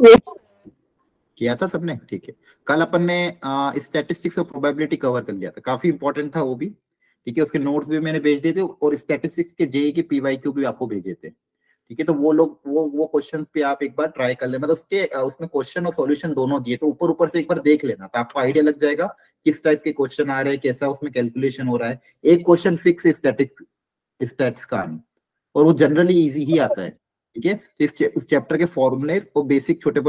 किया था सबने, ठीक है। कल अपन ने स्टैटिस्टिक्स और प्रोबेबिलिटी कवर कर लिया था, काफी इंपॉर्टेंट था वो भी, ठीक है। उसके नोट्स भी मैंने भेज दिए थे और स्टैटिस्टिक्स के जेई के पीवाईक्यू भी आपको भेजे थे, ठीक है। तो वो लोग वो क्वेश्चंस पे आप एक बार ट्राई कर लेना, मतलब उसके उसमें क्वेश्चन और सॉल्यूशन दोनों दिए, तो ऊपर ऊपर से एक बार देख लेना, तो आपको आइडिया लग जाएगा किस टाइप के क्वेश्चन आ रहे हैं, कैसा उसमें कैलकुलेशन हो रहा है। एक क्वेश्चन फिक्स स्टैट्स का आना, और वो जनरली इजी ही आता है, ठीक है। इस चैप्टर के फॉर्मूले और बेसिक छोटे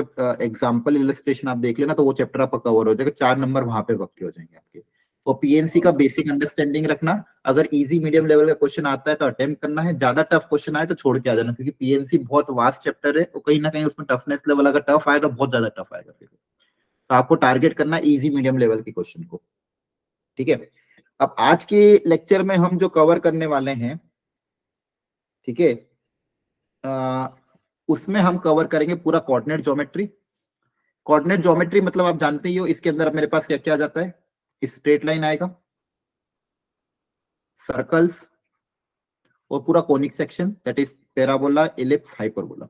एग्जांपल इलस्ट्रेशन आप देख लेना, तो वो चैप्टर आपका कवर हो जाएगा, 4 नंबर वहां पे पक्के हो जाएंगे आपके। और पीएनसी का बेसिक अंडरस्टैंडिंग रखना, अगर इजी मीडियम लेवल का क्वेश्चन आता है तो अटेम्प्ट करना है, ज्यादा टफ क्वेश्चन आए तो छोड़ के आ जाना, क्योंकि पीएनसी बहुत वास्ट चैप्टर है, और कहीं ना कहीं उसमें टफनेस लेवल अगर टफ आएगा तो बहुत ज्यादा टफ आएगा फिर, तो आपको टारगेट करना है इजी मीडियम लेवल के क्वेश्चन को, ठीक है। अब आज के लेक्चर में हम जो कवर करने वाले हैं, ठीक है, उसमें हम कवर करेंगे पूरा कोऑर्डिनेट ज्योमेट्री। कोऑर्डिनेट ज्योमेट्री मतलब आप जानते ही हो, इसके अंदर अब मेरे पास क्या क्या आ जाता है, स्ट्रेट लाइन आएगा, सर्कल्स, और पूरा conic section, that is parabola, ellipse, hyperbola,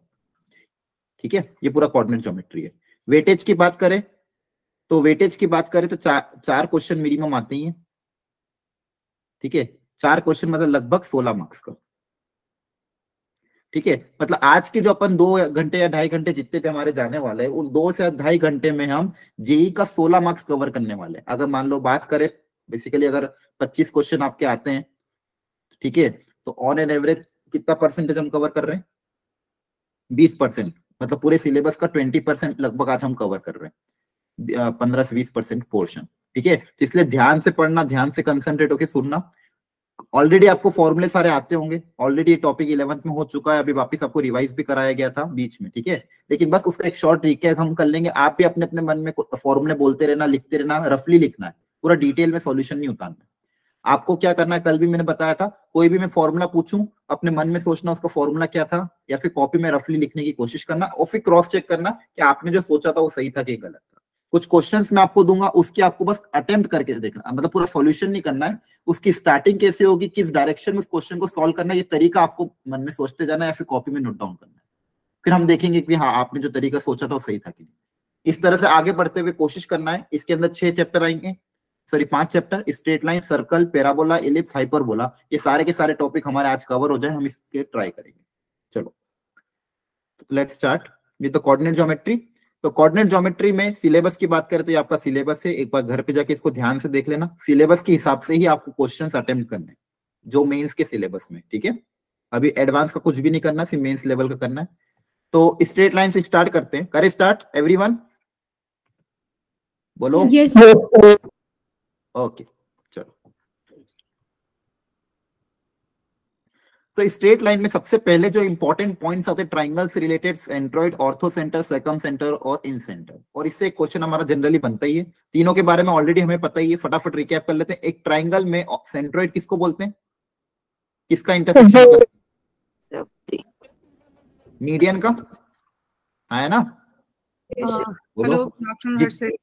ठीक है। ये पूरा कोऑर्डिनेट ज्योमेट्री है। वेटेज की बात करें तो चार क्वेश्चन मिनिमम आते ही हैं, ठीक है। 4 क्वेश्चन मतलब लगभग 16 मार्क्स का, ठीक है। मतलब आज के जो अपन 2 घंटे या 2.5 घंटे जितने पे हमारे जाने वाले हैं, उन 2 से 2.5 घंटे में हम जेई का 16 मार्क्स कवर करने वाले हैं। अगर मान लो बात करें, बेसिकली अगर 25 क्वेश्चन आपके आते हैं, ठीक है, तो ऑन एन एवरेज कितना परसेंटेज हम कवर कर रहे हैं, 20%, मतलब पूरे सिलेबस का 20% लगभग आज हम कवर कर रहे हैं, 15 से 20% पोर्शन, ठीक है। तो इसलिए ध्यान से पढ़ना, ध्यान से कंसंट्रेट होकर सुनना। ऑलरेडी आपको फॉर्मूले सारे आते होंगे, ऑलरेडी ये टॉपिक 11th में हो चुका है, अभी वापस आपको रिवाइज भी कराया गया था बीच में, ठीक है। लेकिन बस उसका एक शॉर्ट रिकैप हम कर लेंगे। आप भी अपने अपने मन में फॉर्मूले बोलते रहना, लिखते रहना, रफली लिखना है, पूरा डिटेल में सॉल्यूशन नहीं उतारना। आपको क्या करना है, कल भी मैंने बताया था, कोई भी मैं फॉर्मूला पूछूं, अपने मन में सोचना उसका फॉर्मूला क्या था, या फिर कॉपी में रफली लिखने की कोशिश करना, और फिर क्रॉस चेक करना कि आपने जो सोचा था वो सही था कि गलत था। कुछ क्वेश्चंस मैं आपको दूंगा, उसकी आपको बस अटेम्प्ट करके देखना, मतलब पूरा सॉल्यूशन नहीं करना है, उसकी स्टार्टिंग कैसे होगी, किस डायरेक्शन में उस क्वेश्चन को सॉल्व करना है, ये तरीका आपको मन में सोचते जाना है या फिर कॉपी में नोट डाउन करना है। फिर हम देखेंगे कि हाँ आपने जो तरीका सोचा था वो सही था कि नहीं। इस तरह से आगे बढ़ते हुए कोशिश करना है। इसके अंदर 6 चैप्टर आएंगे, sorry 5 chapter, straight line, circle, parabola, ellipse, hyperbola, ये सारे के सारे टॉपिक हमारे आज कवर हो जाए, हम इसके ट्राई करेंगे। चलो let's start with the coordinate geometry. तो कोऑर्डिनेट ज्योमेट्री में सिलेबस की बात करें तो ये आपका सिलेबस है, एक बार घर पे जाके इसको ध्यान से देख लेना। सिलेबस के हिसाब से ही आपको क्वेश्चंस अटेम्प्ट करने हैं, जो मेंस के सिलेबस में, ठीक है। अभी एडवांस का कुछ भी नहीं करना, सिर्फ मेंस लेवल का करना है। तो स्ट्रेट लाइन से स्टार्ट करते हैं, करें स्टार्ट एवरीवन, बोलो yes. ओके चलो। तो स्ट्रेट लाइन में सबसे पहले जो इंपॉर्टेंट पॉइंट्स आते हैं, ट्राइंगल से related, centroid, ortho centre, circum centre और इन सेंटर, और इससे एक क्वेश्चन हमारा जनरली बनता ही है। तीनों के बारे में ऑलरेडी हमें पता ही है, फटाफट रिकैप कर लेते हैं। एक ट्राइंगल में सेंट्रोइड किसको बोलते हैं, किसका इंटरसेक्शन, मीडियन का, है ना, बोलो। Hello, good afternoon Harshit.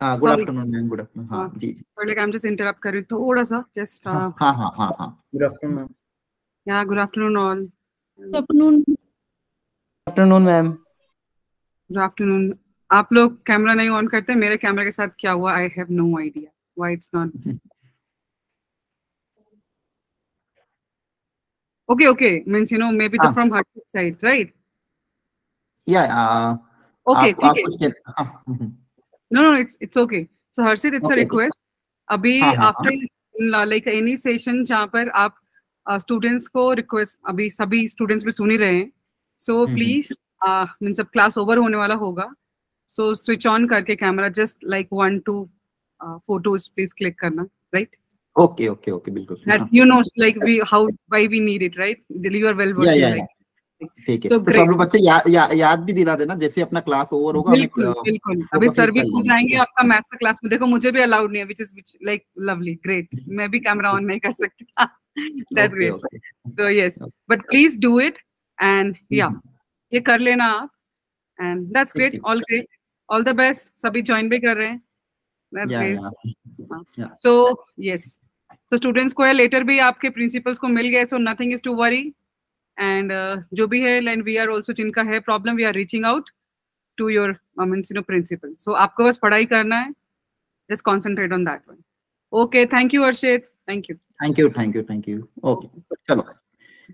हाँ good afternoon ma'am, good afternoon. हाँ जी जी, like I am just interrupt कर रही हूं थोड़ा सा, जस्ट हाँ हाँ हाँ हाँ, गुड आफ्टरनून मैम। या good afternoon all. Good afternoon. Afternoon ma'am. Good afternoon. आप लोग कैमरा नहीं ऑन करते, मेरे कैमरा के साथ क्या हुआ, I have no idea why it's not. Okay means you know maybe the from Harshit side, right? या ओके ठीक है। No no it's okay. So Harshit, it's a request, अभी आफ्टर लाइक एनी सेशन जहाँ पर आप स्टूडेंट्स को request, अभी सभी स्टूडेंट्स भी सुन ही रहे हैं, सो प्लीज मींस अब क्लास ओवर होने वाला होगा, सो स्विच ऑन करके camera just like 1 2 photos please click करना, राइट? ओके बिल्कुल। As you know, like why we need it, right? You are well versed in like. ठीक है, तो सब लोग बच्चे याद भी दिला देना, जैसे अपना क्लास ओवर होगा। बिल्कुल अभी सर भी खुद आएंगे आपका मैथ्स का क्लास में। देखो मुझे भी अलाउड नहीं है, which like lovely, great. मैं भी कैमरा ऑन नहीं कर सकती। That's great. So yes, but please do it and yeah, ये कर लेना आप, and that's great, all great, all the best. सभी ज्वाइन भी कर रहे हैं, that's great. So yes, so students को लेटर भी आपके प्रिंसिपल्स को मिल गए, so nothing is to worry. And जो भी है, and we are also जिनका है problem, we are reaching out. to your principle. So आपको बस पढ़ाई करना है, just concentrate on that one. Okay, thank you Arshit. Thank you. Okay, चलो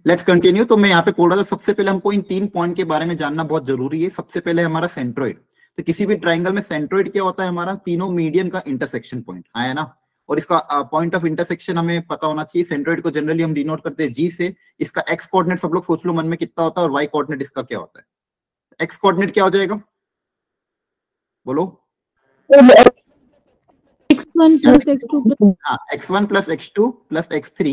लेट्स कंटिन्यू। तो मैं यहाँ पे बोल रहा था सबसे पहले हमको इन 3 पॉइंट के बारे में जानना बहुत जरूरी है। सबसे पहले हमारा सेंट्रोइड। तो किसी भी ट्राइंगल में सेंट्रोइड क्या होता है? हमारा तीनों मीडियन का इंटरसेक्शन पॉइंट है ना, और इसका पॉइंट ऑफ इंटरसेक्शन हमें पता होना चाहिए। सेंट्रोइड को जनरली हम डिनोट करते हैं जी से। इसका एक्स कोऑर्डिनेट सब लोग सोच लो मन में कितना होता है, और वाई कोऑर्डिनेट इसका क्या होता है? एक्स कोऑर्डिनेट क्या हो जाएगा, बोलो? x1 plus x2 plus x3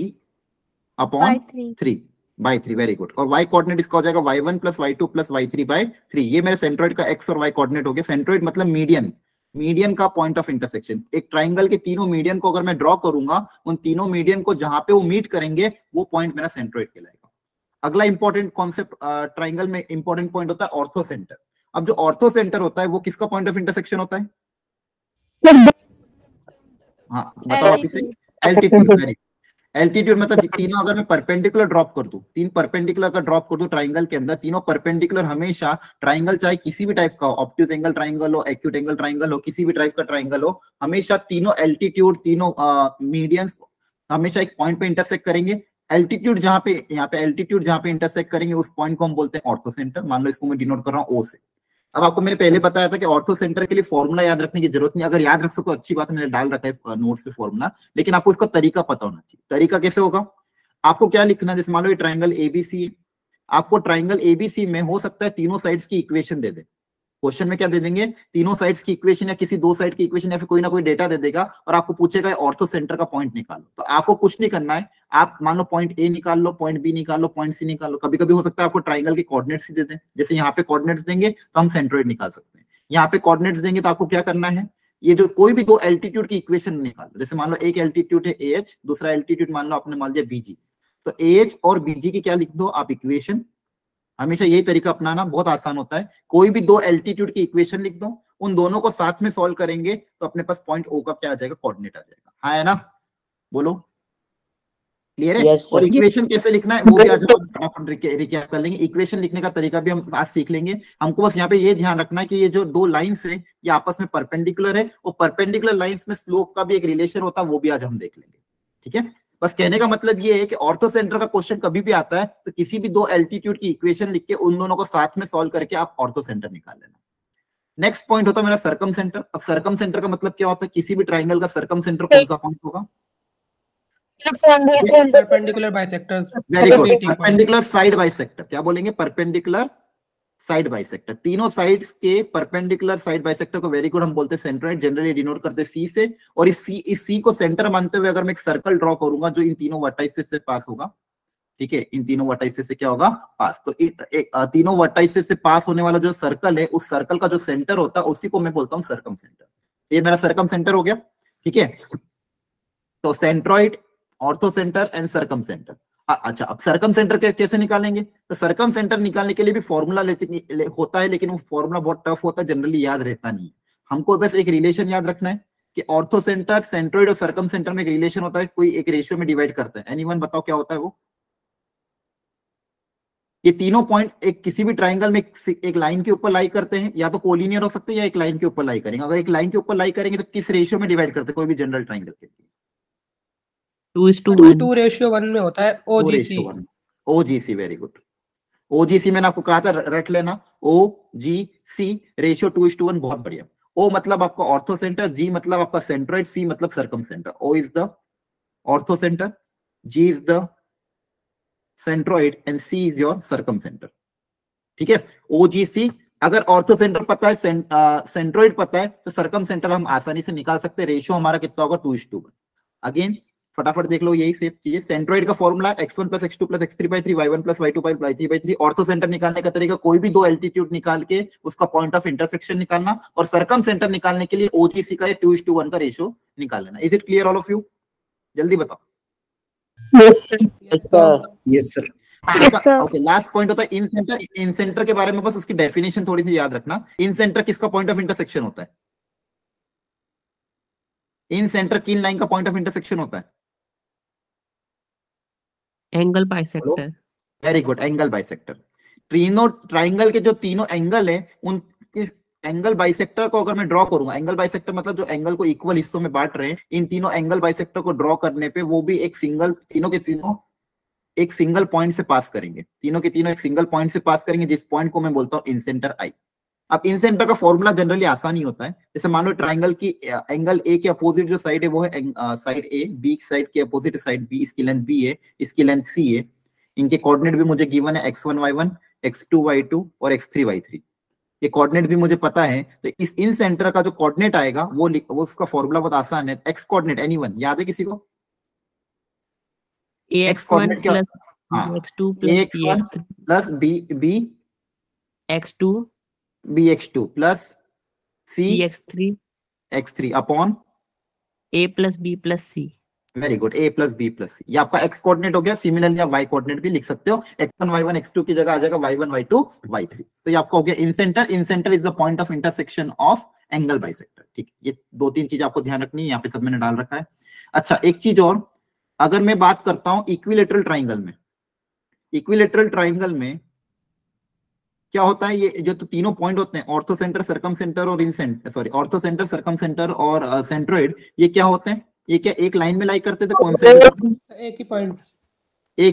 upon 3 by 3। Very good. और y कोऑर्डिनेट इसका हो जाएगा y1 plus y2 plus y3 by 3। ये मेरे सेंट्रोइड का x और y कोऑर्डिनेट हो गया। सेंट्रोइड मतलब मीडियन, मीडियन का पॉइंट ऑफ इंटरसेक्शन। एक ट्राइंगल के तीनों मीडियन को अगर मैं ड्रॉ करूंगा, उन तीनों मीडियन को जहां पे वो मीट करेंगे वो पॉइंट मेरा सेंट्रोइड कहलाएगा। अगला इंपॉर्टेंट कॉन्सेप्ट ट्राइंगल में इंपॉर्टेंट पॉइंट होता है ऑर्थो सेंटर। अब जो ऑर्थो सेंटर होता है वो किसका पॉइंट ऑफ इंटरसेक्शन होता है? हाँ बताओ आप इसे। एल्टीट्यूड। एल्टीट्यूड मतलब तीनों अगर मैं परपेंडिकुलर ड्रॉप कर दूं, 3 परपेंडिकुलर का ड्रॉप कर दूं ट्राइंगल के अंदर, तीनों परपेंडिकुलर हमेशा ट्राइंगल चाहे किसी भी टाइप का हो, ऑब्ट्यूज एंगल ट्राइंगल हो, एक्यूट एंगल ट्राइंगल हो, किसी भी टाइप का ट्राइंगल हो, हमेशा तीनों एल्टीट्यूड, तीनों मीडियंस हमेशा एक पॉइंट पे इंटरसेक्ट करेंगे। एल्टीट्यूड जहां पे, यहाँ पे एल्टीट्यूड जहां पे इंटरसेक्ट करेंगे उस पॉइंट को हम बोलते हैं ऑर्थो सेंटर। मान लो इसको मैं डिनोट कर रहा हूँ ओ से। अब आपको मैंने पहले बताया था कि ऑर्थो सेंटर के लिए फॉर्मूला याद रखने की जरूरत नहीं। अगर याद रख सको अच्छी बात, मैंने डाल रखा है नोट्स पे फॉर्मूला, लेकिन आपको इसका तरीका पता होना चाहिए। तरीका कैसे होगा? आपको क्या लिखना है? जैसे मान लो ये ट्राइंगल एबीसी है, आपको ट्राइंगल एबीसी में हो सकता है तीनों साइड्स की इक्वेशन दे दे। क्वेश्चन में क्या दे देंगे? तीनों साइड्स की इक्वेशन या किसी 2 साइड की इक्वेशन या फिर कोई ना कोई डेटा दे देगा और आपको पूछेगा ऑर्थो सेंटर का पॉइंट निकालो। तो आपको कुछ नहीं करना है, आप मान लो पॉइंट ए निकाल लो, पॉइंट बी निकाल लो, पॉइंट सी निकाल लो। कभी कभी हो सकता है आपको ट्राइंगल के कोऑर्डिनेट्स ही दे दें। जैसे यहाँ पे कोऑर्डिनेट्स देंगे तो हम सेंट्रोइड निकाल सकते हैं। यहाँ पे कोऑर्डिनेट्स देंगे तो आपको क्या करना है? ये जो कोई भी 2 एल्टीट्यूड की इक्वेशन निकालो। जैसे मान लो एक एल्टीट्यूड है AH, दूसरा एल्टीट्यूड मान लो आपने मान लिया BG, तो AH और BG की क्या लिख दो आप? इक्वेशन। हमेशा यही तरीका अपनाना, बहुत आसान होता है। कोई भी 2 एल्टीट्यूड की इक्वेशन लिख दो, उन दोनों को साथ में सॉल्व करेंगे तो अपने पास पॉइंट O का क्या आ जाएगा? कोऑर्डिनेट आ जाएगा। हाँ है ना, बोलो क्लियर है? Yes, और इक्वेशन कैसे लिखना है वो भी आज हम फटाफट रिकैप कर लेंगे। इक्वेशन लिखने का तरीका भी हम आज सीख लेंगे। हमको बस यहाँ पे ये ध्यान रखना है कि ये जो 2 लाइंस है ये आपस में परपेंडिकुलर है, और परपेंडिकुलर लाइंस में स्लोप का भी एक रिलेशन होता है, वो भी आज हम देख लेंगे। ठीक है, बस कहने का मतलब ये है कि ऑर्थो सेंटर का क्वेश्चन कभी भी आता है तो किसी भी 2 एल्टीट्यूड की इक्वेशन लिख के उन दोनों को साथ में सॉल्व करके आप ऑर्थो सेंटर निकाल लेना। नेक्स्ट पॉइंट होता है मेरा सर्कम सेंटर। अब सर्कम सेंटर का मतलब क्या होता है? किसी भी ट्राइंगल का सर्कम सेंटर कौन सा पॉइंट होगा? Perpendicular bisectors. Very good, perpendicular side bisector. क्या बोलेंगे? Perpendicular side bisector. तीनों साइड्स के परपेंडिकुलर साइड बाइसेक्टर को वेरी गुड हम बोलते हैं सेंट्रोइड। जनरली डिनोट करते हैं सी से। और इस सी को सेंटर मानते हुए अगर मैं एक सर्कल ड्रॉ करूंगा जो इन तीनों वर्टाइसेस से पास होगा, ठीक है, इन तीनों वर्टाइसेस से क्या होगा? पास। तो तीनों वर्टाइसेस से पास होने वाला जो सर्कल है, उस सर्कल का जो सेंटर होता है उसी को मैं बोलता हूँ सर्कम सेंटर। ये मेरा सर्कम सेंटर हो गया। ठीक है, तो centroid, ortho centre and circum centre. अच्छा, अब सर्कम सेंटर कैसे निकालेंगे? तो सर्कम सेंटर निकालने के लिए भी फॉर्मूला होता है, लेकिन वो फॉर्मूला बहुत टफ होता है, जनरली याद रहता नहीं है। हमको बस एक रिलेशन याद रखना है कि ऑर्थो सेंटर, सेंट्रोइड और सर्कम सेंटर में एक रिलेशन होता है, कोई एक रेशियो में डिवाइड करते हैं। एनीवन बताओ क्या होता है वो? ये तीनों पॉइंट एक किसी भी ट्राइंगल में एक लाइन के ऊपर लाई करते हैं, या तो कोलिनियर हो सकते हैं या एक लाइन के ऊपर लाई करेंगे। अगर एक लाइन के ऊपर लाई करेंगे तो किस रेशियो में डिवाइड करते हैं कोई भी जनरल ट्राइंगल के लिए? 2:1 में होता है OGC। OGC, very good. OGC मैंने आपको कहा था रट लेना। OGC रेशियो 2:1, बहुत बढ़िया। O मतलब आपका ऑर्थो सेंटर, G मतलब आपका सेंट्रोइड, C मतलब circum centre. O is the ortho centre, G is the centroid and C is your circum centre. ठीक है, OGC। अगर ऑर्थो सेंटर पता है, सेंट्रोइड पता है, तो सर्कम सेंटर हम आसानी से निकाल सकते हैं। रेशियो हमारा कितना होगा? 2:1। अगेन फटाफट देख लो, यही सेम चीज। सेंट्रोइड का formula x1 + x2 + x3/3 y1 + y2 / 3/3। Ortho centre निकालने का तरीका कोई भी 2 एल्टीट्यूड निकाल के उसका पॉइंट ऑफ इंटरसेक्शन निकालना, और सर्कम सेंटर निकालने के लिए OGC का 2:1 का रेशियो निकाल लेना। Is it clear all of you? जल्दी बताओ। Yes sir. Okay, last point होता है इन सेंटर। इन सेंटर के बारे में बस उसकी डेफिनेशन थोड़ी सी याद रखना। इन सेंटर किसका पॉइंट ऑफ इंटरसेक्शन होता है? इन सेंटर किन लाइन का पॉइंट ऑफ इंटरसेक्शन होता है? Angle bisector. Very good, angle bisector. तीनों ट्राइंगल के जो तीनों एंगल है, उन एंगल बाइसेक्टर को अगर मैं ड्रॉ करूंगा, एंगल बाइसेक्टर मतलब जो एंगल को इक्वल हिस्सों में बांट रहे हैं, इन तीनों एंगल बाइसेक्टर को ड्रॉ करने पे वो भी एक सिंगल, तीनों के तीनों एक सिंगल पॉइंट से पास करेंगे, तीनों के तीनों एक सिंगल पॉइंट से पास करेंगे, जिस पॉइंट को मैं बोलता हूं इंसेंटर आई। अब इंसेंटर का फॉर्मूला जनरली आसान ही होता है। जैसे मान लो ट्राइंगल की एंगल ए के अपोजिट जो साइड है वो है साइड ए, बी साइड के अपोजिट साइड बी, इसकी लेंथ बी है, इसकी लेंथ सी है, इनके कोऑर्डिनेट भी मुझे गिवन है x1 y1, x2 y2 और x3 y3, ये कोऑर्डिनेट भी मुझे पता है। तो इस इन सेंटर का जो कोऑर्डिनेट आएगा वो उसका फॉर्मूला बहुत आसान है, एक्स कोऑर्डिनेट एनीवन याद है किसी को? एक्स कोऑर्डिनेट क्या? हाँ, x2 ax1 plus b x2 bx2 plus c x3 upon a plus b plus c। Very good, a plus B plus C, ये आपका एक्स कोऑर्डिनेट हो गया। सिमिलरली आप वाई कोऑर्डिनेट भी लिख सकते हो, x1 y1 x2 की जगह आ जाएगा y1 y2 y3। तो ये आपका हो गया incentre. Incentre is the point of intersection of angle bisector. ठीक, ये दो तीन चीज आपको ध्यान रखनी है, यहाँ पे सब मैंने डाल रखा है। अच्छा, एक चीज और, अगर मैं बात करता हूं इक्विलेटरल ट्राइंगल में, इक्विलेटरल ट्राइंगल में क्या होता है, ये जो तो तीनों पॉइंट होते हैं ऑर्थो सेंटर, सर्कम सेंटर और incentre, sorry ortho centre, circum centre और सेंट्रोइड, ये क्या होते हैं? ये क्या एक लाइन में लाई करते थे? कौन से? एक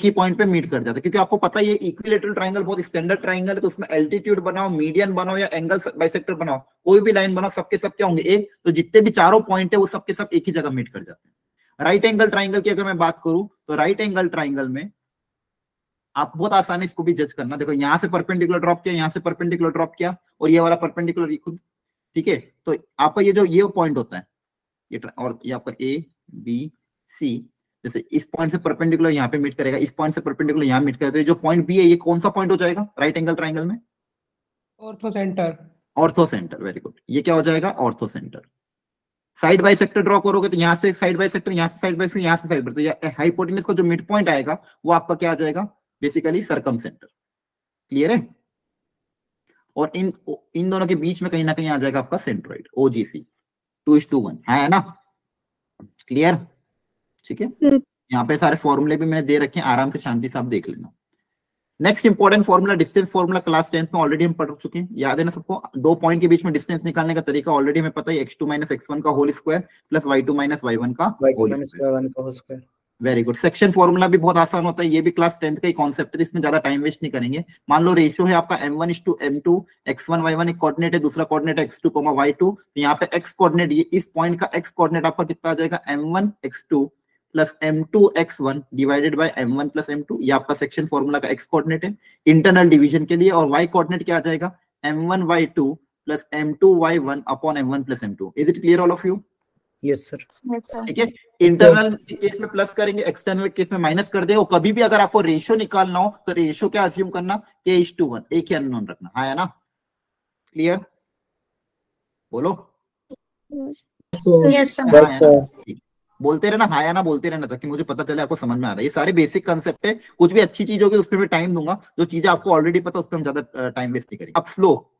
ही पॉइंट पे मीट कर जाते, क्योंकि आपको पता है ये इक्विलेटरल ट्राइंगल बहुत स्टैंडर्ड ट्राइंगल है, तो उसमें एल्टीट्यूड बनाओ, मीडियन बनाओ या एंगल बाइसेक्टर बनाओ, कोई भी लाइन बनाओ, सबके सब क्या होंगे एक, तो जितने भी चारों पॉइंट है वो सबके सब एक ही जगह मीट कर जाते हैं। राइट एंगल ट्राइंगल की अगर मैं बात करूं तो राइट एंगल ट्राइंगल में आप बहुत आसानी इसको भी जज करना। देखो यहां से परपेंडिकुलर ड्रॉप किया, यहां से परपेंडिकुलर ड्रॉप किया और ये वाला परपेंडिकुलर खुद, ठीक है। तो आपका ये जो ये पॉइंट होता है ये, और ये आपका ए बी सी, जैसे इस पॉइंट से परपेंडिकुलर यहाँ पे मीट करेगा, इस पॉइंट से परपेंडिकुलर यहाँ मीट करेगा, तो ये जो पॉइंट बी है ये कौन सा पॉइंट हो जाएगा राइट एंगल ट्राइंगल में? Ortho centre. Ortho centre, very good, ये क्या हो जाएगा? Ortho centre. Side by sector draw करोगे तो यहाँ से साइड बाई सेक्टर, यहाँ से साइड बाई सेक्टर, यहाँ से साइड बाई, तो ये हाइपोटेनस का जो मिड पॉइंट आएगा वो आपका क्या आ जाएगा? Basically circum centre. क्लियर है? और इन दोनों के बीच में कहीं ना कहीं आ जाएगा आपका सेंट्रोइड, ओजीसी 2:1 है ना? क्लियर? ठीक है, यहाँ पे सारे फॉर्मूले भी मैंने दे रखे हैं, आराम से शांति से आप देख लेना। Next important formula distance formula, class 10th में ऑलरेडी हम पढ़ चुके हैं, याद है ना सबको? दो पॉइंट के बीच में डिस्टेंस निकालने का तरीका ऑलरेडी हमें पता है, x2 - x1 का whole square plus y2 - y1 का whole square. Very good. Section formula भी बहुत आसान होता है, ये भी क्लास 10th का ही कॉन्सेप्ट है, इसमें ज्यादा टाइम वेस्ट नहीं करेंगे। मान लो रेशियो है आपका m1:m2, x1 y1 एक कोऑर्डिनेट है, दूसरा कोऑर्डिनेट है x2, y2, तो यहाँ पे x कोऑर्डिनेट, ये इस पॉइंट का x कोऑर्डिनेट आपका कितना आ जाएगा? m1 x2 plus m2 x1 divided by m1 plus m2, ये आपका सेक्शन फॉर्मूला का x कोऑर्डिनेट है इंटरनल डिवीजन के लिए। और y कोऑर्डिनेट क्या आ जाएगा? m1 y2 plus m2 y1 upon m1 plus m2। Is it clear all of you? Yes sir. ठीक है, इंटरनल केस में प्लस करेंगे, एक्सटर्नल केस में माइनस कर देंगे। और कभी भी अगर आपको रेशियो निकालना हो तो रेशियो क्या अज्यूम करना? k:1, एक ही अननोन रखना, है ना? क्लियर? बोलो यस बोलते रहना, हाँ या ना बोलते रहना, ताकि मुझे पता चले आपको समझ में आ रहा है। ये सारे बेसिक कंसेप्ट है, कुछ भी अच्छी चीज होगी उस पर मैं टाइम दूंगा, जो चीजें आपको ऑलरेडी पता उस पर हम ज्यादा टाइम वेस्ट नहीं करेंगे। अब स्लोप,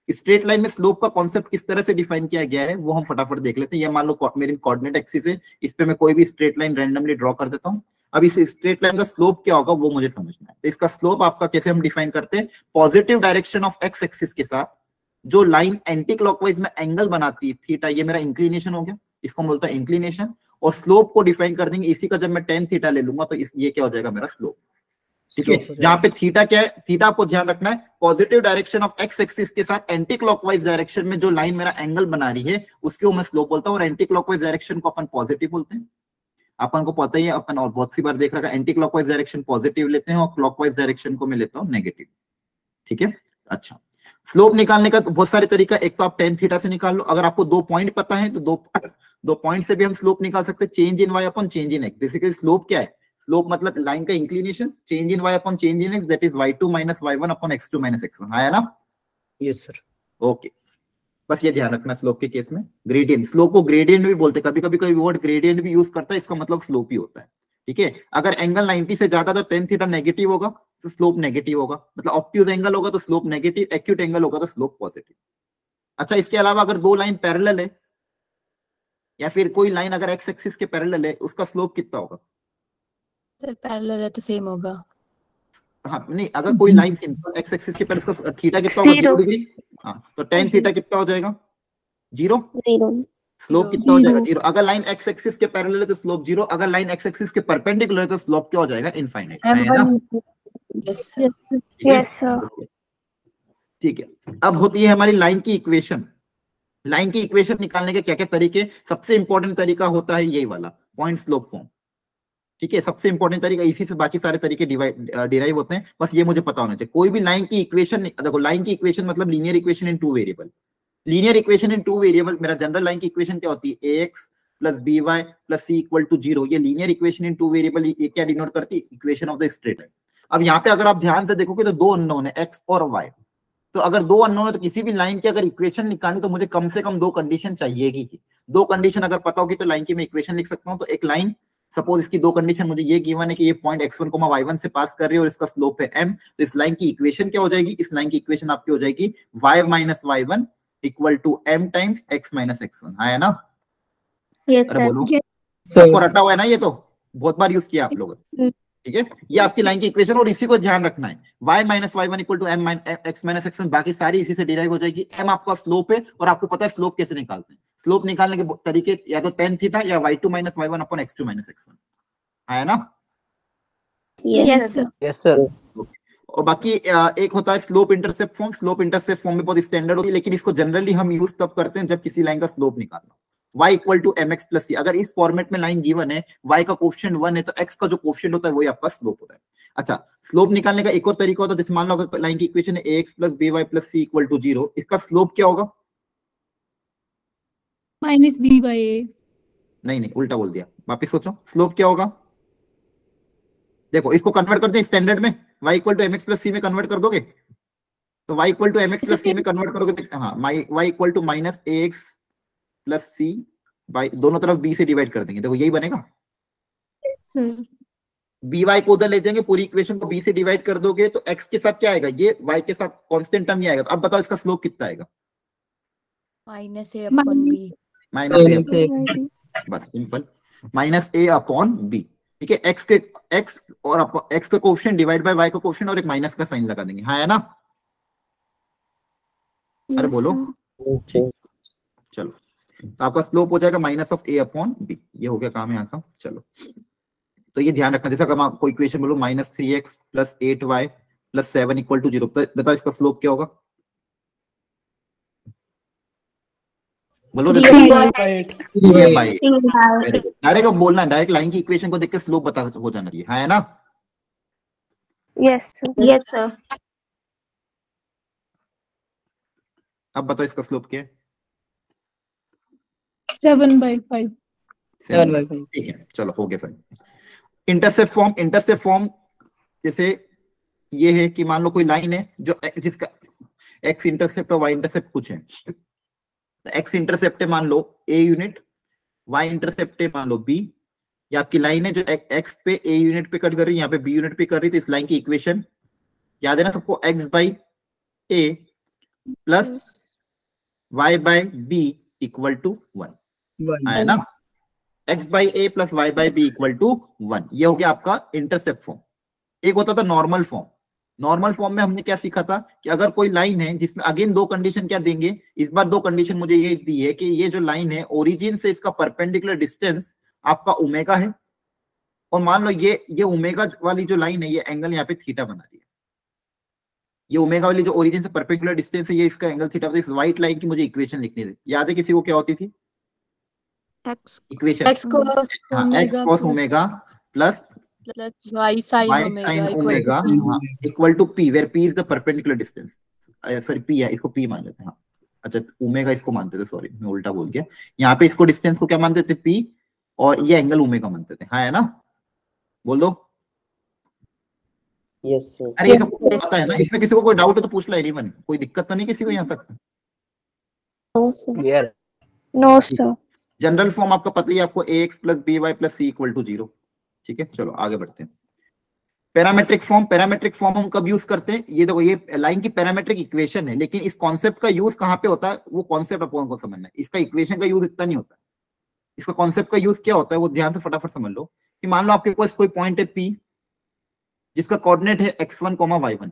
स्ट्रेट लाइन में स्लोप का कॉन्सेप्ट किस तरह से डिफाइन किया गया है वो हम फटाफट देख लेते हैं। ये मान लो मेरी कोऑर्डिनेट एक्सिस है, इस पे मैं कोई भी स्ट्रेट लाइन रैंडमली ड्रॉ कर देता हूँ। अब इस स्ट्रेट लाइन का स्लोप क्या होगा वो मुझे समझना है। तो इसका स्लोप आपका कैसे हम डिफाइन करते हैं? Positive direction of x axis के साथ जो लाइन एंटी क्लॉकवाइज में एंगल बनाती है थीटा, ये मेरा इंक्लिनेशन हो गया, इसको हम बोलते हैं इंक्लिनेशन। और स्लोप को डिफाइन कर देंगे, इसी का जब मैं tan थीटा ले लूंगा तो ये क्या हो जाएगा? मेरा स्लोप। ठीक है, जहां पे थीटा क्या है? थीटा आपको ध्यान रखना है, positive direction of x axis के साथ एंटी क्लॉकवाइज डायरेक्शन में जो लाइन मेरा एंगल बना रही है उसको मैं स्लोप बोलता हूं। और एंटी क्लॉकवाइज डायरेक्शन को अपन पॉजिटिव बोलते हैं। अपन को पता ही है, अपन और बहुत सी बार देख रखा है, एंटी क्लॉकवाइज डायरेक्शन पॉजिटिव लेते हैं और क्लॉकवाइज डायरेक्शन को मैं लेता हूं नेगेटिव। ठीक है, अच्छा। स्लोप निकालने का बहुत सारे तरीका, एक तो आप tan थीटा से निकाल लो, अगर आपको दो पॉइंट पता है तो दो पॉइंट से भी हम स्लोप निकाल सकते हैं, change in y upon change in x। Basically slope क्या है? स्लोप मतलब लाइन का inclination, change in y upon change in x, that is y2 - y1 upon x2 - x1, है ना? Yes sir. ओके, बस ये ध्यान रखना स्लोप के केस में। ग्रेडियंट, स्लोप को ग्रेडियंट भी बोलते हैं, कभी कभी कोई वर्ड ग्रेडियंट भी यूज करता है, इसका मतलब स्लोप ही होता है। ठीक है, अगर एंगल 90 से ज्यादा तो tan थीटा नेगेटिव होगा तो स्लोप नेगेटिव होगा, मतलब ऑब्ट्यूज एंगल होगा तो स्लोप नेगेटिव, एक्यूट एंगल होगा तो स्लोप पॉजिटिव। अच्छा, इसके अलावा अगर दो लाइन पैरेलल है या फिर कोई लाइन अगर एक्स एक्सिस के पैरेलल है, उसका स्लोप कितना होगा? सर पैरेलल है तो सेम होगा। हाँ नहीं, अगर कोई लाइन सिंपल एक्स एक्सिस के पर इसका थीटा कितना होगा, 0 डिग्री। हाँ, तो tan थीटा कितना हो जाएगा, 0। स्लोप कितना हो जाएगा, 0। अगर लाइन एक्स एक्सिस के पैरेलल है तो स्लोप 0, अगर लाइन एक्स एक्सिस के परपेंडिकुलर है तो स्लोप क्या हो जाएगा, इनफाइनाइट, है ना। ठीक है, अब होती है हमारी लाइन की इक्वेशन। लाइन की इक्वेशन निकालने के क्या क्या तरीके, सबसे इंपॉर्टेंट तरीका होता है यही वाला पॉइंट स्लोप फॉर्म। ठीक है, सबसे इंपॉर्टेंट तरीका, इसी से बाकी सारे तरीके डिराइव होते हैं, बस ये मुझे पता होना चाहिए। कोई भी लाइन की इक्वेशन, देखो लाइन की इक्वेशन मतलब linear equation in 2 variable. Linear equation in 2 variable, मेरा जनरल लाइन की इक्वेशन क्या होती है, ax plus by plus c equal to 0। ये लीनियर इक्वेशन इन 2 वेरिएबल, ये क्या डिनोट करती है, equation of the straight line. अब यहाँ पे अगर आप ध्यान से देखोगे तो 2 अननोन है, x और y। तो अगर 2 अननोन है तो किसी भी लाइन की अगर इक्वेशन निकालनी तो मुझे कम से कम 2 कंडीशन चाहिएगी। 2 कंडीशन अगर पता होगी तो लाइन की मैं इक्वेशन लिख सकता हूँ। तो एक लाइन, सपोज इसकी 2 कंडीशन मुझे ये गिवन है कि ये पॉइंट x1, y1 से पास कर रही है और इसका स्लोप है m। तो इस लाइन की इक्वेशन क्या हो जाएगी, इस लाइन की इक्वेशन आपकी हो जाएगी y minus y1 equal to m times x minus x1, है ना। यस अरे बोलो, सर। आपको रटा हुआ है ना, ये तो बहुत बार यूज किया आप लोग। ठीक है, ये आपकी लाइन की इक्वेशन, और इसी को ध्यान रखना है, y minus y1 equal to m x minus x1, बाकी सारी इसी से डिराइव हो जाएगी। m आपका स्लोप है, और आपको पता है स्लोप कैसे निकालते हैं। स्लोप निकालने के तरीके या तो tan थीटा या y2 minus y1 upon x2 minus x1, है ना। Yes sir. Yes sir. और बाकी एक होता है slope intercept form. Slope intercept form में बहुत स्टैंडर्ड होती है, लेकिन इसको जनरली हम यूज तब करते हैं जब किसी लाइन का स्लोप निकालना, y equal to mx plus c। अगर इस फॉर्मेट में लाइन गिवन है, y का कोफिशिएंट 1 है, तो x का जो कोफिशिएंट होता है वही आपका स्लोप होता है। अच्छा, स्लोप निकालने का एक और तरीका होता है, जैसे मान लो अगर लाइन की इक्वेशन है ax plus by plus c equal to 0, इसका स्लोप क्या होगा, माइनस बी बाई ए। नहीं उल्टा बोल दिया, वापिस सोचो, स्लोप क्या होगा। देखो इसको कन्वर्ट करते हैं स्टैंडर्ड में, y equal to mx plus c में कन्वर्ट कर दोगे, तो y equal to mx plus c में कन्वर्ट करोगे तो हाँ, y equal to minus ax plus c by, दोनों तरफ b से डिवाइड कर देंगे, देखो यही बनेगा। by को उधर ले जाएंगे, पूरी इक्वेशन को b से डिवाइड कर दोगे तो x के साथ क्या आएगा, ये y के साथ कांस्टेंट टर्म ही आएगा। तो अब बताओ इसका स्लोप कितना आएगा, minus A upon B. Minus a, बस simple, minus a upon b। ठीक है, x और x का कोफिशिएंट डिवाइड बाय y का कोफिशिएंट और एक माइनस का साइन लगा देंगे, हाँ है ना। अरे बोलो, चलो, तो आपका स्लोप हो जाएगा minus of a upon b। ये हो गया काम यहाँ का। चलो, तो ये ध्यान रखना, जैसा अगर आपको इक्वेशन बोलो minus 3x plus 8y plus 7 equal to 0, बताओ इसका स्लोप क्या होगा, बोलो। डायरेक्ट बोलना है, डायरेक्ट लाइन की इक्वेशन को देख के स्लोप बता हो जाना चाहिए, है ना। Yes sir. अब बताओ इसका स्लोप क्या है, 7/5। ठीक है, चलो हो गया सर। इंटरसेप्ट फॉर्म जैसे ये है कि मान लो कोई लाइन है जो जिसका x इंटरसेप्ट और y इंटरसेप्ट कुछ है, तो x इंटरसेप्ट है मान लो a यूनिट, y इंटरसेप्ट है मान लो b, या आपकी लाइन है जो x पे a यूनिट पे कट कर रही है, यहाँ पे b यूनिट पे कर रही है। तो इस लाइन की इक्वेशन याद है ना सबको, x by a plus y by b equal to 1, है ना। x by a plus y by b equal to 1, ये हो गया आपका इंटरसेप्ट फॉर्म। एक होता था नॉर्मल फॉर्म। नॉर्मल फॉर्म में हमने क्या सीखा था कि अगर कोई लाइन है जिसमें अगेन 2 कंडीशन क्या देंगे, इस बार 2 कंडीशन मुझे ये दी है कि ये जो लाइन है ओरिजिन से इसका परपेंडिकुलर डिस्टेंस आपका ओमेगा है, और मान लो ये ओमेगा वाली जो लाइन है ये एंगल यहाँ पे थीटा बना रही है। ये ओमेगा वाली जो ओरिजिन से परपेंडिकुलर डिस्टेंस है ये इसका एंगल थीटा। इस व्हाइट लाइन की मुझे इक्वेशन लिखनी थी, याद है किसी को क्या होती थी equation, x cos omega plus y sin omega equal to p, where p is the perpendicular distance. Sorry p है, इसको p मान लेते हैं। हाँ अच्छा, ओमेगा इसको मानते थे, सॉरी मैं उल्टा बोल गया। यहाँ पे इसको डिस्टेंस को क्या मानते थे, p, और ये एंगल ओमेगा मानते थे, हाँ है ना। बोल दो यस सर। अरे ये सबको पता है ना, इसमें किसी को कोई डाउट है तो पूछ लो, एनीवन, कोई दिक्कत तो नहीं किसी को यहाँ तक। Clear. No sir. General form आपका पता ही आपको ax plus by plus c equal to 0। ठीक है, चलो आगे बढ़ते हैं। पैरामेट्रिक फॉर्म हम कब यूज करते हैं, ये देखो ये लाइन की पैरामेट्रिक इक्वेशन है, लेकिन इस कॉन्सेप्ट का यूज कहाँ पे होता है, वो कॉन्सेप्ट अपन को समझना है। इसका इक्वेशन का यूज इतना नहीं होता, इसका कॉन्सेप्ट का यूज क्या होता है वो ध्यान से फटाफट समझ लो। कि मान लो आपके पास कोई पॉइंट है P, जिसका कोऑर्डिनेट है x1, y1।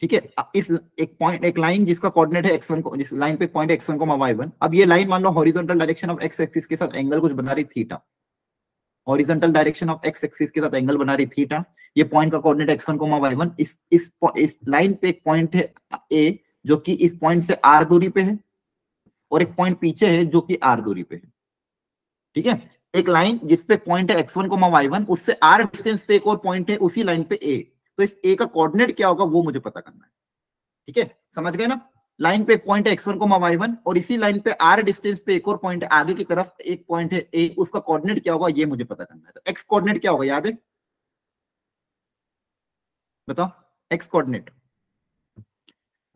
ठीक है, इस एक लाइन जिसका कोऑर्डिनेट है x1 को, जिस लाइन पे पॉइंट है x1, y1। अब ये लाइन मान लो horizontal direction of x axis के साथ एंगल कुछ बना रही theta, horizontal direction of x axis के साथ एंगल बना रही थीटा। ये पॉइंट का कोऑर्डिनेट x1, y1। इस लाइन पे एक पॉइंट है a जो कि इस पॉइंट से r दूरी पे है, और एक पॉइंट पीछे है जो कि r दूरी पे है। ठीक है, एक लाइन जिसपे पॉइंट है x1, y1, उससे r डिस्टेंस पे एक और पॉइंट है उसी लाइन पे a। तो इस a का कोऑर्डिनेट क्या होगा वो मुझे पता करना है। ठीक है, समझ गए ना? लाइन पे एक पॉइंट है x1, y1, और इसी लाइन पे r डिस्टेंस पे एक और पॉइंट है आगे की तरफ, एक पॉइंट है a, उसका कोऑर्डिनेट क्या होगा ये मुझे पता करना है। तो x कोऑर्डिनेट क्या होगा याद है? बताओ x कोऑर्डिनेट।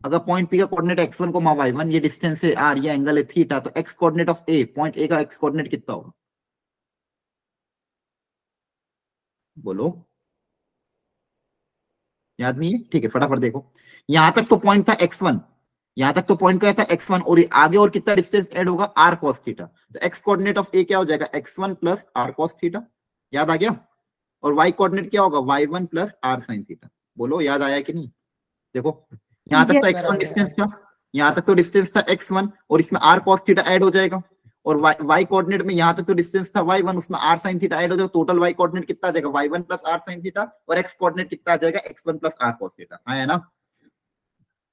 अगर पॉइंट p का कोऑर्डिनेट x1, y1, ये डिस्टेंस है r, ये एंगल है थीटा, तो x coordinate of a, point a का x कोऑर्डिनेट कितना होगा? बोलो, याद नहीं है? ठीक है, फटाफट देखो। यहां तक तो पॉइंट था x1, यहां तक तो पॉइंट क्या था x1, और आगे और कितना डिस्टेंस ऐड होगा? r cos theta. तो x कोऑर्डिनेट ऑफ a क्या हो जाएगा? x1 plus r cos theta. याद आ गया? और y कोऑर्डिनेट क्या होगा? y1 plus r sin theta. बोलो, याद आया कि नहीं? देखो, यहां तक तो x1 डिस्टेंस था, यहां तक तो डिस्टेंस था x1, और इसमें r cos थीटा ऐड हो जाएगा। और y कोऑर्डिनेट में यहां तक तो डिस्टेंस था y1, उसमें r sin थीटा ऐड हो जाएगा। टोटल y कोऑर्डिनेट कितना आ जाएगा? y1 plus r sin theta. और x कोऑर्डिनेट कितना आ जाएगा? x1 plus r cos theta. आया ना?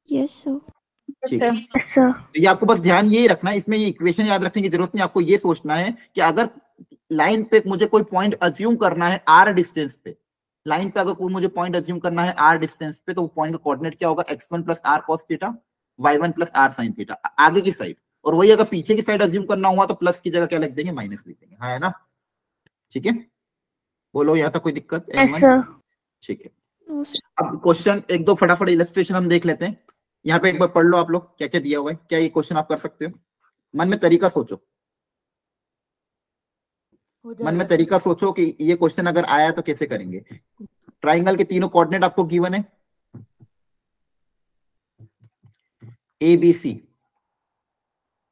Yes, sir. ठीक है, Yes, sir. ये आपको बस ध्यान ये रखना है, इसमें ये इक्वेशन याद रखने की जरूरत नहीं। आपको ये सोचना है कि अगर लाइन पे मुझे कोई पॉइंट अज्यूम करना है r डिस्टेंस पे, लाइन पे अगर कोई मुझे पॉइंट अज्यूम करना है r डिस्टेंस पे, तो वो पॉइंट का कोऑर्डिनेट क्या होगा? x1 plus r cos theta, y1 plus r sin theta, आगे की साइड। और वही अगर पीछे की साइड अज्यूम करना हुआ तो प्लस की जगह क्या लिख देंगे? माइनस लिख देंगे। हाँ, है ना? ठीक है, बोलो, यहाँ तक कोई दिक्कत? Yes, sir. ठीक है, No, sir. अब क्वेश्चन एक दो फटाफट इलस्ट्रेशन हम देख लेते हैं। यहाँ पे एक बार पढ़ लो आप लोग क्या क्या दिया हुआ है। क्या ये क्वेश्चन आप कर सकते हो? मन में तरीका सोचो, मन में तरीका सोचो कि ये क्वेश्चन अगर आया तो कैसे करेंगे। ट्राइंगल के तीनों कोऑर्डिनेट आपको गिवन है, ए बी सी।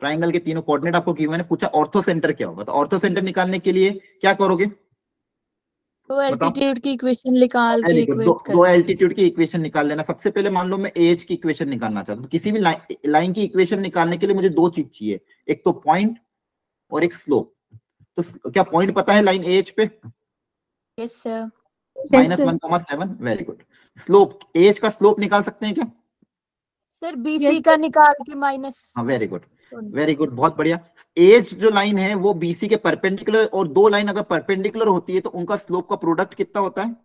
ट्राइंगल के तीनों कोऑर्डिनेट आपको गिवन है। पूछा ऑर्थो सेंटर क्या होगा, तो ऑर्थो सेंटर निकालने के लिए क्या करोगे? तो एल्टीट्यूड की इक्वेशन निकाल के इक्वेट दो एल्टीट्यूड की इक्वेशन निकाल लेना। सबसे पहले मान लो मैं एज की इक्वेशन निकालना चाहता हूँ। किसी भी लाइन की इक्वेशन निकालने के लिए मुझे दो चीज चाहिए, एक तो पॉइंट और एक स्लोप। तो क्या पॉइंट पता है लाइन एज पे? Yes sir. -1,7। Very good. Slope, edge का स्लोप निकाल सकते हैं क्या सर? बीसी का निकाल के माइनस। हाँ, वेरी गुड, वेरी गुड, बहुत बढ़िया। एज जो लाइन है वो बीसी के परपेंडिकुलर, और दो लाइन अगर परपेंडिकुलर होती है तो उनका स्लोप का प्रोडक्ट कितना होता है?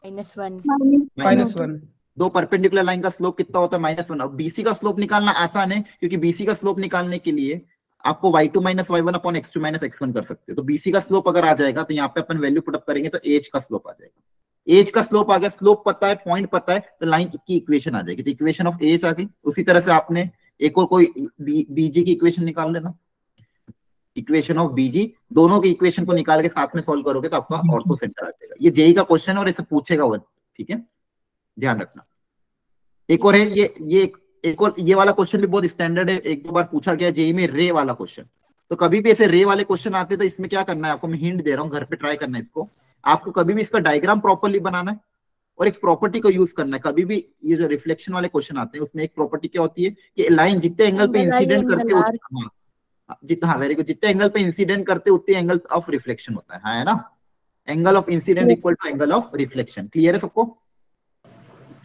-1। दो परपेंडिकुलर लाइन का स्लोप कितना होता है? -1। अब बीसी का स्लोप निकालना आसान है, क्योंकि बीसी का स्लोप निकालने के लिए आपको y2 - y1 upon x2 - x1 कर सकते हो। तो बीसी का स्लोप अगर आ जाएगा तो यहाँ पे अपन वैल्यू पुटअप करेंगे तो एज का स्लोप आ जाएगा। एज का स्लोप आ गया, स्लोप पता है, पॉइंट पता है, तो लाइन की इक्वेशन आ जाएगी। तो इक्वेशन ऑफ एज आ गई। उसी तरह से आपने एक और कोई बीजी की इक्वेशन निकाल लेना, इक्वेशन ऑफ बीजी। दोनों की इक्वेशन को निकाल के साथ में सॉल्व करोगे तो आपका ऑर्थो सेंटर आ जाएगा। ये जेई का क्वेश्चन है और इसे पूछेगा वो, ठीक है, ध्यान रखना। एक और है ये एक और ये वाला क्वेश्चन भी बहुत स्टैंडर्ड है, एक दो बार पूछा गया जेई में, रे वाला क्वेश्चन। तो कभी भी ऐसे रे वाले क्वेश्चन आते हैं तो इसमें क्या करना है, आपको मैं हिंट दे रहा हूँ, घर पे ट्राई करना है इसको। आपको कभी भी इसका डायग्राम प्रॉपर्ली बनाना है और एक प्रॉपर्टी को यूज करना है। कभी भी ये जो रिफ्लेक्शन वाले क्वेश्चन आते हैं उसमें एक प्रॉपर्टी क्या होती है कि लाइन जितने एंगल पे इंसिडेंट करते हैं, जितना, वेरी गुड, जितने एंगल पे इंसिडेंट करते उतने एंगल ऑफ रिफ्लेक्शन होता है। हाँ, है ना? Angle of incident equal to angle of reflection. Clear है सबको?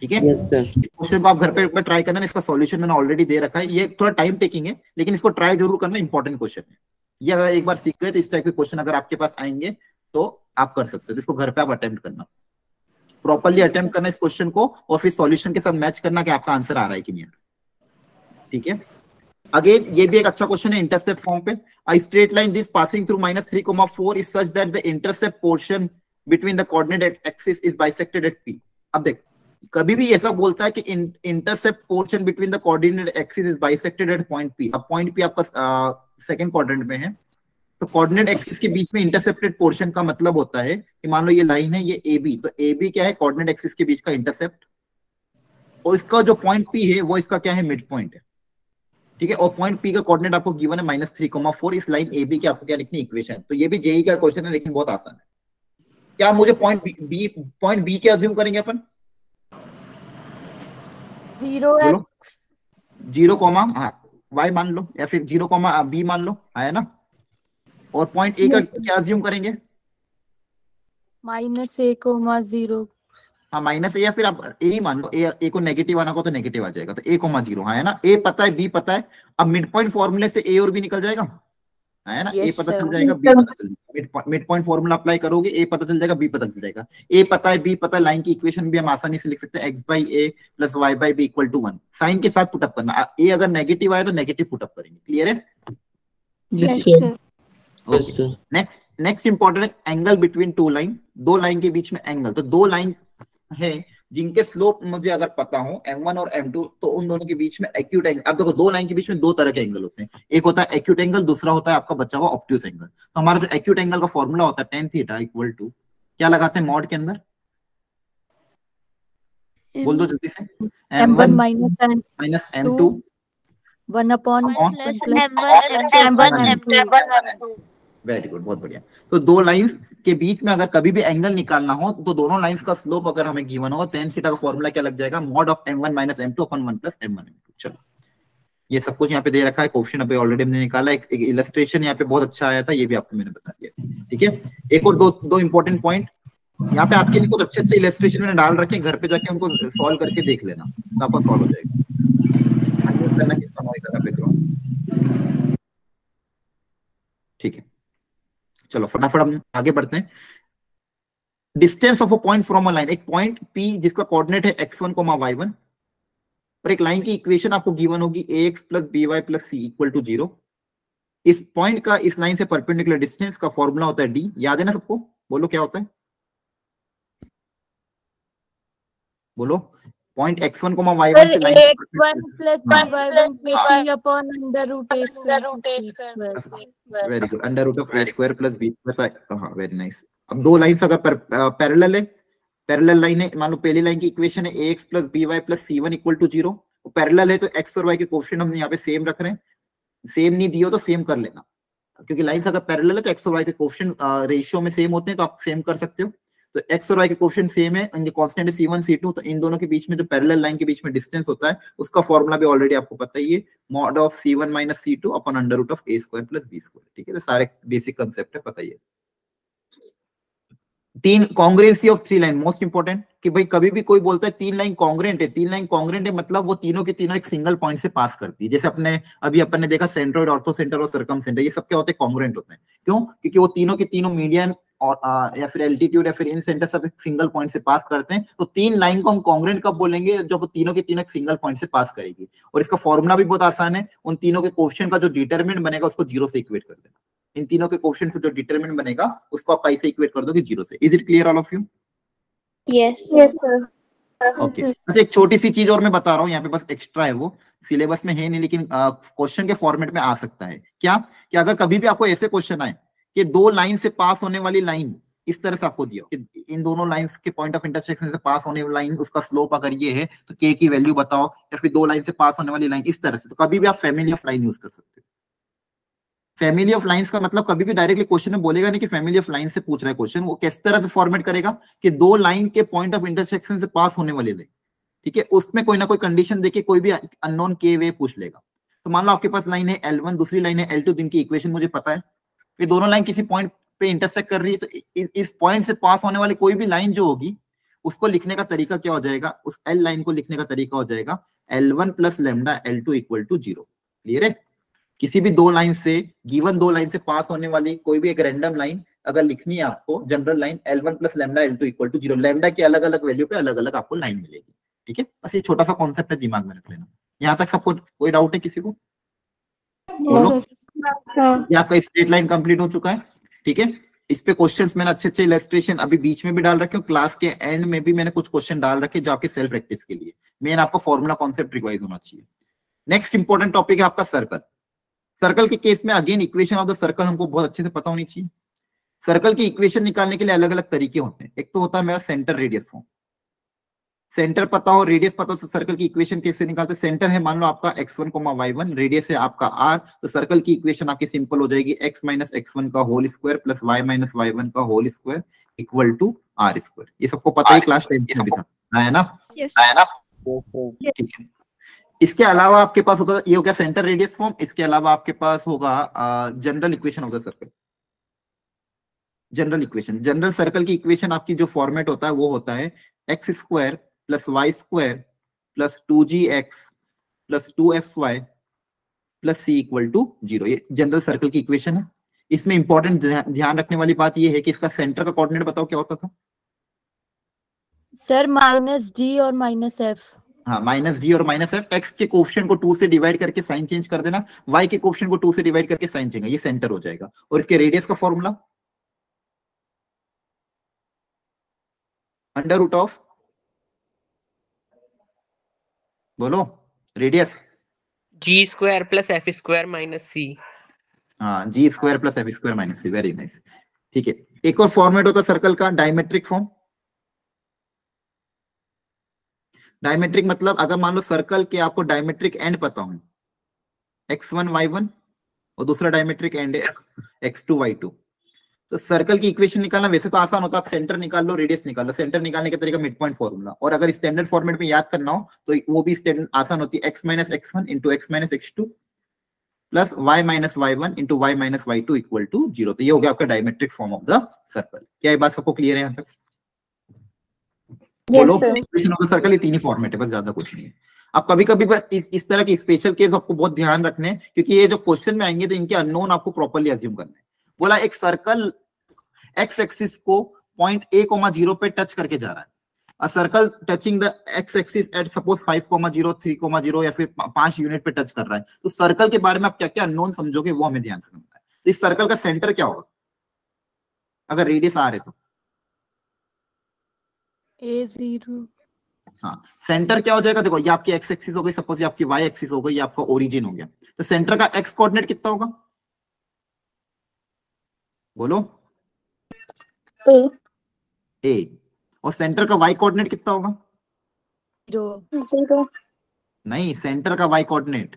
ठीक है, इस क्वेश्चन को आप घर पे ट्राई करना। इसका सॉल्यूशन मैंने ऑलरेडी दे रखा है। ये थोड़ा टाइम टेकिंग है लेकिन इसको ट्राई जरूर करना, इंपॉर्टेंट क्वेश्चन है ये। अगर एक बार सीख गए तो इस टाइप के क्वेश्चन अगर आपके पास आएंगे तो आप कर सकते हो। तो इसको घर पे आप अटेम्प्ट करना, प्रॉपर्ली अटेम्प्ट करना इस क्वेश्चन को, और फिर सॉल्यूशन के साथ मैच करना कि आपका आंसर आ रहा है कि नहीं आ रहा। ठीक है, अगेन ये भी एक अच्छा क्वेश्चन है इंटरसेप्ट फॉर्म पे। A straight line this passing through -3,4 is such that the intercept portion between the coordinate axis is bisected at P। अब देख, कभी भी ऐसा बोलता है कि intercept portion between the coordinate axis is bisected eight point P। अब point P आपका सेकंड क्वाड्रेंट में है, तो कोऑर्डिनेट एक्सिस के बीच में इंटरसेप्टेड पोर्शन का मतलब होता है कि मान लो ये लाइन है, ये AB, तो AB क्या है? कोऑर्डिनेट एक्सिस के बीच का इंटरसेप्ट, और इसका जो पॉइंट P है वो इसका क्या है? मिड पॉइंट है। ठीक है, और पॉइंट P का कोऑर्डिनेट आपको गिवन है -3,4। इस लाइन AB की आपको क्या लिखनी? इक्वेशन। तो ये भी जेई का क्वेश्चन है लेकिन बहुत आसान है। क्या मुझे पॉइंट बी क्या अज्यूम करेंगे अपन? 0x 0, y मान लो, या फिर 0, b मान लो, है ना? और पॉइंट ए का क्या अज्यूम करेंगे? -a, 0। हाँ माइनस ए, या फिर आप ए ही मान लो, ए को नेगेटिव आना को तो नेगेटिव आ जाएगा, तो a, 0, है ना? ए पता है, बी पता है, अब मिड पॉइंट फॉर्मूले से ए और बी निकल जाएगा, है ना? ए पता चल जाएगा, बी पता चल जाएगा, मिड पॉइंट फॉर्मूला अप्लाई करोगे, ए पता चल जाएगा, बी पता चल जाएगा। ए पता है, बी पता है, लाइन की इक्वेशन भी हम आसानी से लिख सकते हैं, x/a + y/b = 1। साइन के साथ पुटअप करना, ए अगर नेगेटिव आए तो नेगेटिव पुटअप करेंगे। क्लियर है? Yes, sir. नेक्स्ट इंपॉर्टेंट है एंगल बिटवीन टू लाइन, दो लाइन के बीच में एंगल। तो दो लाइन है जिनके स्लोप मुझे अगर पता हो m1 और m2, तो उन दोनों के बीच में एक्यूट एंगल। अब देखो दो लाइन के बीच में दो तरह के एंगल होते हैं, एक होता है एक्यूट एंगल, दूसरा होता है आपका बचा हुआ ऑब्ट्यूज एंगल। तो हमारा जो एक्यूट एंगल का फॉर्मूला होता है tan थीटा = क्या लगाते हैं मॉड के अंदर? बोल दो जल्दी से। m1 - m2 1/m1 very good, बहुत बढ़िया। तो दो लाइंस के बीच में अगर कभी भी एंगल निकालना हो तो दोनों लाइंस का स्लोप अगर हमें गिवन हो, tan थीटा का फॉर्मूला क्या लग जाएगा? mod of m1 - m2 / 1 + m1 m2। चलो ये सब कुछ यहाँ पे दे रखा है, क्वेश्चन अभी ऑलरेडी हमने निकाला, एक इलस्ट्रेशन यहाँ पे बहुत अच्छा आया था, ये भी आपको मैंने बता दिया। ठीक है, एक और दो इंपॉर्टेंट पॉइंट यहाँ पे आपके लिए कुछ अच्छे इलस्ट्रेशन मैंने डाल रखे, घर पे जाके उनको सॉल्व करके देख लेना, तो आपका सॉल्व हो जाएगा। ठीक है, चलो फटाफट हम आगे बढ़ते हैं। Distance of a point from a line, एक पॉइंट P जिसका कोऑर्डिनेट है x1, y1, और एक लाइन की इक्वेशन आपको गिवन होगी ax + by + c = 0। इस पॉइंट का इस लाइन से परपेंडिकुलर डिस्टेंस का फॉर्मूला होता है d। याद है ना सबको? बोलो क्या होता है, बोलो। पॉइंट x1, y1 से line x1 + y1 c upon √a²। Very good, √a² + b²। हाँ वेरी नाइस। अब दो लाइंस अगर पैरेलल है, पैरेलल लाइन है, मान लो पहली लाइन की इक्वेशन है ax + by + c1 = 0। पैरेलल है तो x और y के कोएफिशिएंट हमने यहाँ पे सेम रख रहे हैं, सेम नहीं दियो तो सेम कर लेना, क्योंकि लाइंस अगर पैरेलल है तो x और y के कोएफिशिएंट रेशियो में सेम होते हैं, तो आप सेम कर सकते हो। तो x और y के कोएफिशिएंट सेम है, इनके कांस्टेंट है c1 c2, तो इन दोनों के बीच में जो पैरेलल लाइन के बीच में डिस्टेंस होता है उसका फॉर्मूला भी ऑलरेडी आपको पता ही है, mod of c1 - c2 / √a² + b²। ठीक है, तो सारे बेसिक कांसेप्ट है, पता ही है। तीन congruency of three line, most important, कि भाई कभी भी कोई बोलता है तीन लाइन कॉन्ग्रुएंट है, तीन लाइन कॉन्ग्रुएंट है मतलब वो तीनों के तीनों एक सिंगल पॉइंट से पास करती है। जैसे अपन ने देखा सेंट्रोइड, ऑर्थो सेंटर और सर्कमसेंटर, ये सब क्या होते हैं? कॉन्ग्रुएंट होते हैं। क्यों? क्योंकि वो तीनों के तीनों मीडियन और या फिर एल्टीट्यूड या फिर इन सेंटर सब एक सिंगल पॉइंट से पास करते हैं। तो तीन लाइन को हम कॉन्ग्रुएंट कब बोलेंगे? जब वो तीनों के तीनों एक सिंगल पॉइंट से पास करेगी। और इसका फॉर्मूला भी बहुत आसान है, उन तीनों के कोएफिशिएंट का जो डिटरमिनेंट बनेगा उसको 0 से इक्वेट कर देना। इन तीनों के कोएफिशिएंट से जो डिटरमिनेंट बनेगा उसको आप कैसे इक्वेट कर दोगे? 0 से। Is it clear all of you? Yes, sir. Okay. अच्छा एक छोटी सी चीज और मैं बता रहा हूँ, यहाँ पे बस एक्स्ट्रा है, वो सिलेबस में है नहीं लेकिन क्वेश्चन के फॉर्मेट में आ सकता है। क्या कि अगर कभी भी आपको ऐसे क्वेश्चन आए कि दो लाइन से पास होने वाली लाइन इस तरह से आपको दिया कि इन दोनों लाइंस के पॉइंट ऑफ इंटरसेक्शन से पास होने वाली लाइन, उसका स्लोप अगर ये है तो k की वैल्यू बताओ, या फिर दो लाइन से पास होने वाली लाइन इस तरह से, तो कभी भी आप फैमिली ऑफ लाइन यूज कर सकते हो। फैमिली ऑफ लाइंस का मतलब कभी भी डायरेक्टली क्वेश्चन में बोलेगा नहीं कि फैमिली ऑफ लाइन से पूछ रहा है क्वेश्चन, वो किस तरह से फॉर्मेट करेगा कि दो लाइन के पॉइंट ऑफ इंटरसेक्शन से पास होने वाली लाइन, ठीक है, उसमें कोई ना कोई कंडीशन देके कोई भी अननोन के वे पूछ लेगा। तो मान लो आपके पास लाइन है L1, दूसरी लाइन है L2, जिनकी इक्वेशन मुझे पता है, ये दोनों लाइन किसी पॉइंट पे इंटरसेक्ट कर रही है, तो इस पॉइंट से पास होने वाली कोई भी लाइन जो होगी उसको लिखने का तरीका क्या हो जाएगा? उस L लाइन को लिखने का तरीका हो जाएगा L1 + λ L2 = 0। क्लियर है? किसी भी दो लाइन से, गिवन दो लाइन से पास होने वाली कोई भी एक रैंडम लाइन अगर लिखनी है आपको, general line L1 + λ L2 = 0, lambda की अलग अलग वैल्यू पे अलग अलग आपको लाइन मिलेगी। ठीक है, बस ये छोटा सा कॉन्सेप्ट है, दिमाग में रख लेना। यहाँ तक सबको कोई डाउट है किसी को? बोलो। ये आपका स्ट्रेट लाइन कंप्लीट हो चुका है। ठीक है, इस पे क्वेश्चंस मैंने अच्छे इलस्ट्रेशन अभी बीच में भी डाल रखे हो, क्लास के एंड में भी मैंने कुछ क्वेश्चन डाल रखे जो आपके सेल्फ प्रैक्टिस के लिए, मेन आपका फॉर्मूला कॉन्सेप्ट रिवाइज होना चाहिए। नेक्स्ट इंपॉर्टेंट टॉपिक है आपका सर्कल। सर्कल के केस में again equation of the circle हमको बहुत अच्छे से पता होनी चाहिए। सर्कल की इक्वेशन निकालने के लिए अलग अलग तरीके होते हैं। एक तो होता है मेरा सेंटर रेडियस फॉर्म, सेंटर पता हो, रेडियस पता हो, तो सर्कल की इक्वेशन कैसे निकालते हैं? सेंटर है मान लो आपका x1, y1, रेडियस है आपका r, तो सर्कल की इक्वेशन आपकी सिंपल हो जाएगी x - x1 का होल स्क्वायर + y - y1 का whole square equal to R square. ये सबको पता है, क्लास 10 में भी था, है ना? ठीक है। इसके अलावा आपके पास होगा, ये हो गया सेंटर रेडियस फॉर्म। इसके अलावा आपके पास होगा general equation of the circle. General equation, general circle की इक्वेशन आपकी जो फॉर्मेट होता है वो होता है x square plus Y square plus 2gx plus 2fy plus c equal to 0। ये जनरल सर्कल की इक्वेशन है। इसमें इंपॉर्टेंट ध्यान रखने वाली बात ये है कि इसका सेंटर का कोऑर्डिनेट बताओ क्या होता था सर? -d और -f। हाँ, -d और -f। x के कोफिशिएंट को 2 से डिवाइड करके साइन चेंज कर देना, y के कोफिशिएंट को 2 से डिवाइड करके साइन चेंज, ये सेंटर हो जाएगा। और इसके रेडियस का फॉर्मूला अंडर रूट ऑफ, बोलो radius, g square plus f square minus c। हाँ, g square plus f square minus c। Very nice. ठीक है, एक और फॉर्मेट होता है सर्कल का, डायमेट्रिक फॉर्म। डायमेट्रिक मतलब अगर मान लो सर्कल के आपको डायमेट्रिक एंड पता हो, x1 y1, और दूसरा डायमेट्रिक एंड है x2 y2, तो सर्कल की इक्वेशन निकालना वैसे तो आसान होता है, आप सेंटर निकाल लो, रेडियस निकाल लो। सेंटर निकालने का तरीका मिड पॉइंट फॉर्मूला, और अगर स्टैंडर्ड फॉर्मेट में याद करना हो तो वो भी आसान होती है, x minus x1 into x minus x2 plus y minus y1 into y minus y2 equal to 0। तो ये हो गया आपका diametric form of the circle. क्या ये बात सबको क्लियर है यहाँ तक? बोलो, सर्कल ये तीन ही फॉर्मेट है, बस ज्यादा कुछ नहीं है। अब कभी कभी बस इस तरह के स्पेशल केस आपको बहुत ध्यान रखने हैं, क्योंकि ये जो क्वेश्चन में आएंगे तो इनके अननोन आपको प्रॉपर्ली अज्यूम करना है। बोला एक सर्कल एक्स एक्सिस को पॉइंट a, 0 पे टच करके जा रहा है। अ circle touching the x axis eight suppose 5, 0, 3, 0 या फिर 5 यूनिट पे टच कर रहा है। तो सर्कल के बारे में आप क्या क्या अननोन समझोगे वो हमें ध्यान से समझना है। तो इस सर्कल का सेंटर क्या होगा अगर रेडियस आ रहे तो? a0। हाँ, सेंटर क्या हो जाएगा? देखो, ये आपकी एक्स एक्सिस हो गई, सपोज ये आपकी वाई एक्सिस हो गई, ये आपका ओरिजिन हो गया। तो सेंटर का एक्स कोऑर्डिनेट कितना होगा? बोलो। ए। और सेंटर का वाई कोऑर्डिनेट कितना होगा? 0। नहीं, सेंटर का वाई कोऑर्डिनेट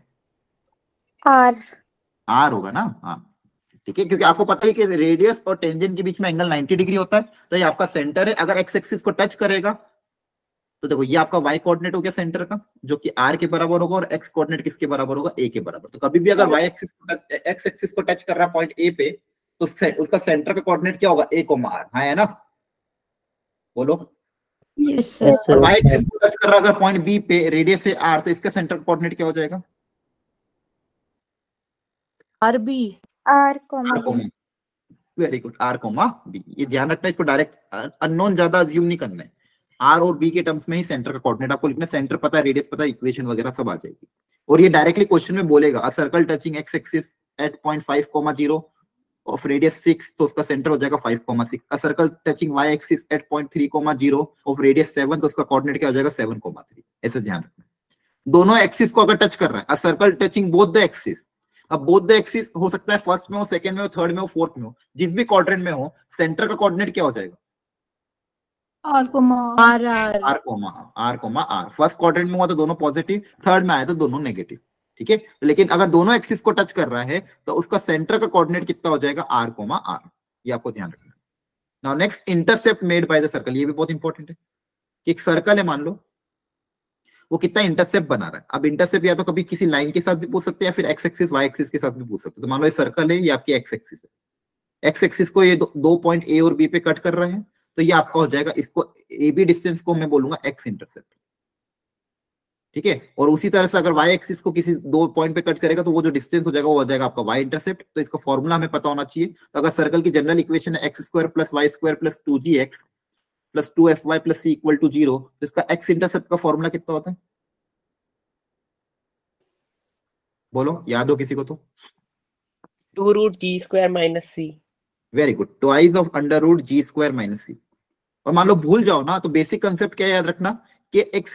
R होगा ना? हाँ, ठीक है, क्योंकि आपको पता है कि रेडियस और टेंजेंट के बीच में एंगल 90 डिग्री होता है। तो ये आपका सेंटर है। अगर एक्स एक्सिस को टच करेगा तो देखो, ये आपका वाई कोऑर्डिनेट हो गया सेंटर का, जो कि आर के बराबर होगा, और एक्स कोऑर्डिनेट किसके बराबर होगा? ए के बराबर। तो कभी भी अगर वाई एक्सिस एक्स एक्सिस को टच कर रहा है पॉइंट ए पे, तो उसका सेंटर का कोऑर्डिनेट क्या होगा? A, R. हाँ, है ना? बोलो। Yes sir. वाई एक्सिस को टच कर रहा है अगर पॉइंट बी पे, रेडियस है आर, तो इसका सेंटर का कोऑर्डिनेट क्या हो जाएगा? RB। Very good, R comma B. ये ध्यान रखना, इसको डायरेक्ट अननोन ज्यादा अज्यूम नहीं करना है। आर और बी के टर्म्स में ही सेंटर का कोऑर्डिनेट आपको लिखना, सेंटर पता है, रेडियस पता है, इक्वेशन वगैरह सब आ जाएगी। और ये डायरेक्टली क्वेश्चन में बोलेगा a circle touching X axis at point 5, 0 of radius 6, तो उसका सेंटर हो जाएगा 5, 6। A circle touching Y axis at point 3, 0 of radius 7, तो उसका कोऑर्डिनेट क्या हो जाएगा? 7, 3। ऐसे ध्यान रखना। दोनों एक्सिस को अगर टच कर रहा है, अ circle touching both the axis. अब बोथ द एक्सिस हो सकता है फर्स्ट में हो, सेकंड में हो, थर्ड में हो, फोर्थ में हो, जिस भी क्वाड्रेंट में हो, सेंटर का कोऑर्डिनेट क्या हो जाएगा? R। फर्स्ट क्वाड्रेंट में हुआ तो दोनों पॉजिटिव, थर्ड में आया तो दोनों नेगेटिव। ठीक है, लेकिन अगर दोनों एक्सिस को टच कर रहा है तो उसका सेंटर का कोऑर्डिनेट कितना हो जाएगा? R, R। ये आपको ध्यान रखना है। Now next, intercept made by the circle. ये भी बहुत इंपॉर्टेंट है कि एक सर्कल है, मान लो वो कितना इंटरसेप्ट बना रहा है। अब इंटरसेप्ट या तो कभी किसी लाइन के साथ भी पूछ सकते हैं, या फिर एक्स एक्सिस वाई एक्सिस के साथ भी पूछ सकते हैं। तो मान लो ये सर्कल है, ये आपकी एक्स एक्सिस है। एक्स एक्सिस को ये दो पॉइंट ए और बी पे कट कर रहे हैं, तो ये आपका हो जाएगा, इसको ए बी डिस्टेंस को मैं बोलूंगा एक्स इंटरसेप्ट। ठीक है, और उसी तरह से अगर वाई एक्सिस को किसी 2 पॉइंट पे कट करेगा तो वो जो डिस्टेंस हो जाएगा वो हो जाएगा आपका वाई इंटरसेप्ट। तो इसका फॉर्मूला हमें पता होना चाहिए। तो अगर सर्कल की जनरल इक्वेशन है x square plus Y square plus 2gx plus 2fy plus c equal to 0, तो इसका एक्स इंटरसेप्ट का फॉर्मूला कितना होता है? बोलो, याद हो किसी को तो? 2 root g square minus c। Very good, twice of under root g square minus c। और मान लो भूल जाओ ना, तो बेसिक कंसेप्ट क्या याद रखना कि एक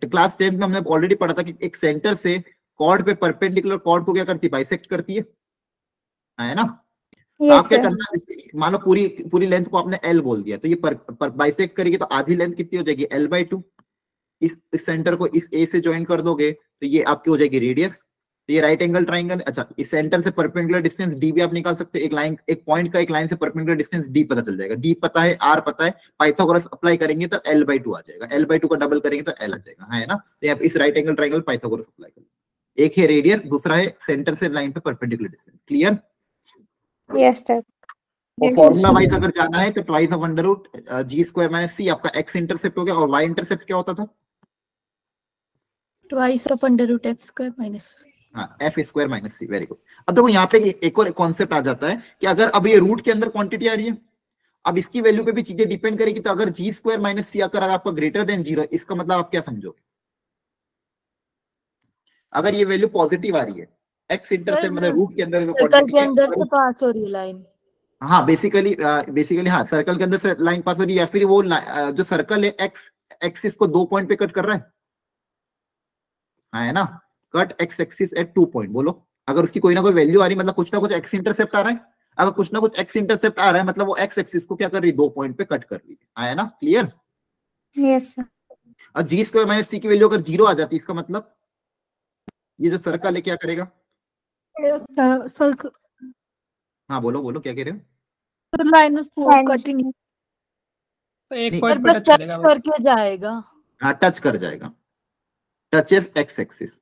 क्लास 10 में हमने ऑलरेडी पढ़ा था कि एक सेंटर से कॉर्ड पे परपेंडिकुलर कॉर्ड को क्या करती है? बाइसेक्ट करती है ना? तो आप क्या करना, मान लो पूरी लेंथ को आपने L बोल दिया, तो ये पर बाइसेक्ट करेगी तो आधी लेंथ कितनी हो जाएगी? L/2। इस सेंटर को इस A से ज्वाइन कर दोगे तो ये आपकी हो जाएगी रेडियस तो ये राइट एंगल ट्राइंगल। अच्छा, इस सेंटर से परपेंडिकुलर डिस्टेंस डी भी आप निकाल सकते हो। एक लाइन, एक पॉइंट का एक लाइन से परपेंडिकुलर डिस्टेंस डी पता चल जाएगा। डी पता है, आर पता है, पाइथागोरस अप्लाई करेंगे तो L/2 आ जाएगा। L/2 का डबल करेंगे तो L आ जाएगा, है ना। तो आप इस right angle triangle Pythagoras apply करेंगे। एक है रेडियन, दूसरा है सेंटर से लाइन पे perpendicular distance. Clear? Yes sir. और फॉर्मूला वाइज अगर जाना है तो twice of under root G square minus C आपका एक्स इंटरसेप्ट हो गया, और वाई इंटरसेप्ट क्या होता था? Twice of under root F square minus F square minus सी। Very good. अब देखो यहाँ पे एक और कॉन्सेप्ट आ जाता है कि अगर अब ये रूट के अंदर क्वांटिटी आ रही है, अब इसकी वैल्यू पे भी चीजें डिपेंड करेगी। तो अगर जी स्क्वायर माइनस सी अगर आपका ग्रेटर देन 0, इसका मतलब आप क्या समझोगे? अगर ये वैल्यू पॉजिटिव आ रही है, एक्स इंटरसेप्ट मतलब रूट के अंदर सर्कल के अंदर से पास हो रही है लाइन। हाँ, बेसिकली हाँ, सर्कल के अंदर से लाइन पास हो रही है, या फिर वो जो सर्कल है एक्स एक्सिस को 2 पॉइंट पे कट कर रहा है, हाँ है ना। Cut x axis eight 2 point. बोलो, अगर उसकी कोई ना कोई वैल्यू आ रही है मतलब कुछ ना कुछ एक्स इंटरसेप्ट आ रहा है। अगर कुछ ना कुछ एक्स इंटरसेप्ट आ रहा है मतलब वो एक्स एक्सिस को क्या कर रही है? 2 पॉइंट पे कट कर रही है ना। क्लियर? Yes sir. और जी स्क्वायर माइनस सी की वैल्यू अगर 0 आ जाती है, इसका मतलब ये जो सर्कल है क्या करेगा? सर्कल हाँ बोलो बोलो, क्या कह रहे हो? लाइन में कंटिन्यू तो एक नहीं, पॉइंट बस पे टच चलेगा बस। करके जाएगा। हाँ, टच कर जाएगा, टचेस एक्स एक्सिस।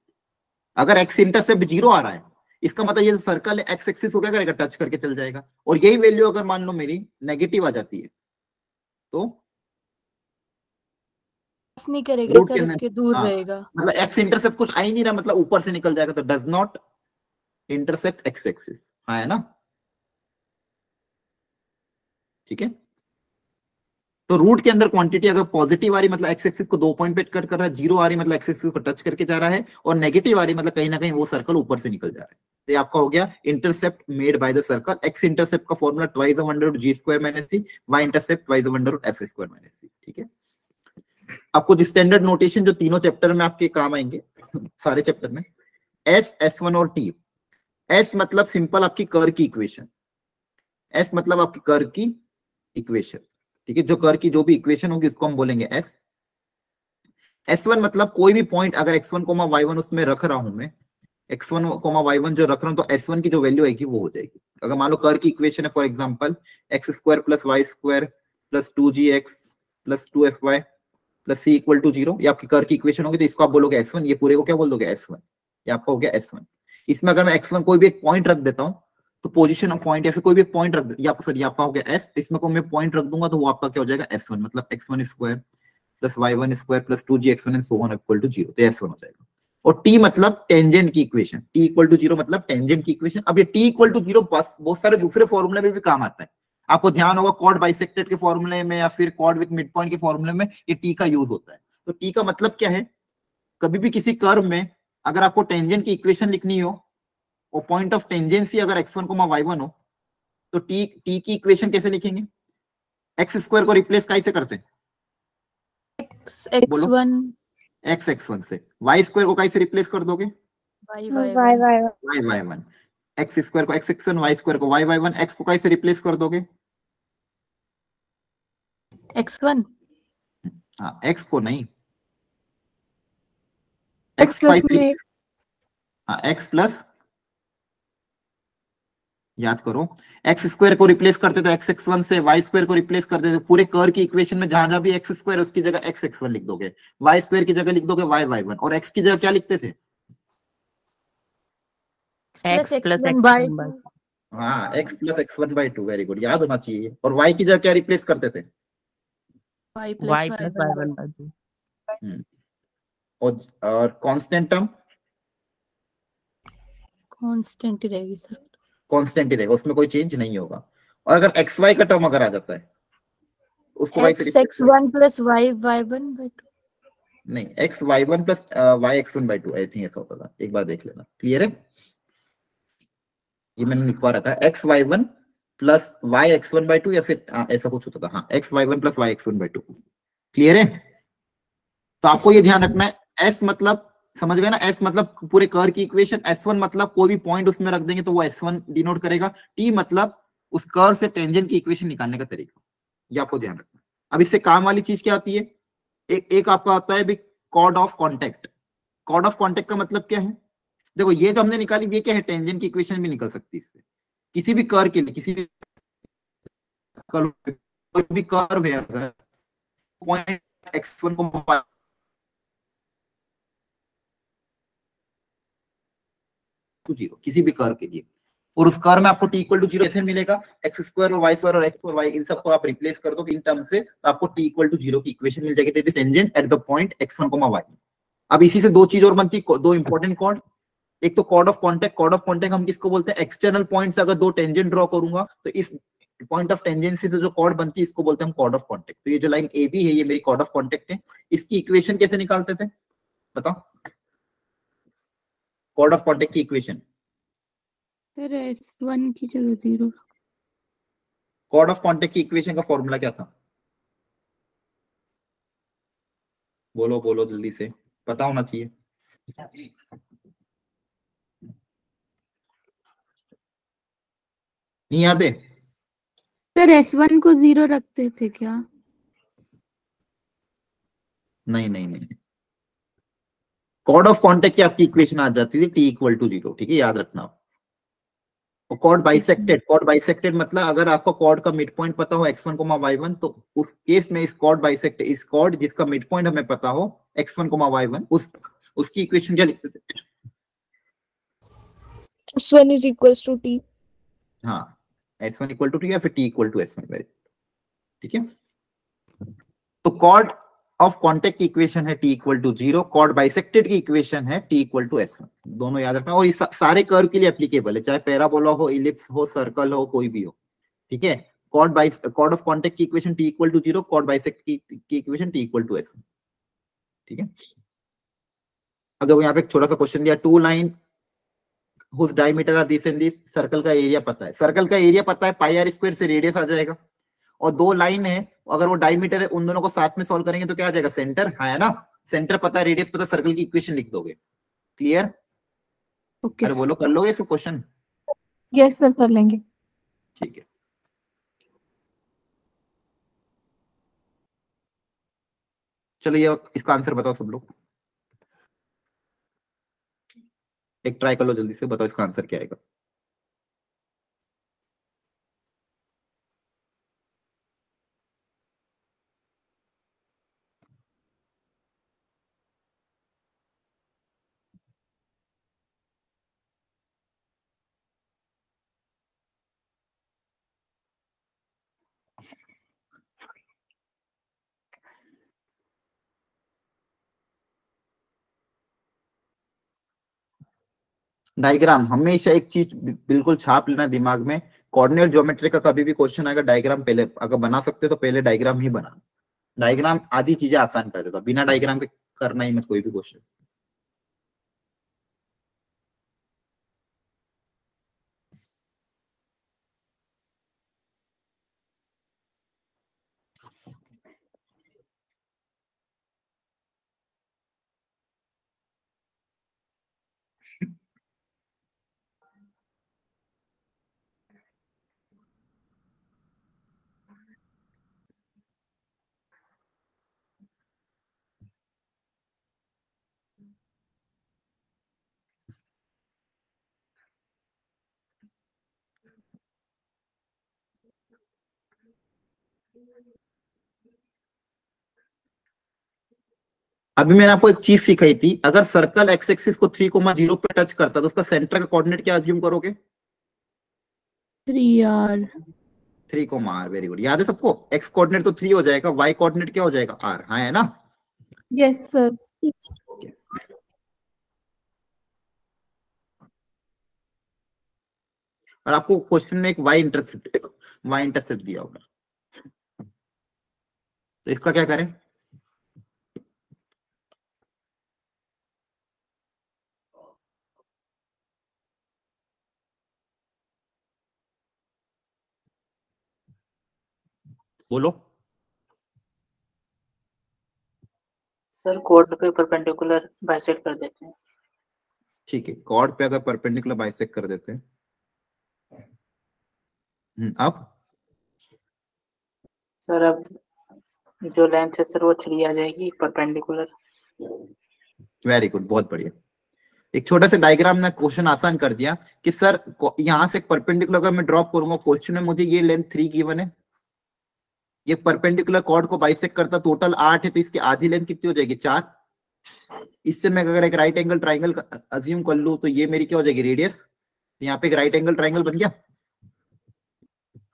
अगर एक्स इंटरसेप्ट 0 आ रहा है, इसका मतलब ये सर्कल है एक्स एक्सिस को क्या करेगा? टच करके चल जाएगा। और यही वैल्यू अगर मान लो मेरी नेगेटिव आ जाती है तो नहीं करेगा रूट के सर, अंदर, उसके दूर हाँ, रहेगा। मतलब एक्स इंटरसेप्ट कुछ आ ही नहीं रहा, मतलब ऊपर से निकल जाएगा, तो does not intercept x axis, हाँ है ना। ठीक है, तो रूट के अंदर क्वांटिटी अगर पॉजिटिव आ रही मतलब एक्स एक्सिस को 2 पॉइंट पे कट कर रहा है, 0 आ रही मतलब एक्स एक्सिस को टच करके जा रहा है, और नेगेटिव आ रही मतलब कहीं ना कहीं वो सर्कल ऊपर से निकल जा रहा है। तो ये आपका हो गया intercept made by the circle. X intercept का formula twice of under root G square minus C, Y intercept twice of under root F square minus C. ठीक है, आपको स्टैंडर्ड नोटेशन जो तीनों चैप्टर में आपके काम आएंगे, सारे चैप्टर में, एस, S1 और T। एस मतलब सिंपल आपकी कर्व की इक्वेशन, एस मतलब आपकी कर्व की इक्वेशन। ठीक है, जो कर्व की जो भी इक्वेशन होगी उसको हम बोलेंगे एस। S1 मतलब कोई भी पॉइंट अगर x1, y1 उसमें रख रहा हूं मैं, x1, y1 जो रख रहा हूं, तो S1 की जो वैल्यू आएगी वो हो जाएगी। अगर मान लो कर्व की इक्वेशन है for example x square plus Y square plus 2gx plus 2fy plus c equal to 0, ये आपकी कर्व की इक्वेशन होगी, तो इसको आप बोलोगे S1। ये पूरे को क्या बोल दोगे? S1। ये आपका हो गया S1। इसमें अगर मैं x1 कोई भी एक पॉइंट रख देता हूं, तो पोजीशन ऑफ पॉइंट या फिर कोई भी एक पॉइंट रख, ये आपका हो गया S। इसमें को मैं पॉइंट रख दूंगा तो वो आपका क्या हो जाएगा? S1, मतलब x1 square plus y1 square plus 2gx1 and so on equal to 0, तो S1 हो जाएगा। और t मतलब टेंजेंट की इक्वेशन, t इक्वल टू 0 मतलब टेंजेंट की इक्वेशन। अब ये t इक्वल टू 0 बस बहुत सारे दूसरे फॉर्मूले में भी काम आता है, आपको ध्यान होगा कॉर्ड बाइसेक्टेड के फॉर्मूले में या फिर कॉर्ड विद मिड पॉइंट के फॉर्मूले में ये t का यूज होता है। तो t का मतलब क्या है? कभी भी किसी कर्व में अगर आपको टेंजेंट की इक्वेशन लिखनी हो और पॉइंट ऑफ टेंजेंसी अगर x1, y1 हो, तो t की इक्वेशन कैसे लिखेंगे? एक्स स्क्वायर को रिप्लेस कैसे करते हैं? x1 x1 से। y स्क्वायर को कैसे रिप्लेस कर दोगे? y1। एक्स स्क्वायर को x1, y स्क्वायर को y1, x को कैसे रिप्लेस कर दोगे? x1 हाँ, x को नहीं, x प्लस हाँ x प्लस, याद करो, एक्स स्क्वायर को रिप्लेस करते तो x1 से, y स्क्वायर को रिप्लेस करते तो पूरे कर्व की इक्वेशन में जहां जहां भी x स्क्वायर उसकी जगह x1 लिख दोगे, y स्क्वायर की जगह लिख दोगे y1, और x की जगह क्या लिखते थे? x प्लस x1 हाँ, x plus x1/2। Very good, याद होना चाहिए। और y की जगह क्या रिप्लेस करते थे? y y plus plus y1/2। और कांस्टेंट टर्म कांस्टेंट ही रहेगी सर, कांस्टेंट ही रहेगा, उसमें कोई चेंज नहीं होगा। और अगर xy का टर्म अगर आ जाता है उसको x1 प्लस y1/2 नहीं, x y1 plus y(x1/2), I think ऐसा होता था, एक बार देख लेना। क्लियर है? ये मैंने लिखवा रहा था x y1 प्लस y(x1/2) या फिर ऐसा कुछ होता था, हाँ, x y1 plus y(x1/2). Clear है? तो आपको ये ध्यान रखना है, s मतलब समझ गए ना, s मतलब पूरे कर्व की इक्वेशन, s1 मतलब कोई भी पॉइंट उसमें रख देंगे तो वो s1 डिनोट करेगा, t मतलब उस कर्व से टेंजेंट की इक्वेशन निकालने का तरीका, ये आपको ध्यान रखना। अब इससे काम वाली चीज क्या आती है? एक आपका आता है chord of contact. Chord of contact का मतलब क्या है? देखो ये जो हमने निकाली ये क्या है, टेंजेंट की इक्वेशन भी निकल सकती है इससे, किसी भी कर्व के लिए, किसी भी कोई भी कर्व है अगर पॉइंट x1 को जीरो किसी भी कर्व के लिए, और उस कर्व में आपको t इक्वल टू जीरो कैसे मिलेगा, एक्स स्क्वायर और वाई स्क्वायर और एक्स और वाई इन सबको आप रिप्लेस कर दो इन टर्म से, तो आपको t इक्वल टू जीरो की इक्वेशन मिल जाएगी, that is tangent at the point x1, y। अब इसी से दो चीज और बनती, दो इंपॉर्टेंट कॉर्ड, एक तो chord of contact. Chord of contact हम किसको बोलते हैं, एक्सटर्नल पॉइंट से अगर दो टेंजेंट ड्रॉ करूंगा तो इस पॉइंट ऑफ टेंजेंसी से जो कॉर्ड बनती है इसको बोलते हैं हम कॉर्ड ऑफ कॉन्टेक्ट। तो ये जो लाइन ए बी है ये मेरी कॉर्ड ऑफ कॉन्टेक्ट है। इसकी इक्वेशन कैसे निकालते थे बताओ, कॉर्ड ऑफ कॉन्टेक्ट की इक्वेशन, सर S1 की जगह 0। कॉर्ड ऑफ कॉन्टेक्ट की इक्वेशन का फॉर्मूला क्या था, बोलो बोलो जल्दी से, पता होना चाहिए। नहीं याद है? सर S1 को 0 रखते थे क्या? नहीं नहीं नहीं, कॉर्ड ऑफ कॉन्टेक्ट की आपकी इक्वेशन आ जाती थी t इक्वल टू जीरो, ठीक है याद रखना। और कॉर्ड बाइसेक्टेड, कॉर्ड बाइसेक्टेड मतलब अगर आपको कॉर्ड का मिड पॉइंट पता हो x1, y1 तो उस केस में इस कॉर्ड बाइसेक्टेड, इस कॉर्ड जिसका मिड पॉइंट हमें पता हो x1, y1 उसकी इक्वेशन क्या लिखते थे, S1 is equals to T। हाँ s1 इक्वल टू t या फिर t equal to s1, very ठीक है। तो कॉर्ड ऑफ कॉन्टेक्ट की इक्वेशन है t equal to zero, chord bisected की इक्वेशन है t इक्वल टू s1, दोनों याद रखना। और इस सारे कर्व के लिए एप्लीकेबल है, चाहे पैराबोला हो, इलिप्स हो, सर्कल हो, कोई भी हो, ठीक है। कॉर्ड ऑफ कॉन्टेक्ट की equation t equal to zero, chord bisect की equation t equal to s1, ठीक है। अब देखो यहाँ पे एक छोटा सा क्वेश्चन दिया, two line whose diameter are this and this, circle का एरिया पता है, सर्कल का एरिया पता है पाई आर स्क्वायर से रेडियस आ जाएगा, और दो लाइन है अगर वो डायमीटर है उन दोनों को साथ में सॉल्व करेंगे तो क्या आ जाएगा, सेंटर, है ना, सेंटर पता है, रेडियस पता है, सर्कल की इक्वेशन लिख दोगे, क्लियर? ओके अरे बोलो कर लोगे इसको क्वेश्चन? यस सर कर लेंगे। ठीक है, चलो ये इसका आंसर बताओ सब लोग, एक ट्राई कर लो जल्दी से, बताओ इसका आंसर क्या आएगा। डायग्राम हमेशा एक चीज बिल्कुल छाप लेना दिमाग में, कोऑर्डिनेट ज्योमेट्री का कभी भी क्वेश्चन आएगा डायग्राम पहले अगर बना सकते हो तो पहले डायग्राम ही बना, डायग्राम आधी चीजें आसान कर देता, बिना डायग्राम के करना ही मत कोई भी क्वेश्चन। अभी मैंने आपको एक चीज सिखाई थी, अगर सर्कल एक्स एक्सिस को 3,0 पे टच करता तो उसका सेंटर का कोऑर्डिनेट क्या अज्यूम करोगे, 3R। 3,r, वेरी गुड, याद है सबको, एक्स कोऑर्डिनेट तो 3 हो जाएगा, वाई कोऑर्डिनेट क्या हो जाएगा r, हाँ है ना? Yes sir. और आपको क्वेश्चन में एक वाई इंटरसेप्ट दिया होगा, तो इसका क्या करें, बोलो। सर कॉर्ड पे परपेंडिकुलर बाइसेक्ट कर देते हैं। ठीक है, कॉर्ड पे अगर परपेंडिकुलर बाइसेक्ट कर देते हैं, अब सर अब जो लेंथ है सर वो 3 आ जाएगी परपेंडिकुलर। वेरी गुड, बहुत बढ़िया। एक छोटा सा डायग्राम ने क्वेश्चन आसान कर दिया कि सर यहां से एक परपेंडिकुलर अगर मैं ड्रॉप करूंगा, क्वेश्चन में मुझे ये लेंथ 3 गिवन है, ये परपेंडिकुलर कॉर्ड को बाइसेक्ट करता टोटल 8 है, तो इसकी आधी लेंथ कितनी हो जाएगी 4। इससे मैं अगर एक राइट एंगल ट्राइंगल अज्यूम कर लूं तो ये मेरी क्या हो जाएगी रेडियस, यहाँ पे एक राइट एंगल ट्राइंगल बन गया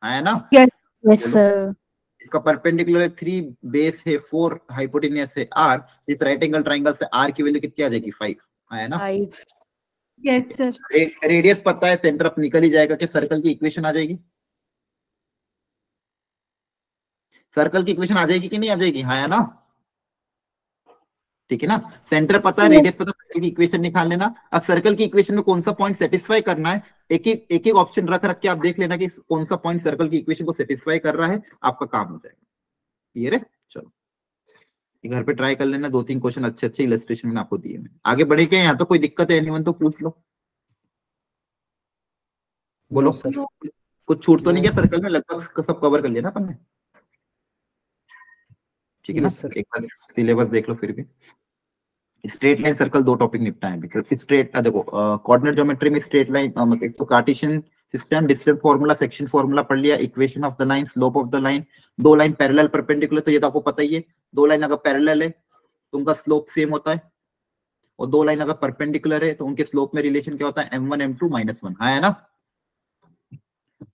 है ना। Yes sir. इसका परपेंडिकुलर है 3, बेस है 4, हाइपोटेन्यूस है r, इस राइट एंगल ट्राइंगल से r की वैल्यू कितनी आ जाएगी 5 है ना। 5 यस सर। रेडियस पता है, सेंटर अप निकल ही जाएगा, कि सर्कल की इक्वेशन आ जाएगी, सर्कल की इक्वेशन आ जाएगी कि नहीं आ जाएगी, हाँ है ना, ठीक है ना। सेंटर पता है, रेडियस पता, सर्कल की इक्वेशन निकाल लेना। अब सर्कल की इक्वेशन में कौन सा पॉइंट सेटिस्फाई करना है, एक एक ऑप्शन रख के आप देख लेना कि कौन सा पॉइंट सर्कल की इक्वेशन को सेटिस्फाई कर रहा है, आपका काम हो जाएगा। ये रे चलो घर पे ट्राई कर लेना, 2-3 क्वेश्चन अच्छे अच्छे इलस्ट्रेशन में आपको दिए। आगे बढ़े क्या, यहाँ तो कोई दिक्कत है एनीवन तो पूछ लो, बोलो सर। कुछ छूट तो नहीं गया सर्कल में, लगभग सब कवर कर लिया ना अपन ने, ठीक है ना। एक बार सिलेबस देख लो फिर भी। स्ट्रेट लाइन सर्कल 2 टॉपिक निपटाए अभी। स्ट्रेट देखो कोऑर्डिनेट ज्योमेट्री में स्ट्रेट लाइन एक तो Cartesian system, distance formula, section formula पढ़ लिया, equation of the line, slope of the line, 2 line parallel perpendicular, तो ये तो आपको पता ही है, 2 लाइन अगर पैरेलल है तो उनका स्लोप सेम होता है, और 2 लाइन अगर परपेंडिकुलर है तो उनके स्लोप में रिलेशन क्या होता है, m1 m2 -1 है ना,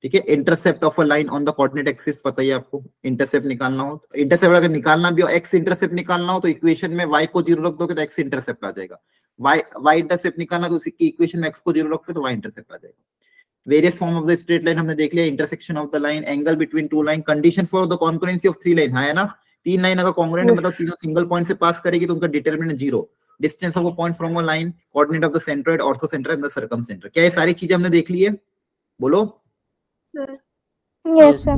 ठीक है। Intercept of a line on the coordinate axis पता ही आपको, इंटरसेप्ट निकालना हो, इंटरसेप्ट अगर निकालना भी हो, एक्स इंटरसेप्ट निकालना हो तो इक्वेशन में y को 0 रख दोगे तो x इंटरसेप्ट आ जाएगा, y इंटरसेप्ट निकालना तो उसी की इक्वेशन में x को 0 रखोगे तो y इंटरसेप्ट आ जाएगा। Various form of the straight line हमने देख लिया, intersection of the line, angle between 2 line, condition for the concurrency of 3 line है ना। 3 लाइन अगर कॉन्ग्रुएंट मतलब तीनों सिंगल पॉइंट से पास करेगी तो उनका determinant 0, distance of a point from a line, coordinate of the centroid, ortho centre and the circum centre. क्या ये सारी चीजें हमने देख ली है, बोलो। Yes sir.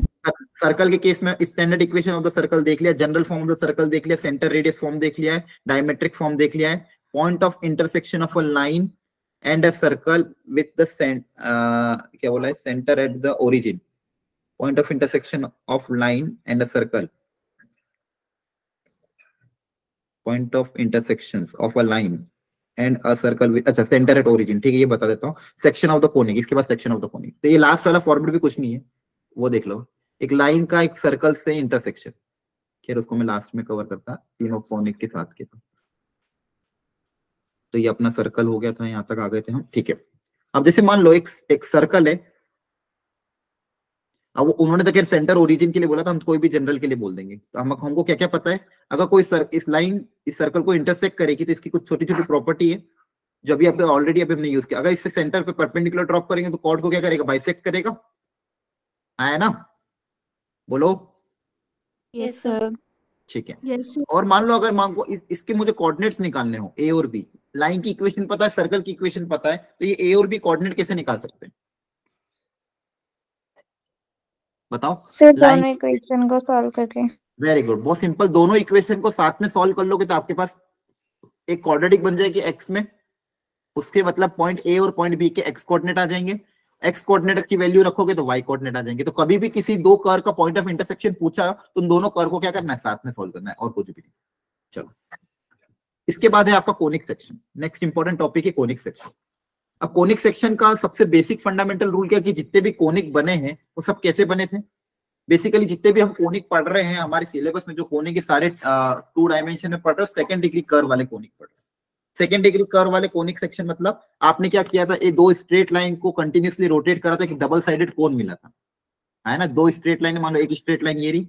सर्कल के केस में standard equation of the circle देख लिया, general form of the circle देख लिया, सेंटर रेडियस फॉर्म देख लिया है, डायमेट्रिक फॉर्म देख लिया है, point of intersection of a line and a circle with the क्या बोला है, centre at the origin, point of intersection of line and a circle, point of intersection of a line and a circle with, अच्छा centre at origin, ठीक है ये बता देता हूँ। सेक्शन ऑफ द कोनिक, इसके बाद सेक्शन ऑफ द कोनिक, तो ये लास्ट वाला फॉर्मेट भी कुछ नहीं है, वो देख लो, एक लाइन का एक सर्कल से इंटरसेक्शन, खैर उसको मैं लास्ट में कवर करता तीनों कोनिक के साथ के। तो ये अपना सर्कल हो गया था, यहाँ तक आ गए थे हम, ठीक है। अब जैसे मान लो एक सर्कल है, अब उन्होंने तो खैर सेंटर ओरिजिन के लिए बोला था, हम कोई भी जनरल के लिए बोल देंगे, तो हमको क्या क्या पता है, अगर कोई इस लाइन इस सर्कल को इंटरसेक्ट करेगी तो इसकी कुछ छोटी छोटी प्रॉपर्टी है जो अभी ऑलरेडी हमने यूज किया। अगर इससे सेंटर पे परपेंडिकुलर ड्रॉप करेंगे तो कॉर्ड को क्या करेगा, बाइसेक्ट करेगा, है ना, बोलो। Yes sir. ठीक है। यस और मान लो अगर मान को इसके मुझे कोऑर्डिनेट्स निकालने हो, ए और बी, लाइन की इक्वेशन पता है, सर्कल की इक्वेशन पता है, तो ये ए और बी कोऑर्डिनेट कैसे निकाल सकते हैं, बताओ सर। दोनों इक्वेशन को सॉल्व करके। वेरी गुड, बहुत सिंपल, दोनों इक्वेशन को साथ में सॉल्व कर लोगे तो आपके पास एक क्वाड्रेटिक बन जाएगी एक्स में, उसके मतलब पॉइंट ए और पॉइंट बी के एक्स कोऑर्डिनेट आ जाएंगे, एक्स कोऑर्डिनेट की वैल्यू रखोगे तो वाई कोऑर्डिनेट आ जाएंगे। तो कभी भी किसी 2 कर्व का पॉइंट ऑफ इंटरसेक्शन पूछा तो उन दोनों कर्व को क्या करना है, साथ में सॉल्व करना है, और कुछ भी नहीं। चलो इसके बाद है आपका conic section, next important topic है कोनिक सेक्शन। अब कोनिक सेक्शन का सबसे बेसिक फंडामेंटल रूल क्या कि जितने भी कोनिक बने हैं वो सब कैसे बने थे, बेसिकली जितने भी हम कोनिक पढ़ रहे हैं हमारे सिलेबस में, जो कोनिक के सारे 2 डायमेंशन में पढ़ रहे हैं, सेकंड डिग्री कर्व वाले कोनिक पढ़ रहे हैं। सेकंड डिग्री कर्व वाले कोनिक सेक्शन मतलब आपने क्या किया था, ये 2 स्ट्रेट लाइन को कंटिन्यूअसली रोटेट करा था, कि डबल साइडेड कोन मिला था, है ना। 2 स्ट्रेट लाइन, मान लो एक स्ट्रेट लाइन ये रही,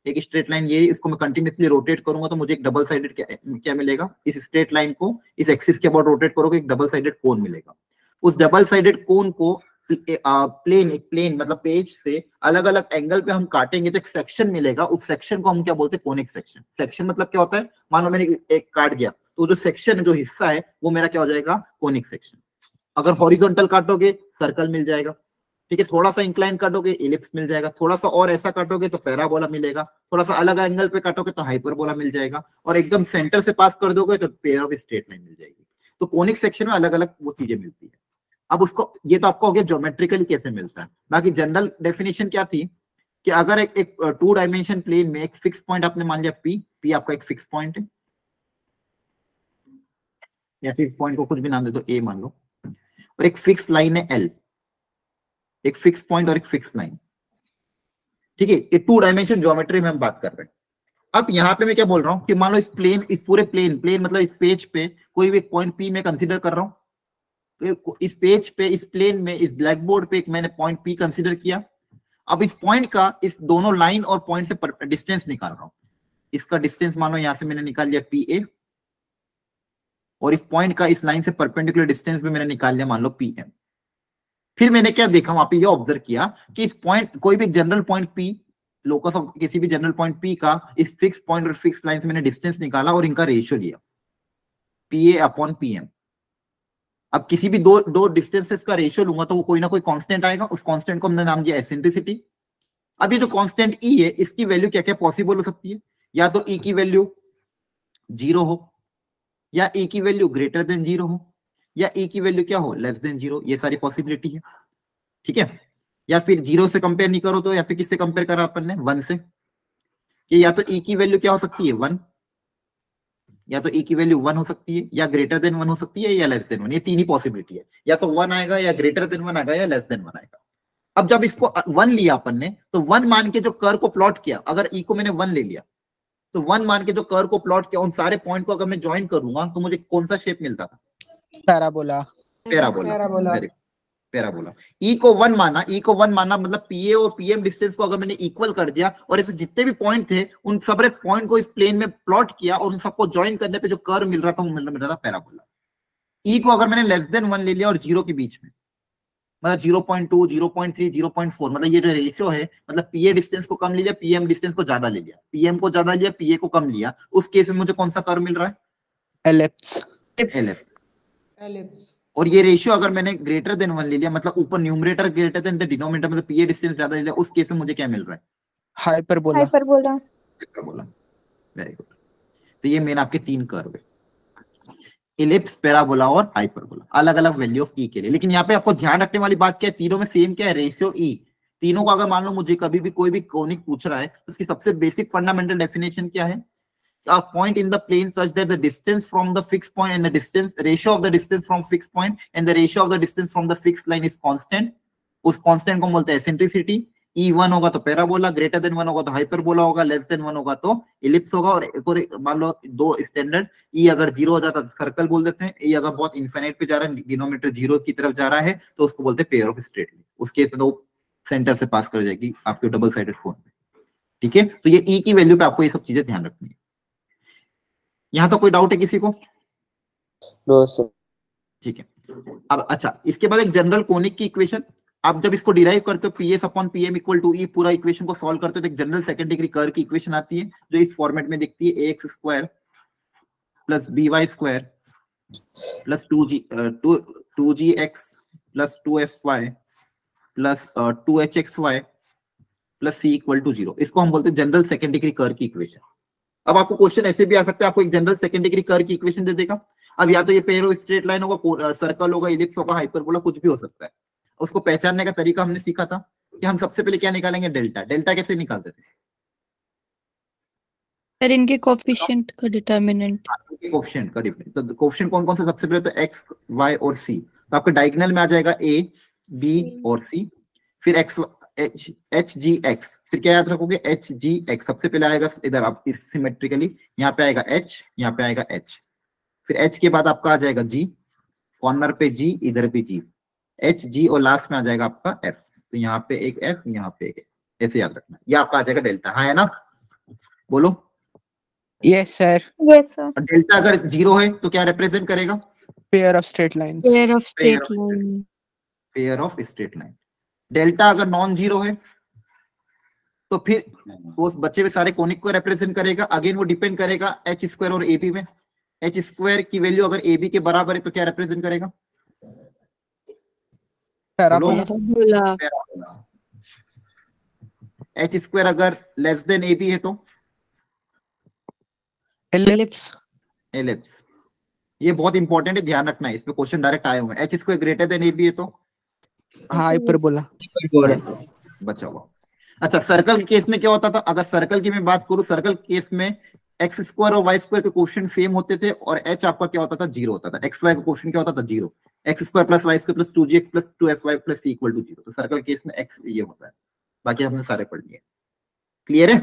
एक स्ट्रेट लाइन ये, इसको मैं कंटिन्यूअसली रोटेट करूंगा तो मुझे एक डबल साइडेड क्या मिलेगा, इस स्ट्रेट लाइन को इस एक्सिस के अबाउट रोटेट करोगे एक डबल साइडेड कोन मिलेगा। उस डबल साइडेड कोन को प्लेन मतलब पेज से अलग अलग एंगल पे हम काटेंगे तो एक सेक्शन मिलेगा, उस सेक्शन को हम क्या बोलते हैं, कोनिक सेक्शन। सेक्शन मतलब क्या होता है, मान लो मैंने एक काट दिया तो जो सेक्शन जो हिस्सा है वो मेरा क्या हो जाएगा, कोनिक सेक्शन। अगर हॉरिजॉन्टल काटोगे सर्कल मिल जाएगा, ठीक है, थोड़ा सा इंक्लाइन काटोगे इलिप्स मिल जाएगा, थोड़ा सा और ऐसा काटोगे तो पैराबोला मिलेगा, थोड़ा सा अलग एंगल पे काटोगे तो हाइपरबोला मिल जाएगा, और एकदम सेंटर से पास कर दोगे तो पेयर ऑफ स्ट्रेट लाइन मिल जाएगी। तो कोनिक सेक्शन में अलग अलग वो चीजें मिलती है। अब उसको, ये तो आपको हो गया ज्योमेट्रिकली कैसे मिलता है। बाकी जनरल डेफिनेशन क्या थी कि अगर एक 2 डायमेंशन प्लेन में एक फिक्स पॉइंट आपने मान लिया P आपका एक फिक्स पॉइंट है, या फिर पॉइंट को कुछ भी नाम दे दो, ए मान लो, और एक फिक्स लाइन है एल, एक फिक्स पॉइंट और एक फिक्स लाइन, ठीक है। ये 2 डायमेंशन ज्योमेट्री में हम बात कर रहे हैं। अब यहाँ पे मैं क्या बोल रहा हूँ कि मान लो इस प्लेन, इस पूरे प्लेन मतलब इस पेज पे कोई भी एक पॉइंट पी में कंसीडर कर रहा हूँ, तो इस पेज पे, इस प्लेन में, इस ब्लैक बोर्ड पे एक मैंने पॉइंट पी कंसीडर किया। अब इस पॉइंट का इस दोनों लाइन और पॉइंट से डिस्टेंस निकाल रहा हूँ। इसका डिस्टेंस मान लो यहां से मैंने निकाल लिया पी ए, और इस पॉइंट का इस लाइन से परपेंडिकुलर डिस्टेंस भी मैंने निकाल लिया मान लो पी एम। फिर मैंने क्या देखा वहां पे, ये ऑब्जर्व किया कि इस पॉइंट, कोई भी general point P, locus of किसी भी जनरल पॉइंट पी का इस फिक्स पॉइंट और फिक्स लाइन से मैंने डिस्टेंस निकाला और इनका रेशियो लिया P A upon P M. अब किसी भी दो डिस्टेंसेस का रेशियो लूंगा तो वो कोई ना कोई कांस्टेंट आएगा, उस कांस्टेंट को हमने नाम दिया एसेंट्रिसिटी। अब ये जो कांस्टेंट ई है, इसकी वैल्यू क्या क्या पॉसिबल हो सकती है, या तो ई की वैल्यू 0 हो, या ई की वैल्यू ग्रेटर देन 0 हो, या ई की वैल्यू क्या हो, लेस देन 0। ये सारी पॉसिबिलिटी है, ठीक है। या फिर 0 से कंपेयर नहीं करो तो, या फिर किससे कंपेयर करा अपन ने, 1 से, कि या तो ई की वैल्यू क्या हो सकती है 1, या तो ई की वैल्यू 1 हो सकती है, या ग्रेटर देन 1 हो सकती है, या लेस देन 1। ये 3 ही पॉसिबिलिटी है, या तो 1 आएगा, या ग्रेटर देन 1 आएगा, या लेस देन 1 आएगा। अब जब इसको 1 लिया अपन ने, तो 1 मान के जो कर्व को प्लॉट किया, अगर ई को मैंने 1 ले लिया, तो 1 मान के जो कर्व को प्लॉट किया, उन सारे पॉइंट को अगर मैं ज्वाइन करूंगा तो मुझे कौन सा शेप मिलता था, पैराबोला। पैराबोला। ई को 1 माना, ई को 1 माना मतलब पीए और पीएम डिस्टेंस को अगर मैंने इक्वल कर दिया, और ऐसे जितने भी पॉइंट थे उन सारे पॉइंट को इस प्लेन में प्लॉट किया, और उन सबको ज्वाइन करने पे जो कर्व मिल रहा था वो मिल रहा था पैराबोला। ई को अगर मैंने लेस देन 1 ले लिया और 0 के बीच में, मतलब 0.2, 0.3, 0.4, मतलब ये जो रेशियो है, मतलब पीए डिस्टेंस को कम ले लिया, पीएम डिस्टेंस को ज्यादा ले लिया, पीएम को ज्यादा लिया, पीए को कम लिया, उस केस में मुझे कौन सा कर्व मिल रहा है, एलिप्स। और ये रेशियो अगर मैंने ग्रेटर देन 1 ले लिया, मतलब ऊपर numerator greater than the denominator, मतलब पीए डिस्टेंस ज्यादा ले लिया, उस केस में मुझे क्या मिल रहा है, हाइपरबोला। Very good. तो ये मेन आपके 3 कर्व है, इलिप्स, पैराबोला और हाइपरबोला, अलग अलग वैल्यू ऑफ ई के लिए। लेकिन यहाँ पे आपको ध्यान रखने वाली बात क्या है, तीनों में सेम क्या है, रेशियो ई। तीनों को अगर मान लो मुझे कभी भी कोई भी कोनिक पूछ रहा है तो उसकी सबसे बेसिक फंडामेंटल डेफिनेशन क्या है, a point in the plane such that the distance from the fixed point and the distance ratio of the distance from fixed point and the ratio of the distance from the fixed line is constant। उस constant को बोलते हैं eccentricity. E1 होगा तो parabola, greater than 1 होगा तो hyperbola होगा, less than 1 होगा तो इलिप्स होगा। और एक और मान लो 2 स्टैंडर्ड, E अगर 0 हो जाता है तो सर्कल बोल देते हैं, E अगर बहुत इन्फिनिट पे जा रहा है, डिनोमिनेटर 0 की तरफ जा रहा है, तो उसको बोलते हैं पेयर ऑफ स्ट्रेट लाइन। उस केस में तो सेंटर से पास कर जाएगी आपके डबल साइडेड कोन में, ठीक है। तो ये E की वैल्यू पे आपको ये सब चीजें ध्यान रखनी है। यहाँ तो कोई डाउट है किसी को? No sir. ठीक है। अब अच्छा, इसके बाद एक जनरल कोनिक की इक्वेशन, आप जब इसको डिराइव करते हो PS upon PM equal to E, पूरा इक्वेशन को सॉल्व करते हो तो एक जनरल सेकंड डिग्री कर्व की इक्वेशन आती है जो इस फॉर्मेट में दिखती है, ax square plus by square plus 2gx plus 2fy plus 2hxy plus c equal to 0। इसको हम बोलते हैं जनरल सेकंड डिग्री कर्व की इक्वेशन। अब आपको क्वेश्चन ऐसे भी आ सकता है, आपको एक जनरल सेकंड डिग्री कर्व की इक्वेशन दे देगा। अब या तो ये पेयर ऑफ स्ट्रेट लाइन होगा, सर्कल होगा, इलिप्स होगा, हाइपरबोला, कुछ भी हो सकता है। उसको पहचानने का तरीका हमने सीखा था कि हम सबसे पहले क्या निकालेंगे, डेल्टा। डेल्टा कैसे निकालते थे सर? इनके कोफिशिएंट का डिटरमिनेंट, कोफिशिएंट का डिफरेंस। तो कोफिशिएंट कौन कौन से, सबसे पहले तो x, y और c। तो आपके डायगोनल में आ जाएगा a, b और c, फिर x, h g x, फिर क्या याद रखोगे, h g x। सबसे पहले आएगा इधर, आप इस सिमेट्रिकली यहाँ पे आएगा h, यहाँ पे आएगा h, फिर h के बाद आपका आ जाएगा g, कॉर्नर पे g, इधर भी g, h g, और लास्ट में आ जाएगा आपका f। तो यहाँ पे एक f, यहाँ पे एक, ऐसे याद रखना। ये आपका आ जाएगा डेल्टा। हाँ है ना, बोलो। Yes sir. Yes sir. Delta अगर 0 है तो क्या रिप्रेजेंट करेगा, pair of straight lines. Pair of straight line, pair of straight line. Delta अगर नॉन जीरो है तो फिर वो बच्चे में सारे कोनिक को रिप्रेजेंट करेगा। अगेन वो डिपेंड करेगा एच स्क्वायर और ए बी में। एच स्क्वायर की वैल्यू अगर ए बी के बराबर है तो क्या रिप्रेजेंट करेगा, पैराबोला। एच स्क्वायर अगर लेस देन ए बी है तो एलिप्स। एलिप्स। ये बहुत इंपॉर्टेंट है, ध्यान रखना है, इस पे क्वेश्चन डायरेक्ट आए हुए हैं। H square greater than A B है तो हाइपरबोला बचा हुआ। अच्छा, सर्कल के केस में क्या होता था, अगर सर्कल की मैं बात करूं, सर्कल केस में एक्स स्क्वायर और वाई स्क्वायर के क्वेश्चन सेम होते थे और एच आपका क्या होता था, 0 होता था। एक्स वाई का क्वेश्चन क्या होता था, 0। X square plus Y square plus 2gx plus 2fy plus c equal to 0। तो सर्कल केस में एक्स ये होता है, बाकी हमने सारे पढ़ लिए। क्लियर है?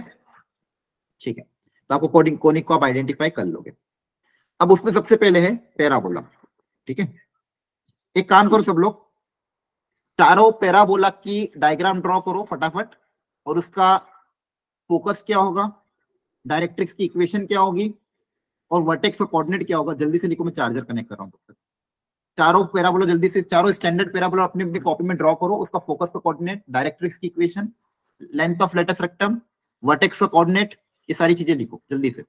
ठीक है, तो आपको कोनिक को आप आइडेंटिफाई कर लोगे। अब उसमें सबसे पहले है पैराबोला। ठीक है, एक काम करो सब लोग, चारों पैराबोला की डायग्राम ड्रॉ करो फटाफट, और उसका फोकस क्या होगा, डायरेक्ट्रिक्स की इक्वेशन क्या होगी, और वर्टेक्स का कोऑर्डिनेट क्या होगा। जल्दी से लिखो, मैं चार्जर कनेक्ट कर रहा हूं। चारों पैराबोला जल्दी से, चारों स्टैंडर्ड पैराबोला अपनी अपनी कॉपी में ड्रॉ करो, उसका फोकस का कोऑर्डिनेट, डायरेक्ट्रिक्स की equation, length of latus rectum, vertex का कोऑर्डिनेट, ये सारी चीजें लिखो जल्दी से।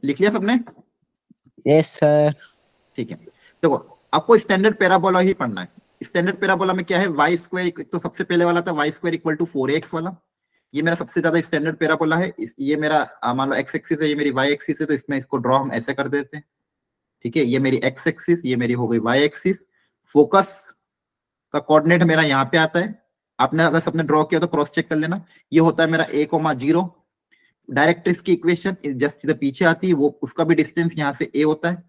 लिख लिया सबने? Yes sir. ठीक है, देखो आपको स्टैंडर्ड पैराबोला ही पढ़ना है। स्टैंडर्ड पैराबोला में क्या है, वाई स्क्वायर, तो सबसे पहले वाला था Y square equal to 4ax वाला, ये मेरा सबसे ज्यादा स्टैंडर्ड पैराबोला है। ये मेरा मान लो एक्स एक्सिस है, ये मेरी वाई एक्सिस है, तो इसमें इसको ड्रॉ हम ऐसे कर देते हैं। ठीक है, ये मेरी एक्स एक्सिस, ये मेरी हो गई वाई एक्सिस। फोकस का कोऑर्डिनेट मेरा यहाँ पे आता है, आपने अगर सबने ड्रॉ किया तो क्रॉस चेक कर लेना। ये होता है मेरा a,0। डायरेक्ट्रिक्स की इक्वेशन जस्ट इधर पीछे आती है, वो उसका भी डिस्टेंस यहाँ से a होता है।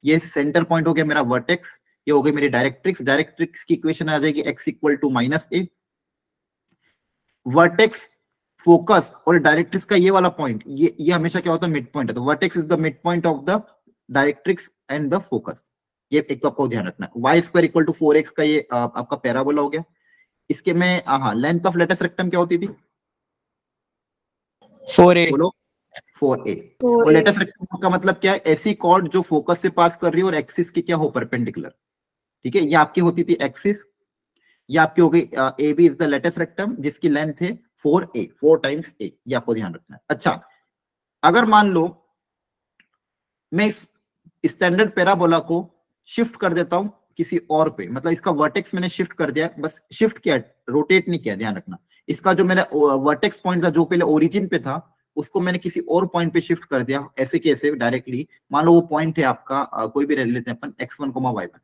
ये सेंटर पॉइंट हो गया मेरा वर्टेक्स, ये हो गई मेरी डायरेक्ट्रिक्स। डायरेक्ट्रिक्स की इक्वेशन आ जाएगी x equal to -a। Vertex, focus और डायरेक्ट्रिक्स का ये वाला पॉइंट, ये हमेशा क्या होता है, मिड पॉइंट है। तो vertex is the mid point of the directrix and the focus. ये एक तो आपको ध्यान रखना है। Y square equal to 4x का ये आपका पैराबोला हो गया। इसके में हाँ, लेंथ ऑफ लेटस रेक्टम क्या होती थी, 4a। बोलो 4a। और लेटस रेक्टम का मतलब क्या है, ऐसी कॉर्ड जो फोकस से पास कर रही है और एक्सिस की क्या हो, परपेंडिकुलर। ठीक है, ये आपकी होती थी एक्सिस, ये आपकी हो गई A B is the latus rectum जिसकी लेंथ है 4a, 4 टाइम्स a। ये आपको ध्यान रखना है। अच्छा, अगर मान लो मैं इस स्टैंडर्ड पैराबोला को शिफ्ट कर देता हूं किसी और पे, मतलब इसका वर्टेक्स मैंने शिफ्ट कर दिया, बस शिफ्ट किया, रोटेट नहीं किया, ध्यान रखना। इसका जो मैंने वर्टेक्स पॉइंट था जो पहले ओरिजिन पे था, उसको मैंने किसी और पॉइंट पे शिफ्ट कर दिया, ऐसे कैसे डायरेक्टली। मान लो वो पॉइंट है आपका कोई भी ले लेते हैं अपन, x1, y1।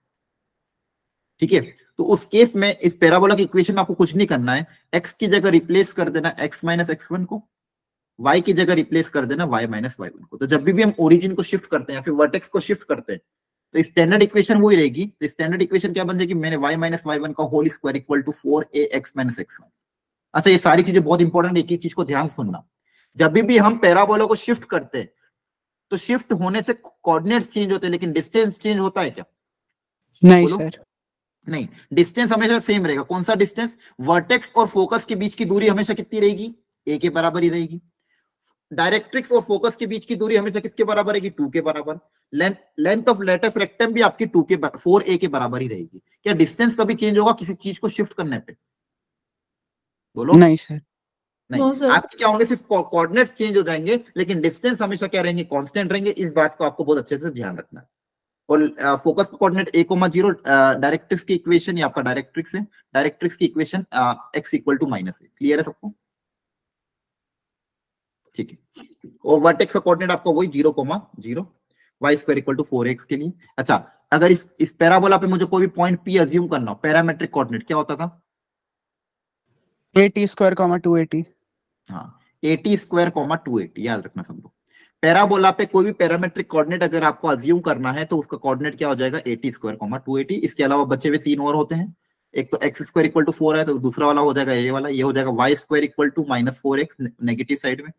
ठीक है, तो उस केस में इस पैराबोला की इक्वेशन में आपको कुछ नहीं करना है, x की जगह रिप्लेस कर देना x माइनस x1 को, y की जगह रिप्लेस कर देना y माइनस y1 को। तो जब भी हम ओरिजिन को शिफ्ट करते हैं या फिर वर्टेक्स को शिफ्ट करते हैं, तो स्टैंडर्ड इक्वेशन वही रहेगी। तो स्टैंडर्ड इक्वेशन क्या बन जाएगी, मैंने y माइनस y1 का whole square equal to 4ax minus x1। अच्छा, ये सारी चीजें बहुत इंपॉर्टेंट, एक ही चीज को ध्यान सुनना, जब भी हम पैराबोला को शिफ्ट करते हैं तो शिफ्ट होने से कोऑर्डिनेट्स चेंज होते हैं, लेकिन डिस्टेंस चेंज होता है क्या? नहीं सर, नहीं, डिस्टेंस हमेशा सेम रहेगा। कौन सा डिस्टेंस? वर्टेक्स और फोकस के बीच की दूरी हमेशा कितनी रहेगी, a के बराबर ही रहेगी। डायरेक्ट्रिक्स और फोकस के बीच की दूरी हमेशा किसके बराबर रहेगी, 2 के बराबर। लेंथ ऑफ लेटेस्ट रेक्टम भी आपकी 4a के बराबर ही रहेगी। क्या डिस्टेंस कभी चेंज होगा किसी चीज को शिफ्ट करने पे? बोलो। नहीं सर। नहीं, आपके क्या होंगे, सिर्फ कोऑर्डिनेट्स चेंज हो जाएंगे, लेकिन डिस्टेंस हमेशा क्या रहेंगे, कांस्टेंट रहेंगे। इस बात को आपको बहुत अच्छे से ध्यान रखना है। और फोकस कोऑर्डिनेट a,0, डायरेक्ट्रिक्स की इक्वेशन, ये आपका डायरेक्ट्रिक्स है, डायरेक्ट्रिक्स की equation x equal to -a। Clear है सबको? ठीक है, और वर्टेक्स का कोऑर्डिनेट आपका वही 0,0, y square equal to 4x के लिए। अच्छा, अगर इस पैराबोला पे मुझे कोई भी पॉइंट p अज्यूम करना हो, पैरामेट्रिक कोऑर्डिनेट क्या होता था, at स्क्वायर 280। हाँ, at स्क्वायर 280, याद रखना सब लोग। पैराबोला पे कोई भी पैरामेट्रिक कोऑर्डिनेट अगर आपको अज्यूम करना है तो उसका कोऑर्डिनेट क्या हो जाएगा, at स्क्वायर 280। इसके अलावा बचे हुए 3 और होते हैं, एक तो x स्क्वायर इक्वल टू 4 है, तो दूसरा वाला हो जाएगा ये वाला, ये हो जाएगा y square equal to -4x negative side में,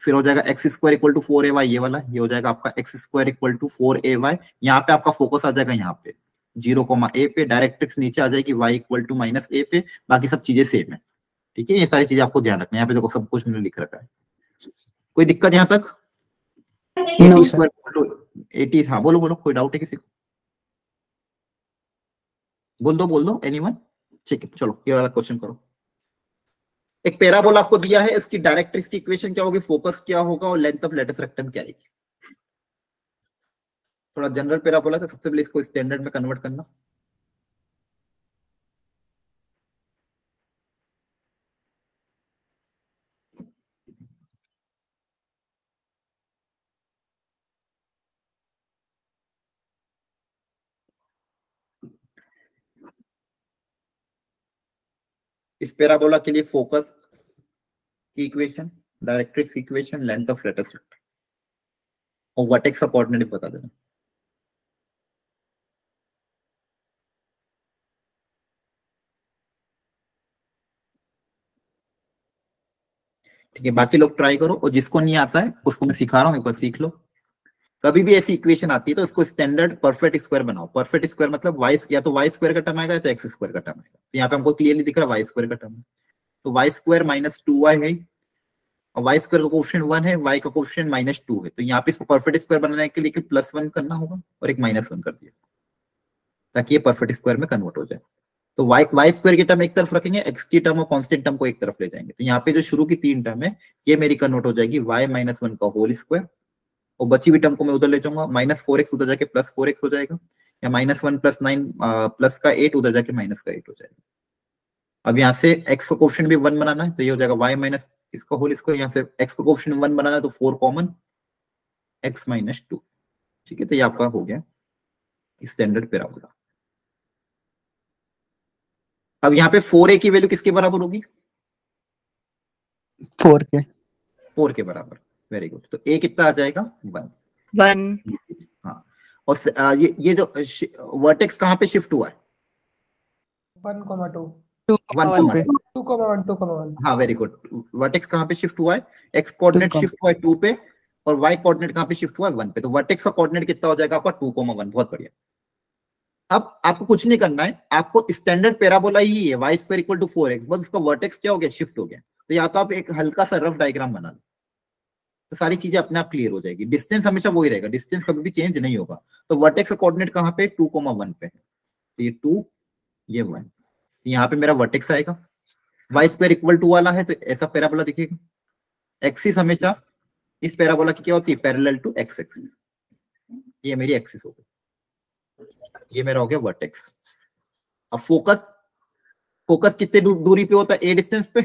फिर हो जाएगा x square equal to 4ay, ये वाला, ये हो जाएगा आपका x square equal to 4ay। यहाँ पे आपका फोकस आ जाएगा यहाँ पे 0,a पे, डायरेक्ट्रिक्स नीचे आ जाएगी y इक्वल टू -a पे, बाकी सब चीजें सेम है। ठीक है, ये सारी चीजें आपको ध्यान रखना है। यहाँ पे देखो सब कुछ मैंने लिख रखा है। कोई दिक्कत यहाँ तक? No, 80 sir. स्क्वायर 80। हाँ बोलो बोलो, कोई डाउट है किसी को? बोल दो एनीवन। ठीक है चलो ये वाला क्वेश्चन करो। एक पैराबोला आपको दिया है, इसकी डायरेक्ट्रिक्स की इक्वेशन क्या होगी, फोकस क्या होगा और लेंथ ऑफ लेटस रेक्टम क्या आएगी। थोड़ा जनरल पैराबोला था, सबसे पहले इसको स्टैंडर्ड में कन्वर्ट करना। इस पैराबोला के लिए फोकस की equation, directrix equation, length of latus rectum और वर्टेक्स का कोऑर्डिनेट बता देना। ठीक है बाकी लोग ट्राई करो, और जिसको नहीं आता है उसको मैं सिखा रहा हूँ, एक बार सीख लो। कभी भी ऐसी इक्वेशन आती है तो उसको स्टैंडर्ड परफेक्ट स्क्वायर बनाओ। परफेक्ट स्क्वायर मतलब वाई, या तो वाई स्क्वायर का टर्म आएगा या तो एक्स स्क्वायर का टर्म आएगा। तो यहाँ पे हमको क्लियरली दिख रहा है वाई स्क्वायर का टर्म है, तो वाई स्क्वायर माइनस 2y है, और वाई स्क्वायर का कोफिशिएंट 1 है, वाई का कोफिशिएंट -2 है। तो यहाँ पे इसको परफेक्ट स्क्वायर बनाने के लिए +1 करना होगा और एक -1 कर दिया, ताकि ये परफेक्ट स्क्वायर में कन्वर्ट हो जाए। तो वाई स्क्वायर की टर्म एक तरफ रखेंगे, एक्स की टर्म और कांस्टेंट टर्म को एक तरफ ले जाएंगे। तो यहाँ पे जो शुरू की 3 टर्म है ये मेरी कन्वर्ट हो जाएगी y-1 का होल स्क्वायर, और बची हुई टर्म को मैं उधर ले जाऊंगा, -4x उधर जाके +4x हो जाएगा, या -1 + 9 प्लस का 8 उधर जाके माइनस का 8 हो जाएगा। अब यहाँ से x का कोफिशिएंट भी 1 बनाना है, तो ये हो जाएगा y माइनस इसका होल स्क्वायर, यहाँ से x का कोफिशिएंट 1 बनाना है तो 4 कॉमन, x -2। ठीक है, तो ये आपका हो गया स्टैंडर्ड पैराबोला। अब यहाँ पे 4a की वैल्यू किसके बराबर होगी? 4 के 4 के बराबर। Very good. तो a कितना आ जाएगा? 1। 1 हाँ, और ये जो वर्टेक्स कहाँ पे शिफ्ट हुआ है? 1,2 1 पे 2,1 हाँ वेरी गुड। वर्टेक्स कहाँ पे शिफ्ट हुआ है? एक्स कोऑर्डिनेट 2, शिफ्ट हुआ है 2 पे, और वाई कोऑर्डिनेट कहाँ पे शिफ्ट हुआ है? 1 पे। तो वर्टेक्स का कोऑर्डिनेट कितना हो जाएगा आपका? 2,1। बहुत बढ़िया। अब आपको कुछ नहीं करना है, आपको स्टैंडर्ड पैराबोला ही है y square equal to 4x, बस उसका वर्टेक्स क्या हो गया? शिफ्ट हो गया। तो या तो आप एक हल्का सा रफ डायग्राम बना लो, तो सारी चीजें अपने आप क्लियर हो जाएगी। डिस्टेंस हमेशा वही रहेगा, डिस्टेंस कभी भी चेंज नहीं होगा। तो वर्टेक्स का कोऑर्डिनेट कहाँ पे? 2,1 पे है। तो ये 2, ये 1, यहाँ पे मेरा वर्टेक्स आएगा। y स्क्वायर इक्वल टू वाला है तो ऐसा पैराबोला दिखेगा। एक्सिस हमेशा इस पैराबोला की क्या होती है? Parallel to X axis. ये मेरी एक्सिस हो गई, ये मेरा हो गया वर्टेक्स। अब फोकस, फोकस कितने दूरी पे होता है? a डिस्टेंस पे,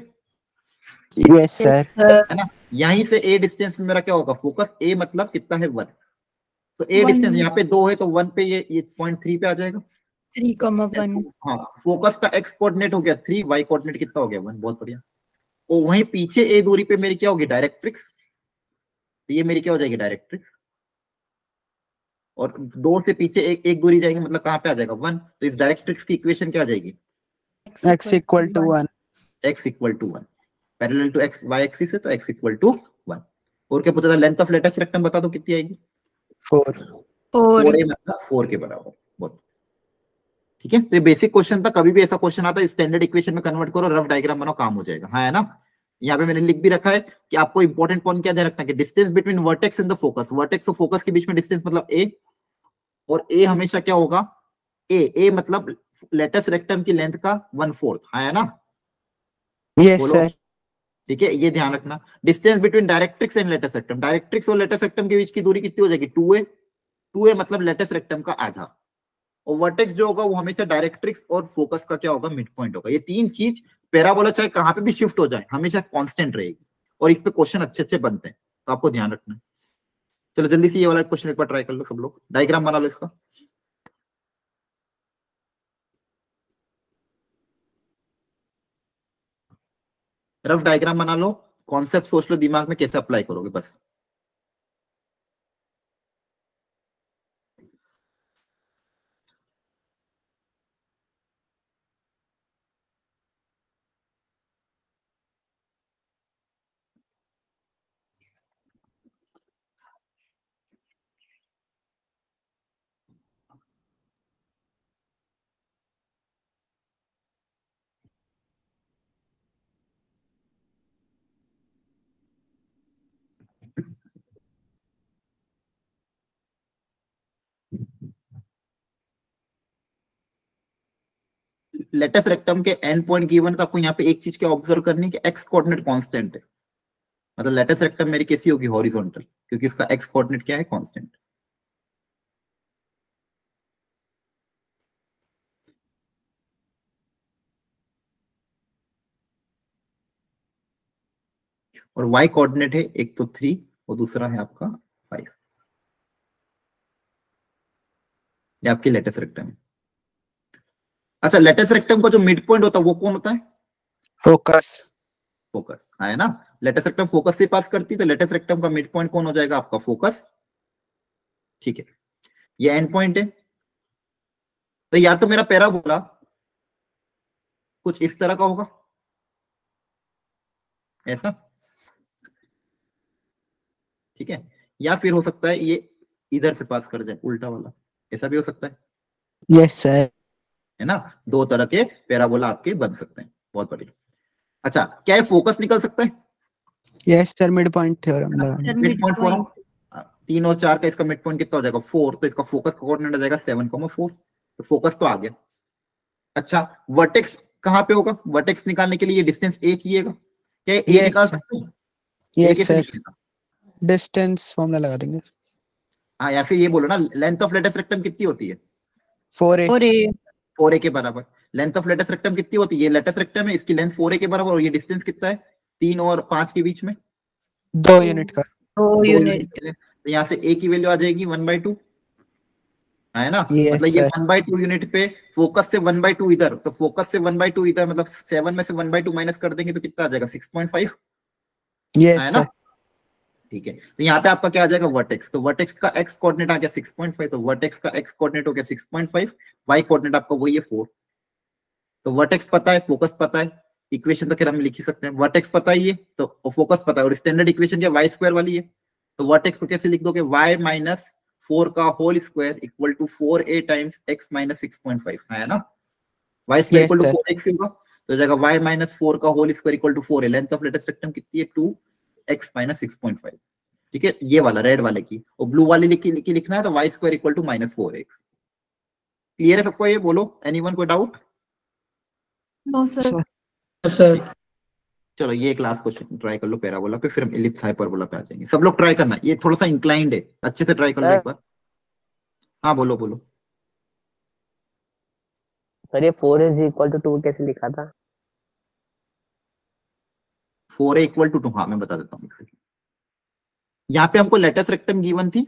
यस सर। है ना? यहीं से a डिस्टेंस में मेरा क्या होगा? फोकस a मतलब कितना है? 1। तो a डिस्टेंस यहाँ पे 2 है, तो 1 पे ये 0.3 पे आ जाएगा। 3,1 हाँ, फोकस का x कोऑर्डिनेट हो गया 3, y कोऑर्डिनेट कितना हो गया? 1। बहुत बढ़िया। और वहीं पीछे a दूरी पे मेरी क्या होगी? डायरेक्ट्रिक्स। तो ये मेरी क्या हो जाएगी? डायरेक्ट्रिक्स। और 2 से पीछे एक दूरी जाएगी, मतलब कहाँ पे आ जाएगा? 1। तो इस डायरेक्ट्रिक्स की इक्वेशन क्या आ जाएगी? x equal to 1। x equal to 1, parallel to x y axis है, तो x इक्वल टू 1। और क्या पूछा था? लेंथ ऑफ लेटस रेक्टम बता दो कितनी आएगी? 4 4a मतलब 4 के बराबर। बहुत ठीक है। तो ये बेसिक क्वेश्चन था। कभी भी ऐसा क्वेश्चन आता है स्टैंडर्ड इक्वेशन में कन्वर्ट करो, रफ डायग्राम बनाओ, काम हो जाएगा। हाँ है ना? यहाँ पे मैंने लिख भी रखा है कि आपको इंपॉर्टेंट पॉइंट क्या ध्यान रखना है कि distance between vertex and the focus, vertex और फोकस के बीच में डिस्टेंस मतलब a, और a हमेशा क्या होगा? a मतलब लेटस रेक्टम की लेंथ का 1/4। हाँ है ना? यस बोलो। सर। ठीक है, ये ध्यान रखना। Distance between directrix and latus rectum, directrix और लेटस रेक्टम के बीच की दूरी कितनी हो जाएगी? 2a। 2a मतलब लेटस रेक्टम का आधा, और वर्टेक्स जो होगा वो हमेशा डायरेक्ट्रिक्स और फोकस का क्या होगा? मिड पॉइंट होगा। ये 3 चीज पैराबोला चाहे कहां पे भी शिफ्ट हो जाए हमेशा कांस्टेंट रहेगी, और इस पे क्वेश्चन अच्छे अच्छे बनते हैं, तो आपको ध्यान रखना है। चलो जल्दी से ये वाला क्वेश्चन एक बार ट्राई कर लो सब लोग, डायग्राम बना लो इसका। रफ डायग्राम बना लो, कॉन्सेप्ट सोच लो दिमाग में कैसे अप्लाई करोगे बस। लेटेस्ट रेक्टम के एंड पॉइंट गिवन, तो आपको यहाँ पे एक चीज क्या ऑब्जर्व करनी है कि एक्स कोऑर्डिनेट कांस्टेंट है, मतलब लेटेस्ट रेक्टम मेरी कैसी होगी, हॉरिजॉन्टल, क्योंकि इसका एक्स कोऑर्डिनेट क्या है, कांस्टेंट। और वाई कोऑर्डिनेट है एक तो 3 और दूसरा है आपका 5। ये आपकी लेटेस्ट रेक्टम है। अच्छा, लेटेस्ट रेक्टम का जो मिड पॉइंट होता है वो कौन होता है, फोकस। फोकस है ना। लेटेस्ट रेक्टम फोकस से पास करती है, तो लेटेस्ट रेक्टम का मिड पॉइंट कौन हो जाएगा, आपका फोकस। ठीक है, ये एंड पॉइंट है। तो या तो मेरा पैराबोला कुछ इस तरह का होगा, ऐसा, ठीक है, या फिर हो सकता है ये इधर से पास कर जाए, उल्टा वाला, ऐसा भी हो सकता है। Yes sir. है ना, दो तरह के पैराबोला आपके बन सकते हैं, बहुत बढ़िया। अच्छा, क्या है, फोकस निकल सकता है। Yes sir, mid point theorem लगा। मिड पॉइंट 4, 3 और 4 का इसका मिड पॉइंट कितना हो जाएगा, 4, तो इसका फोकस कोऑर्डिनेट आ जाएगा 7,4, तो फोकस तो आ गया। अच्छा, वर्टेक्स कहाँ पे होगा, वर्टेक्स निकालने के लिए डिस्टेंस ए चाहिएगा, क्या ए निकाल सकते हैं, यस सर, डिस्टेंस फॉर्मूला लगा देंगे। हाँ, या फिर ये बोलो ना, लेंथ ऑफ लेटेस्ट रेक्टम कितनी होती है, 4a। 4a के बराबर। लेंथ ऑफ लेटेस्ट रेक्टम कितनी होती है, ये लेटेस्ट रेक्टम है, इसकी लेंथ 4a के बराबर, और ये डिस्टेंस कितना है, 3 और 5 के बीच में 2 यूनिट का। 2 यूनिट। तो यहाँ से a की वैल्यू आ जाएगी 1/2, है ना। Yes, मतलब ये sir. 1/2 यूनिट पे, फोकस से 1/2 इधर, तो फोकस से 1/2 इधर, मतलब 7 में से 1/2 माइनस कर देंगे तो कितना आ जाएगा, 6.5, यस है ना। सर। ठीक है, तो यहाँ पे आपका क्या आ जाएगा, वर्टेक्स, तो वर्टेक्स का एक्स कोऑर्डिनेट आ गया 6.5, तो वर्टेक्स का एक्स कोऑर्डिनेट हो गया 6.5, वाई कोऑर्डिनेट आपका वही है 4। तो वर्टेक्स पता है, फोकस पता है, इक्वेशन तो खैर हम लिख ही सकते हैं, वर्टेक्स पता ही है तो फोकस पता है, और स्टैंडर्ड इक्वेशन क्या वाई स्क्वायर वाली है, तो वर्टेक्स को कैसे लिख दोगे, y माइनस 4 का whole square equal to 4a times x minus 6.5, है ना। y square equal to 4x होगा, तो हो जाएगा y माइनस 4 का whole square equal to 4a। Length of latus rectum कितनी है, 2x माइनस 6.5। ठीक है, ये वाला रेड वाले की, और ब्लू वाले लिखना है तो y square equal to minus 4x। Clear है सबको, ये बोलो, एनीवन कोई डाउट। No sir. चलो ये क्लास क्वेश्चन ट्राई कर लो पैराबोला पे, फिर हम इलिप्स हाइपरबोला पे आ जाएंगे। सब लोग ट्राई करना, ये थोड़ा सा इंक्लाइंड है, अच्छे से ट्राई कर लो एक बार। हाँ बोलो बोलो। सर ये 4 इज इक्वल टू 2 कैसे लिखा था, 4a इक्वल टू 2, हाँ मैं बता देता हूँ। यहाँ पे हमको लेटेस्ट रेक्टम गिवन थी,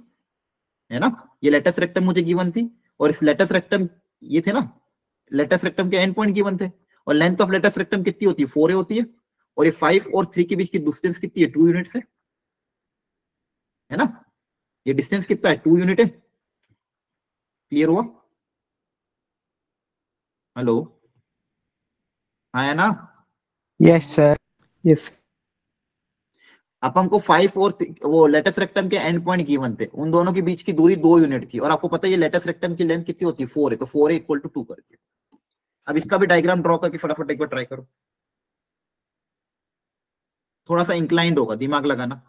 है ना, ये लेटेस्ट रेक्टम मुझे गिवन थी, और इस लेटेस्ट रेक्टम ये थे ना, लेटेस्ट रेक्टम के एंड पॉइंट गिवन थे, और लेंथ ऑफ लेटेस्ट रेक्टम कितनी होती है, 4a होती है, और ये 5 और 3 के बीच की डिस्टेंस कितनी है, 2 यूनिट है ना। ये डिस्टेंस कितना है, 2 यूनिट है। क्लियर हुआ, हेलो, हाँ है ना। Yes sir. यस। अब हमको 5 और वो लेटेस्ट रेक्टम के एंड पॉइंट गिवन थे, उन दोनों के बीच की दूरी 2 यूनिट थी, और आपको पता है ये लेटेस्ट रेक्टम की लेंथ कितनी होती है, 4 है, तो 4a इक्वल टू 2 कर दिया। अब इसका भी डायग्राम ड्रॉ करके फटाफट एक बार ट्राई करो, थोड़ा सा इंक्लाइंड होगा, दिमाग लगाना।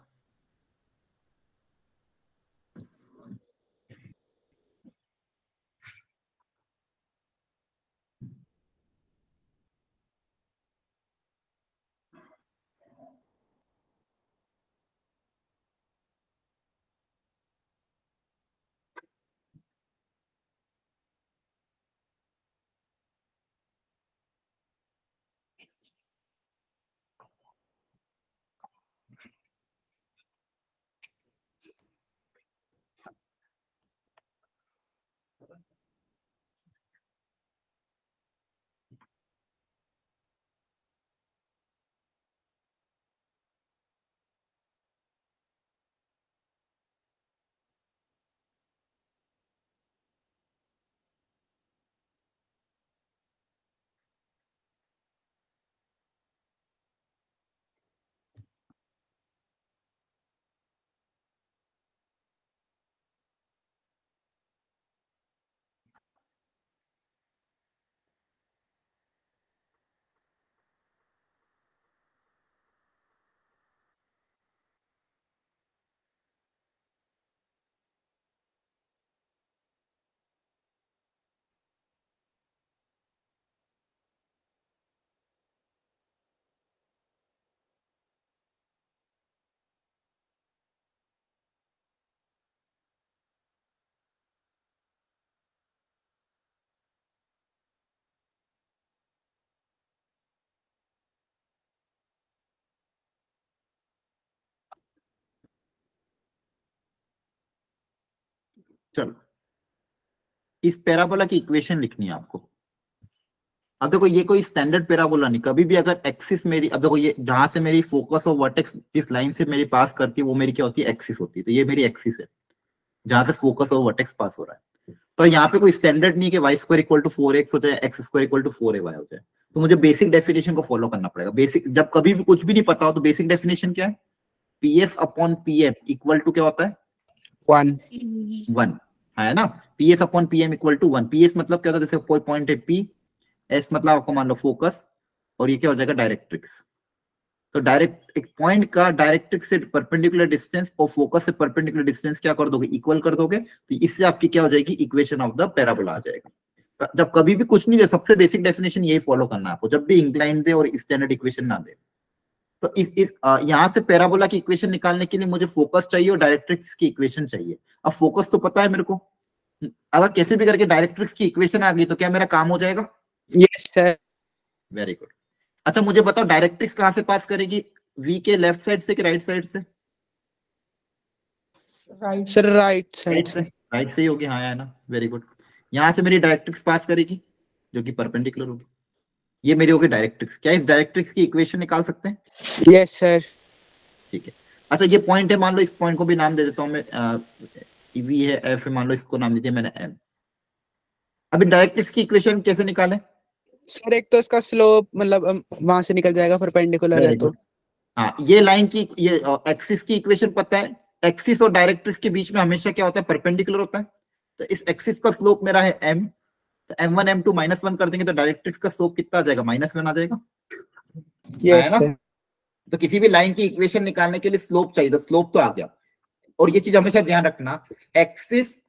चलो इस पैराबोला की इक्वेशन लिखनी है आपको। अब देखो ये कोई स्टैंडर्ड पैराबोला नहीं, कभी भी अगर एक्सिस मेरी, अब देखो ये जहां से मेरी फोकस और वर्टेक्स जिस लाइन से मेरी पास करती है वो मेरी क्या होती है, एक्सिस होती है। तो ये मेरी एक्सिस है जहां से फोकस और वर्टेक्स पास हो रहा है। तो यहाँ पे कोई स्टैंडर्ड नहीं कि Y square equal to 4x हो जाए, x square equal to 4ay हो जाए। तो मुझे बेसिक डेफिनेशन को फॉलो करना पड़ेगा। बेसिक, जब कभी भी कुछ भी नहीं पता हो तो बेसिक डेफिनेशन क्या है, PS upon PM equal to क्या होता है, 1 है ना। PS upon PM equal to 1। PS मतलब क्या होता है, जैसे कोई पॉइंट है P, S मतलब आपको मान लो फोकस, और ये क्या हो जाएगा, डायरेक्ट्रिक्स। तो डायरेक्ट एक पॉइंट का डायरेक्ट्रिक्स से परपेंडिकुलर डिस्टेंस और फोकस से परपेंडिकुलर डिस्टेंस क्या कर दोगे, इक्वल कर दोगे। तो इससे आपकी क्या हो जाएगी, इक्वेशन ऑफ द पैराबोला आ जाएगा। जब कभी भी कुछ नहीं दे, सबसे बेसिक डेफिनेशन यही फॉलो करना है आपको, जब भी इंक्लाइन दे और स्टैंडर्ड इक्वेशन ना दे। तो इस यहाँ से पैराबोला की इक्वेशन निकालने के लिए मुझे फोकस चाहिए और डायरेक्ट्रिक्स की इक्वेशन चाहिए। अब फोकस तो पता है मेरे को, अगर कैसे भी करके डायरेक्ट्रिक्स की इक्वेशन आ गई तो क्या मेरा काम हो जाएगा। Yes sir. Very good. अच्छा मुझे बताओ डायरेक्ट्रिक्स कहां से पास करेगी, वी के लेफ्ट साइड से कि राइट साइड से। सर राइट साइड से। राइट से ही होगी, हाँ है ना, वेरी गुड। यहां से मेरी डायरेक्ट्रिक्स पास करेगी जो कि परपेंडिकुलर होगी, ये मेरी होगी डायरेक्ट्रिक्स। क्या इस डायरेक्ट्रिक्स की इक्वेशन निकाल सकते हैं। Yes sir. ठीक है। अच्छा ये पॉइंट है, मान लो इस पॉइंट को भी नाम दे देता हूं मैं, वी है, एफ है, मान लो इसको नाम दे दिया मैंने एम। अभी डायरेक्ट्रिक्स की इक्वेशन कैसे निकालें सर, एक तो इसका स्लोप मतलब वहां से निकल जाएगा, परपेंडिकुलर है तो। हाँ ये लाइन की, ये एक्सिस की इक्वेशन पता है, एक्सिस और डायरेक्ट्रिक्स के बीच में हमेशा क्या होता है, परपेंडिकुलर होता है। तो इस एक्सिस का स्लोप मेरा है m, तो m1 m2 -1 कर देंगे तो डायरेक्ट्रिक्स का स्लोप कितना आ जाएगा, -1 आ जाएगा। यस है ना। तो किसी भी लाइन की इक्वेशन निकालने के लिए स्लोप चाहिए, तो स्लोप तो आ गया। और ये चीज हमेशा ध्यान रखना, एक्सिस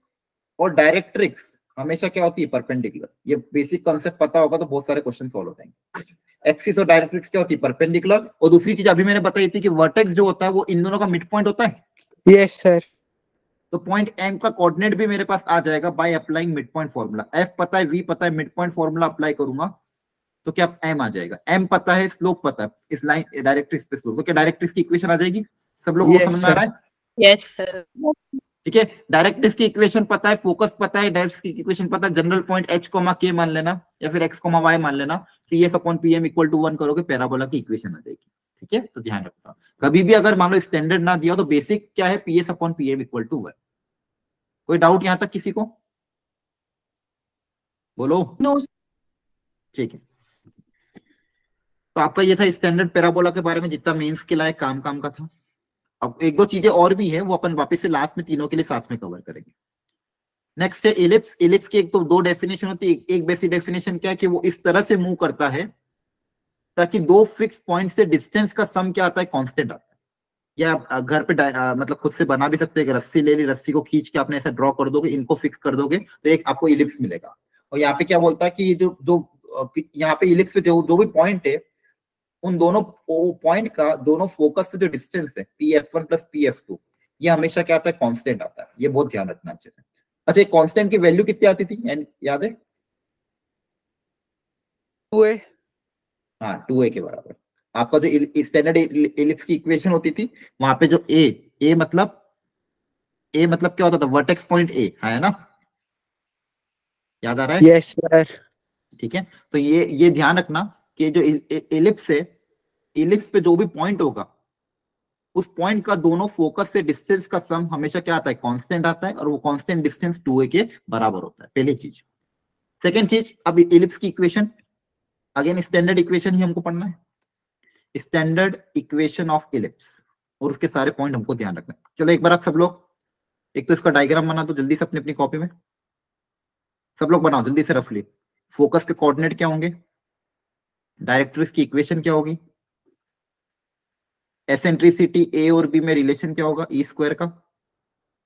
और डायरेक्ट्रिक्स हमेशा क्या होती है, परपेंडिकुलर। ये बेसिक कॉन्सेप्ट पता होगा तो बहुत सारे क्वेश्चन सॉल्व हो जाएंगे। एक्सिस और डायरेक्ट्रिक्स क्या होती है, परपेंडिकुलर। और दूसरी चीज अभी मैंने बताई थी कि वर्टेक्स जो होता है वो इन दोनों का मिड पॉइंट होता है। Yes sir. तो पॉइंट M का कोऑर्डिनेट भी मेरे पास आ जाएगा by applying mid point formula. F पता है, V पता है, मिड पॉइंट फॉर्मूला अप्लाई करूंगा तो क्या M आ जाएगा। M पता है, स्लोप पता है, इस लाइन डायरेक्ट्रिक्स पे स्लोप, तो क्या डायरेक्ट्रिक्स की इक्वेशन आ जाएगी। सब लोगों को समझ में आ रहा है। Yes sir. ठीक है। डायरेक्ट्रिक्स की इक्वेशन पता है, फोकस पता है, डायरेक्ट्रिक्स की इक्वेशन पता है, जनरल पॉइंट H, K मान लेना या फिर X, Y मान लेना। PS upon PM equal to 1 करोगे, पैराबोला की इक्वेशन आ जाएगी। ठीक है। तो ध्यान रखना, कभी भी अगर मान लो स्टैंडर्ड ना दिया तो बेसिक क्या है, PS upon PM equal to 1। कोई डाउट यहां तक किसी को, बोलो। नो। ठीक है। तो आपका ये था स्टैंडर्ड पैराबोला के बारे में, जितना मेंस के लायक काम का था। अब एक दो चीजें और भी है, वो अपन वापस से लास्ट में तीनों के लिए साथ में कवर करेंगे। नेक्स्ट है इलिप्स। इलिप्स की एक तो दो डेफिनेशन होती है। एक बेसिक डेफिनेशन क्या है कि वो इस तरह से मूव करता है ताकि दो फिक्स पॉइंट से डिस्टेंस का सम क्या आता है, कांस्टेंट आता है। या आप घर पे मतलब खुद से बना भी सकते हैं। रस्सी ले ली, रस्सी को खींच के आपने ऐसा ड्रॉ कर दोगे, इनको फिक्स कर दोगे तो एक आपको इलिप्स मिलेगा। और यहाँ पे क्या बोलता है कि जो यहाँ पे इलिप्स पे जो भी पॉइंट है, उन दोनों पॉइंट का दोनों फोकस से जो डिस्टेंस है Pf1 प्लस Pf2, ये हमेशा क्या आता है, कांस्टेंट आता है। ये बहुत ध्यान रखना अच्छे से। अच्छा कांस्टेंट की वैल्यू कितनी आती थी, याद है। 2a। हाँ 2a के बराबर। आपका जो स्टैंडर्ड इलिप्स की इक्वेशन होती थी, वहां पे जो a मतलब क्या होता था, वर्टेक्स पॉइंट a है ना, याद आ रहा है। Yes sir. ठीक है। तो ये ध्यान रखना कि जो इलिप्स है, इलिप्स पे जो भी पॉइंट होगा, उस पॉइंट का दोनों फोकस से डिस्टेंस का सम हमेशा क्या आता है, कांस्टेंट आता है। और वो कांस्टेंट डिस्टेंस 2a के बराबर होता है, पहली चीज। सेकेंड चीज, अब इलिप्स की इक्वेशन, अगेन स्टैंडर्ड इक्वेशन ही हमको पढ़ना है, स्टैंडर्ड इक्वेशन ऑफ इलिप्स, और उसके सारे पॉइंट हमको ध्यान रखना है। चलो एक बार आप सब लोग एक तो इसका डायग्राम बना दो जल्दी से अपनी अपनी कॉपी में। सब लोग बनाओ जल्दी से रफली। फोकस के कोऑर्डिनेट क्या होंगे, डायरेक्ट्रिक्स की इक्वेशन क्या होगी, एसेंट्रिसिटी ए और बी में रिलेशन क्या होगा, ई स्क्वायर का,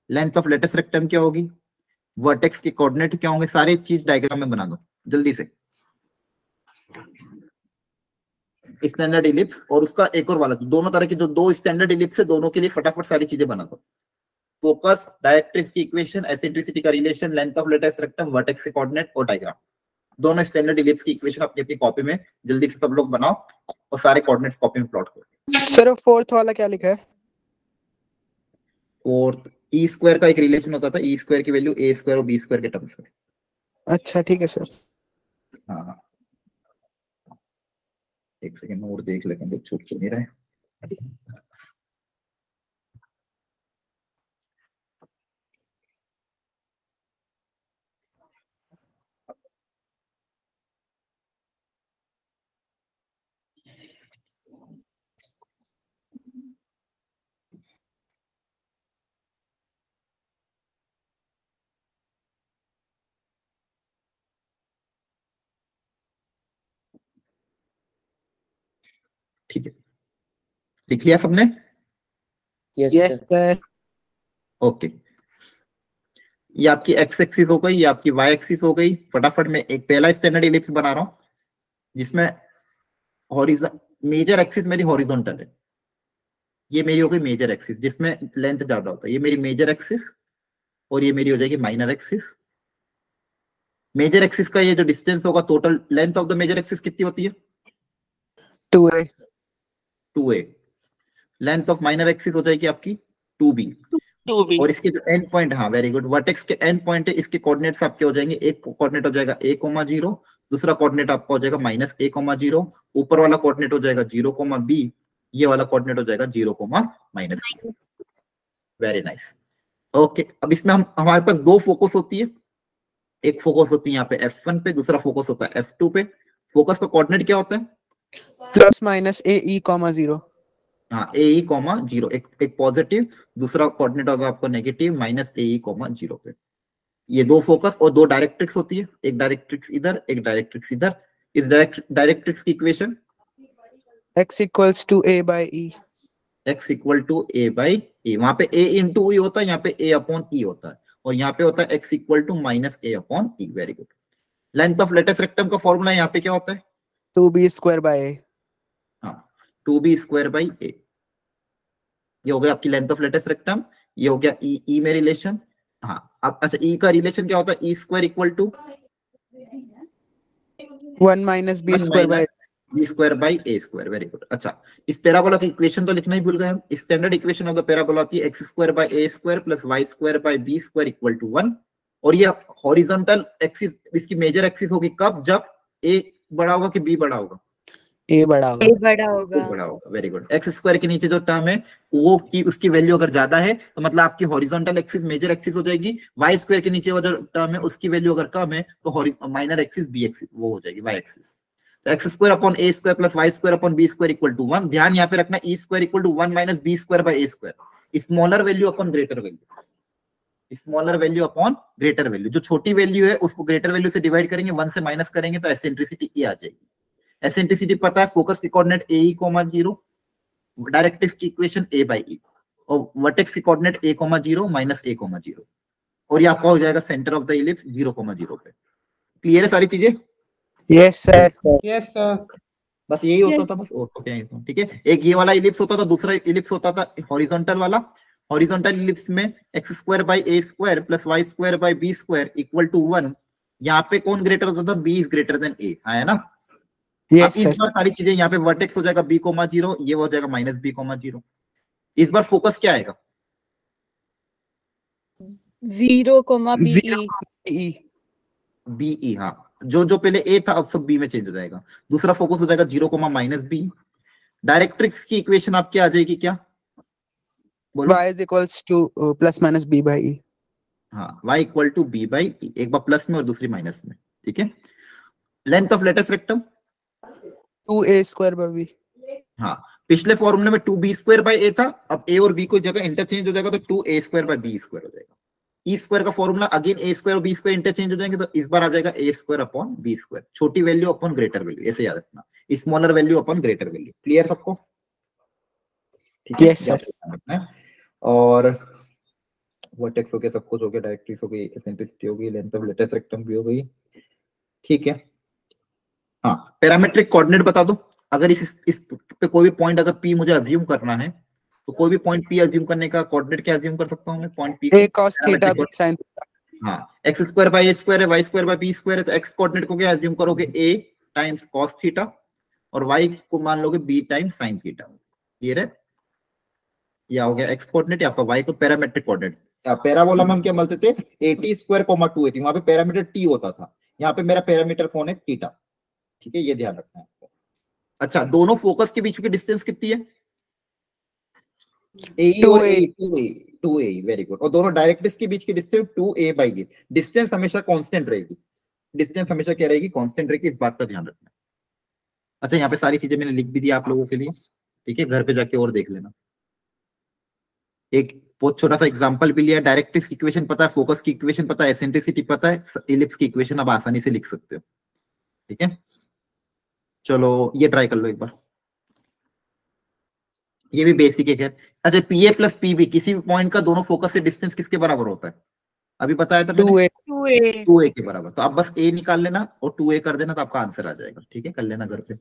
लेंथ ऑफ लेटेस्ट रेक्टम क्या होगी, वर्टेक्स के कोऑर्डिनेट क्या होंगे, सारे चीज डायग्राम में बना दो जल्दी से। स्टैंडर्ड इलिप्स और उसका एक और वाला, दोनों तरह के जो दो स्टैंडर्ड इलिप्स है, दोनों के लिए फटाफट सारी चीजें बना दो। फोकस, डायरेक्ट्रिक्स की इक्वेशन, एसेंट्रिसिटी का relation, length of latus rectum, vertex के कोऑर्डिनेट और डायग्राम। दोनों स्टैंडर्ड इलिप्स की इक्वेशन अपनी अपनी कॉपी में जल्दी से सब लोग बनाओ और सारे कोऑर्डिनेट्स कॉपी में प्लॉट करो। सर फोर्थ वाला क्या लिखा है। फोर्थ ई स्क्वायर का एक रिलेशन होता था, ई स्क्वायर की वैल्यू ए स्क्वायर और बी स्क्वायर के टर्म्स में। अच्छा ठीक है सर। हाँ हाँ, एक सेकंड और देख लेते हैं, छूट तो नहीं रहे। ठीक है, लिख लिया सबने? Yes yes sir. Sir. Okay, ये आपकी एक्स एक्सिस हो गई, ये आपकी वाई एक्सिस हो गई। फटाफट मैं एक पहला स्टैंडर्ड इलिप्स बना रहा हूं जिसमें हॉरिजॉन्टल, मेजर एक्सिस मेरी हॉरिजॉन्टल है, ये मेरी हो गई मेजर एक्सिस जिसमें लेंथ ज्यादा होता है, ये मेरी मेजर एक्सिस, और ये मेरी हो जाएगी माइनर एक्सिस। मेजर एक्सिस का ये जो डिस्टेंस होगा, total length of the major axis कितनी होती है? 2a। 2a। Length of minor axis हो जाएगी आपकी 2b। और इसके जो एंड पॉइंट, हाँ वेरी गुड, वर्टेक्स के एंड पॉइंट है, इसके कोऑर्डिनेट्स आपके हो जाएंगे, एक कोऑर्डिनेट हो जाएगा a,0, दूसरा कोऑर्डिनेट आपका हो जाएगा -a,0, ऊपर वाला कोऑर्डिनेट हो जाएगा 0,b, ये वाला कोऑर्डिनेट हो जाएगा 0,-b। Very nice. ओके, अब इसमें हमारे पास दो फोकस होती है, एक फोकस होती है यहाँ पे f1 पे, दूसरा फोकस होता है f2 पे। फोकस का कोऑर्डिनेट क्या होता है? +-ae,0। हाँ, ae,0, एक पॉजिटिव, दूसरा कोऑर्डिनेट होगा आपका नेगेटिव -ae,0 पे। ये दो फोकस और दो डायरेक्ट्रिक्स होती है, एक डायरेक्ट्रिक्स इधर, एक डायरेक्ट्रिक्स इधर। इस डायरेक्ट्रिक्स की equation x = a/e। x = a/e, वहां पे a × e होता है, यहाँ पे a/e होता है, और यहाँ पे होता है x = -a/e। Very good. Length of latus rectum का फॉर्मूला यहाँ पे क्या होता है? 2b²/a। हाँ, 2b²/a। ये हो गया आपकी लेंथ ऑफ लेटेस्ट रेक्टम, ये हो गया e में रिलेशन। हाँ, अब अच्छा, e का रिलेशन क्या होता है? e² = 1 - b²/a। b²/a²। Very good. अच्छा, इस पैराबोला की इक्वेशन तो लिखना ही भूल गए हम। Standard equation of the parabola आती है x² / a² + y² / b² = 1। और ये हॉरिजॉन्टल एक्सिस, इसकी मेजर एक्सिस होगी कब? जब a बड़ा होगा कि b बड़ा होगा? a बड़ा होगा। A बड़ा होगा। बड़ा होगा। Very good. x² के नीचे जो टर्म है वो की उसकी वैल्यू अगर ज्यादा है तो मतलब आपकी हॉरिजॉन्टल एक्सिस मेजर एक्सिस हो जाएगी। y² के नीचे वो जो टर्म है उसकी वैल्यू अगर कम है तो माइनर एक्सिस b एक्सिस वो हो जाएगी y एक्सिस। तो x² / a² + y² / b² = 1। ध्यान यहाँ पे रखना, e² = 1 - b²/a²। Smaller value upon greater value, smaller value upon greater value. जो छोटी वैल्यू है उसको ग्रेटर वैल्यू से डिवाइड करेंगे, 1 से माइनस करेंगे तो एसेंट्रिसिटी ए आ जाएगी। एसेंट्रिसिटी पता है, फोकस की कोऑर्डिनेट ae,0, डायरेक्ट्रिक्स की इक्वेशन a/e, और वर्टेक्स की कोऑर्डिनेट a,0 -a,0, और ये आपका हो जाएगा सेंटर ऑफ द इलिप्स 0,0 पे। क्लियर है सारी चीजें? Yes sir. Yes sir. बस यही होता था, बस और तो क्या है। ठीक है, एक ये वाला इलिप्स होता था, दूसरा इलिप्स होता था हॉरिजॉन्टल वाला। हॉरिजॉन्टल इलिप्स में x² / a² + y² / b² = 1। यहाँ पे कौन ग्रेटर होता था? b > a, है ना? अब इस बार सारी चीजें यहाँ पे वर्टेक्स हो जाएगा b,0, ये हो जाएगा -b,0। इस बार फोकस क्या आएगा? 0,be। BE। हाँ, जो पहले a था अब सब b में चेंज हो जाएगा। दूसरा फोकस हो जाएगा 0,-b। डायरेक्ट्रिक्स की इक्वेशन आपकी आ जाएगी क्या? बोलो। y = +-b/e। हाँ, y = b/e, एक बार प्लस में और दूसरी माइनस में। ठीक है। Length of latus rectum 2a²/b। हाँ, पिछले फॉर्मूले में 2b²/a था, अब a और b को जगह इंटरचेंज हो जाएगा तो 2a²/b² हो जाएगा। e² का फॉर्मूला अगेन a² और b² इंटरचेंज हो जाएंगे तो इस बार आ जाएगा a²/b²। छोटी वैल्यू अपॉन ग्रेटर वैल्यू, ऐसे याद रखना, smaller value upon greater value. Clear सबको? ठीक है। Yes sir. और वर्टेक्स हो गया, सब कुछ हो गया, डायरेक्ट्रिक्स हो गई, एसेंट्रिसिटी हो गई, लेंथ ऑफ लेटेस्ट रेक्टम भी हो गई। ठीक है। हाँ, पैरामेट्रिक कोऑर्डिनेट बता दो। अगर इस पे कोई भी पॉइंट अगर p मुझे अज्यूम करना है तो कोई भी पॉइंट p अज्यूम करने का कोऑर्डिनेट क्या अज्यूम कर सकता हूँ मैं? Point p a cos θ b sin θ। हाँ, x² / a² है, y² / b² है, तो x कोऑर्डिनेट को क्या अज्यूम करोगे? a × cos θ, और y को मान लोगे b × sin θ। क्लियर है? या हो गया x कोऑर्डिनेट, या आपका y को पैरामेट्रिक कोऑर्डिनेट। पैराबोला में हम क्या बोलते थे, एटी स्क्वायर कोमा 280, वहां पे पैरामीटर टी होता था, यहाँ पे मेरा पैरामीटर कौन है, थीटा। ठीक है, ये ध्यान रखना है आपको। अच्छा, दोनों फोकस के बीच की डिस्टेंस कितनी है, ए और ए, 2a, वेरी गुड। और दोनों डायरेक्ट्रिक्स के बीच की distance 2a by A. Distance हमेशा कांस्टेंट रहेगी, डिस्टेंस हमेशा क्या रहेगी, कांस्टेंट रहेगी, इस बात का ध्यान रखना। अच्छा, यहाँ पे सारी चीजें मैंने लिख भी दी आप लोगों के लिए, ठीक है, घर पे जाके और देख लेना। एक बहुत छोटा सा एग्जांपल भी लिया, डायरेक्ट्रिक्स की इक्वेशन पता है, फोकस की इक्वेशन पता है, एसेंट्रिसिटी पता है, इलिप्स की इक्वेशन आप आसानी से लिख सकते हो। ठीक है, चलो ये ट्राई कर लो एक बार, ये भी बेसिक है। अच्छा, पीए प्लस पीबी, किसी भी पॉइंट का दोनों फोकस से डिस्टेंस किसके बराबर होता है, अभी बताया था मैंने, 2a के बराबर। तो आप बस a निकाल लेना और 2a कर देना, तो आपका आंसर आ जाएगा। ठीक है, कर लेना घर पे।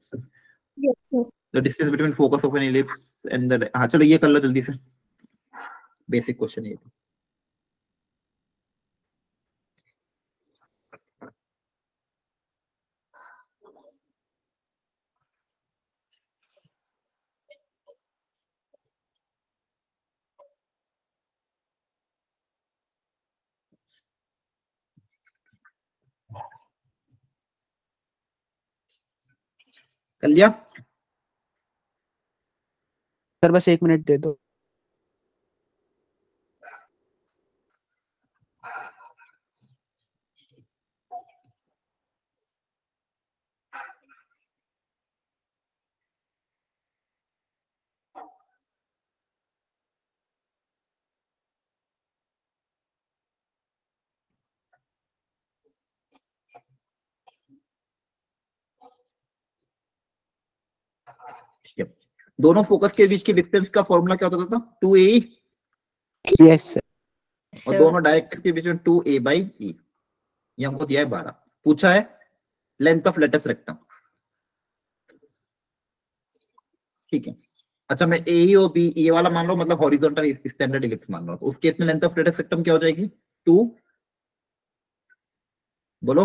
The distance between focus of N ellipse and the, हाँ चलो ये कर लो जल्दी से, बेसिक क्वेश्चन है ये। कर लिया सर बस 1 मिनट दे दो। दोनों फोकस के बीच की डिस्टेंस का फॉर्मूला क्या होता था, 2a, यस सर। और दोनों डायरेक्ट्रिक्स के बीच में 2a बाई e। ये हमको दिया है 12, पूछा है लेंथ ऑफ लेटस रेक्टम। ठीक है, अच्छा मैं ए और बी, ये वाला मान लो, मतलब हॉरिजॉन्टल स्टैंडर्ड इलिप्स मान लो, तो उस केस में लेंथ ऑफ लेटस रेक्टम क्या हो जाएगी, 2, बोलो,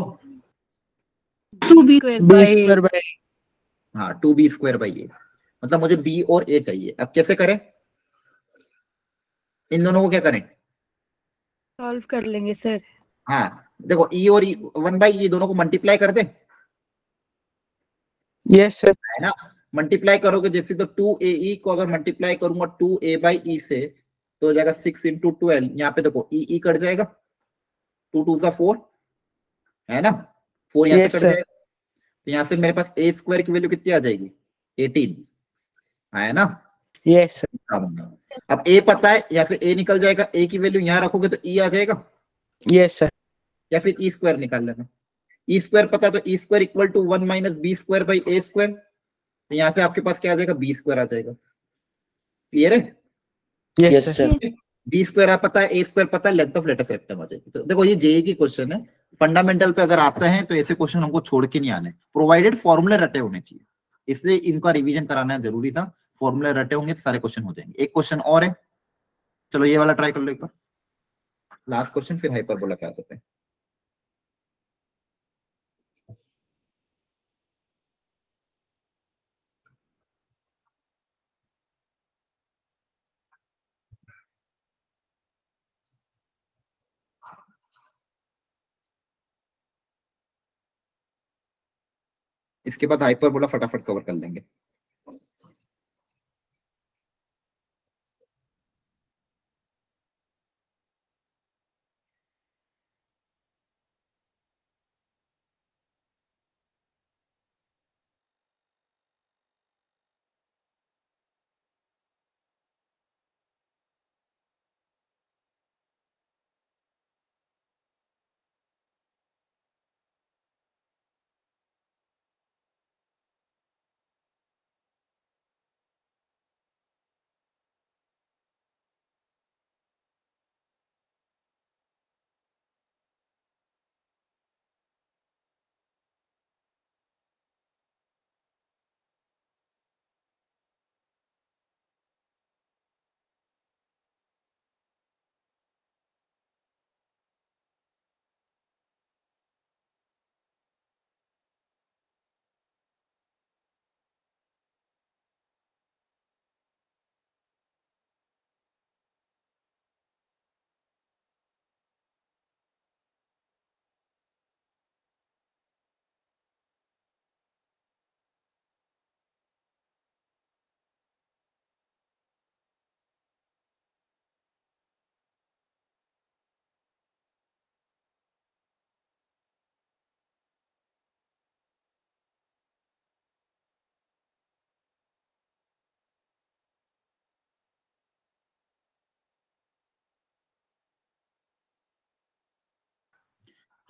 2b square B by square by, हाँ 2b स्क्वायर बाई ए। मतलब मुझे b और a चाहिए, अब कैसे करें, इन दोनों को क्या करें, सॉल्व कर लेंगे सर। हाँ देखो e और 1 बाई e दोनों को मल्टीप्लाई कर दे, यस सर। है ना, मल्टीप्लाई करोगे जैसे, तो 2ae को अगर मल्टीप्लाई करूंगा 2a बाई e से, तो हो जाएगा 6 इंटू 12। यहाँ पे देखो e कट जाएगा, 2 2 का 4, है ना, 4 यहाँ से यस कट सर। जाएगा, तो यहाँ से मेरे पास a स्क्वायर की वैल्यू कितनी आ जाएगी, 18, है ना। Yes sir. अब a पता है, यहाँ से a निकल जाएगा, a की वैल्यू यहाँ रखोगे तो e आ जाएगा, यस सर। या फिर e स्क्वायर निकाल लेना। ई स्क्वायर पता, तो E square equal to 1 minus B square by A square, तो यहाँ से आपके पास क्या आ जाएगा, बी स्क्वायर आ जाएगा। क्लियर है, yes yes sir. Sir. B square आप पता है, ए स्क्वायर पता है, लेंथ ऑफ लेटस रेक्टम आ जाएगी। तो देखो ये जेई की क्वेश्चन है, फंडामेंटल पे अगर आता है तो ऐसे क्वेश्चन हमको छोड़ के नहीं आने, प्रोवाइडेड फॉर्मूले रटे होने चाहिए, इसलिए इनका रिवीजन कराना जरूरी था। फॉर्मूले रटे होंगे तो सारे क्वेश्चन हो जाएंगे। एक क्वेश्चन और है, चलो ये वाला ट्राई कर लो एक बार, लास्ट क्वेश्चन, फिर हाइपरबोला क्या करते हैं। इसके बाद हाइपरबोला फटाफट कवर कर लेंगे।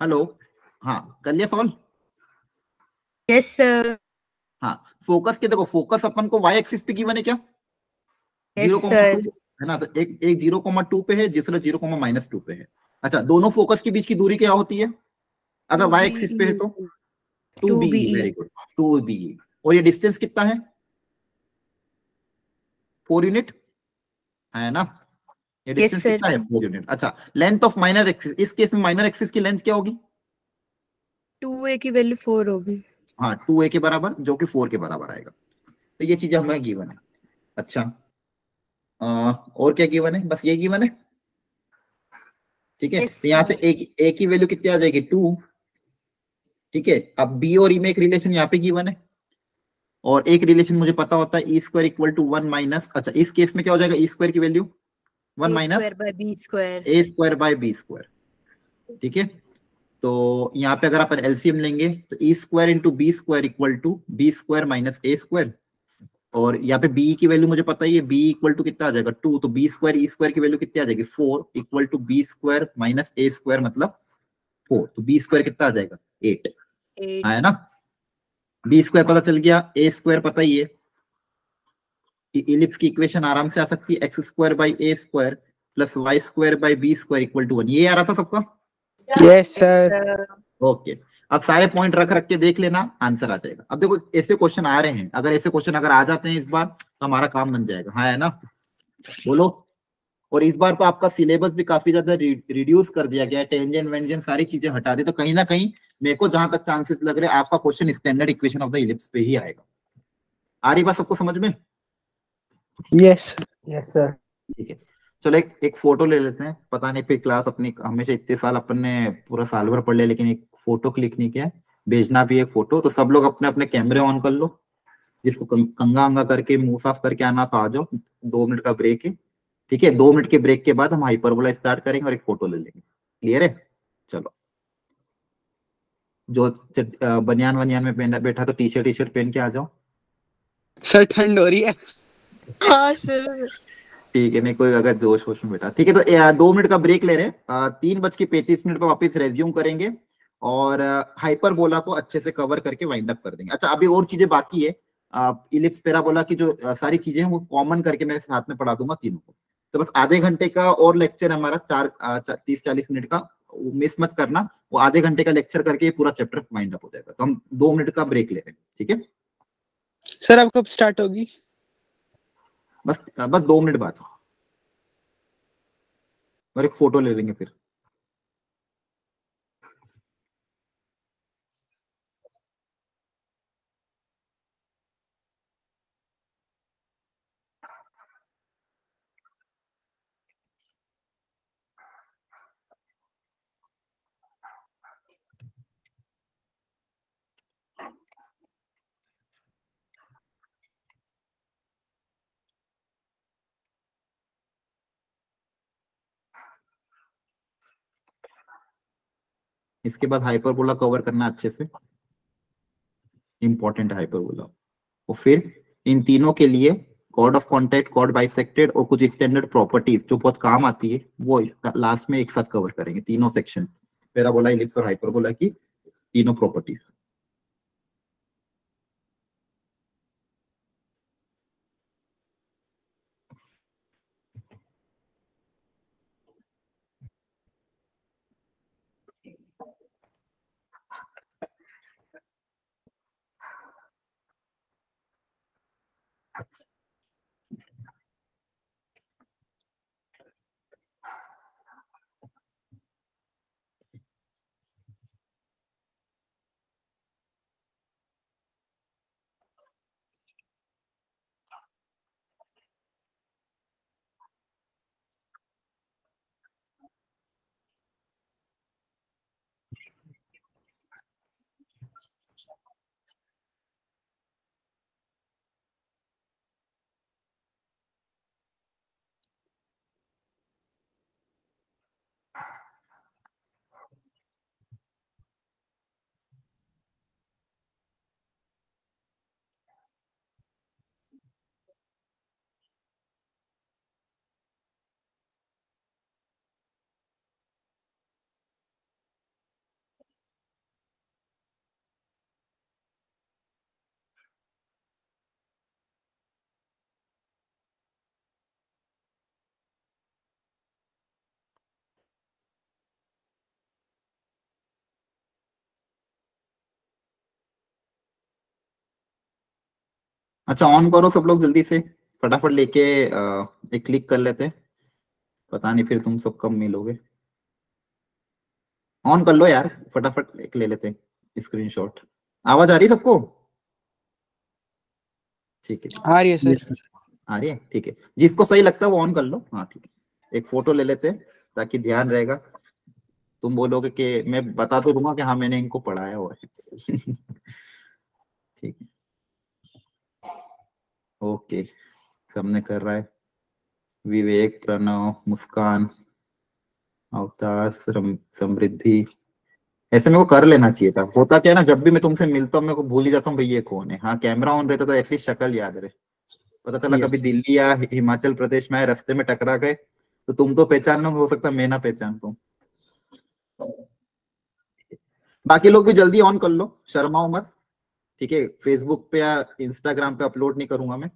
हेलो, हाँ कर लिया सॉल्व? Yes sir. हाँ, फोकस के देखो, फोकस अपन को वाई एक्सिस पे गिवन है क्या? Yes 0,2 sir. है ना, तो एक 0,2 पे है, दूसरा 0,-2 पे है। अच्छा, दोनों फोकस के बीच की दूरी क्या होती है अगर वाई एक्सिस पे है तो? 2BE। Very good, 2BE। और ये डिस्टेंस कितना है? 4 यूनिट है ना, ये डिस्टेंस कितना है? 4 यूनिट। अच्छा, लेंथ ऑफ माइनर एक्सिस, इस केस में माइनर एक्सिस की लेंथ क्या होगी? 2a की वैल्यू 4 होगी। हाँ, 2a के बराबर, जो कि 4 के बराबर आएगा। तो ये चीजें हमें गिवन है। अच्छा, और क्या गिवन है? बस ये गिवन है, ठीक है। तो यहाँ से a की वैल्यू कितनी आ जाएगी? 2, ठीक है। अब b और e में एक रिलेशन यहाँ पे गिवन है, और एक रिलेशन मुझे पता होता है, E² इक्वल टू 1 माइनस, अच्छा इस केस में क्या हो जाएगा? E² की value 1 minus a² by b², ठीक है। तो यहाँ पे अगर आप एलसीएम लेंगे तो E² into b² equal to b² minus a², और यहाँ पे b की वैल्यू मुझे पता ही है, b इक्वल टू कितना आ जाएगा? 2, तो b² E² की वैल्यू कितनी आ जाएगी? 4 equal to b² minus a² मतलब 4, तो b² कितना आ जाएगा? 8 है ना। b² पता चल गया, a² पता ही है, इलिप्स की इक्वेशन आराम से आ सकती है, x² by a² plus y² by b² equal to 1। ये आ रहा था सबका? Yes sir. ओके, अब सारे पॉइंट रख रख के देख लेना, आंसर आ जाएगा। अब देखो ऐसे क्वेश्चन आ रहे हैं, अगर ऐसे क्वेश्चन अगर आ जाते हैं इस बार तो हमारा काम बन जाएगा, हाँ है ना, बोलो। और इस बार तो आपका सिलेबस भी काफी ज्यादा रिड्यूस कर दिया गया है, टेंजेंट वेंजेंट सारी चीजें हटा दी, तो कहीं ना कहीं मेरे को जहां तक चांसेस लग रहे हैं आपका question standard equation of the ellipse पे ही आएगा। आ रही बात सबको समझ में? Yes yes sir. ठीक है, चलो एक फोटो ले लेते हैं। पता नहीं फिर क्लास अपनी, हमेशा इतने साल अपन ने पूरा साल भर पढ़ लिया लेकिन एक फोटो क्लिक नहीं किया, भेजना भी एक फोटो। तो सब लोग अपने अपने कैमरे ऑन कर लो, जिसको कंगा अंगा करके मुंह साफ करके आना तो आ जाओ। 2 मिनट का ब्रेक है, ठीक है। 2 मिनट के ब्रेक के बाद हम हाइपरबोला स्टार्ट करेंगे और एक फोटो ले लेंगे। क्लियर है? चलो, जो बनियान वनियान में पहना बैठा तो टी शर्ट पहन के आ जाओ। सर ठंड हो रही है। हाँ सर। ठीक है, नहीं कोई अगर जोश होश में बैठा, ठीक है। तो 2 मिनट का ब्रेक ले रहे हैं, 3:35 पर वापस रेज्यूम करेंगे और हाइपरबोला को अच्छे से कवर करके वाइंड अप कर देंगे। अच्छा, अभी और चीजें बाकी है, इलिप्स पैराबोला की जो सारी चीजें हैं वो कॉमन करके मैं साथ में पढ़ा दूंगा तीनों को। तो बस आधे घंटे का और लेक्चर हमारा 30-40 मिनट का, मिस मत करना। वो आधे घंटे का लेक्चर करके पूरा चैप्टर वाइंड अप हो जाएगा। तो हम 2 मिनट का ब्रेक ले रहे हैं, ठीक है। सर अब कब स्टार्ट होगी? बस 2 मिनट बाद, और एक फोटो ले लेंगे फिर। इसके बाद हाइपरबोला कवर करना अच्छे से, इंपॉर्टेंट हाइपरबोला। और फिर इन तीनों के लिए chord of contact, chord bisected और कुछ स्टैंडर्ड प्रॉपर्टीज जो बहुत काम आती है वो लास्ट में एक साथ कवर करेंगे, तीनों सेक्शन, पैराबोला, इलिप्स और हाइपरबोला की तीनों प्रॉपर्टीज। अच्छा ऑन करो सब लोग जल्दी से, फटाफट लेके एक क्लिक कर लेते हैं, पता नहीं फिर तुम सब कब मिलोगे। ऑन कर लो यार, फटाफट एक ले लेते हैं स्क्रीनशॉट। आवाज आ रही है सबको? ठीक है, आ रही है सर। आ रही है, ठीक है। जिसको सही लगता है वो ऑन कर लो। हाँ ठीक है, एक फोटो ले लेते हैं ताकि ध्यान रहेगा, तुम बोलोगे कि मैं बता तो दूंगा कि हाँ मैंने इनको पढ़ाया हुआ है। ठीक है, ओके, सबने कर रहा है। विवेक, प्रणव, मुस्कान, अवतार, समृद्धि, ऐसे मेरे को कर लेना चाहिए था। होता क्या है ना, जब भी मैं तुमसे मिलता हूँ मेरे को भूल ही जाता हूँ भाई ये कौन है। हाँ कैमरा ऑन रहता तो एटलीस्ट शक्ल याद रहे। पता चला कभी दिल्ली या हिमाचल प्रदेश में आए, रास्ते में टकरा गए तो तुम तो पहचान लो, हो सकता मैं ना पहचान पाऊँ। बाकी लोग भी जल्दी ऑन कर लो, शर्माओ मत, ठीक है। फेसबुक पे या इंस्टाग्राम पे अपलोड नहीं करूंगा मैं,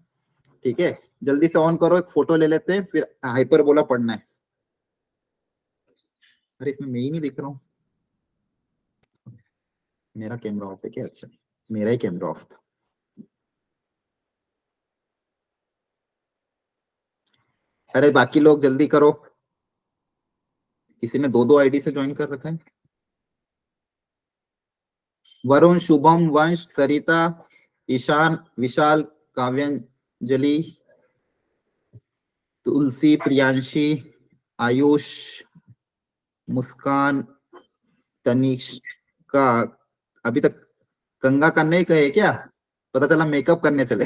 ठीक है। जल्दी से ऑन करो, एक फोटो ले लेते हैं, फिर हाइपरबोला पढ़ना है। अरे इसमें मैं ही नहीं दिख रहा हूँ, मेरा कैमरा ऑफ है क्या? अच्छा मेरा ही कैमरा ऑफ था। अरे बाकी लोग जल्दी करो, किसी ने दो दो आईडी से ज्वाइन कर रखा है। वरुण, शुभम, वंश, सरिता, ईशान, विशाल, काव्यांजलि, तुलसी, प्रियांशी, आयुष, मुस्कान, तनिष्का, अभी तक गंगा का नहीं कहे क्या? पता चला मेकअप करने चले।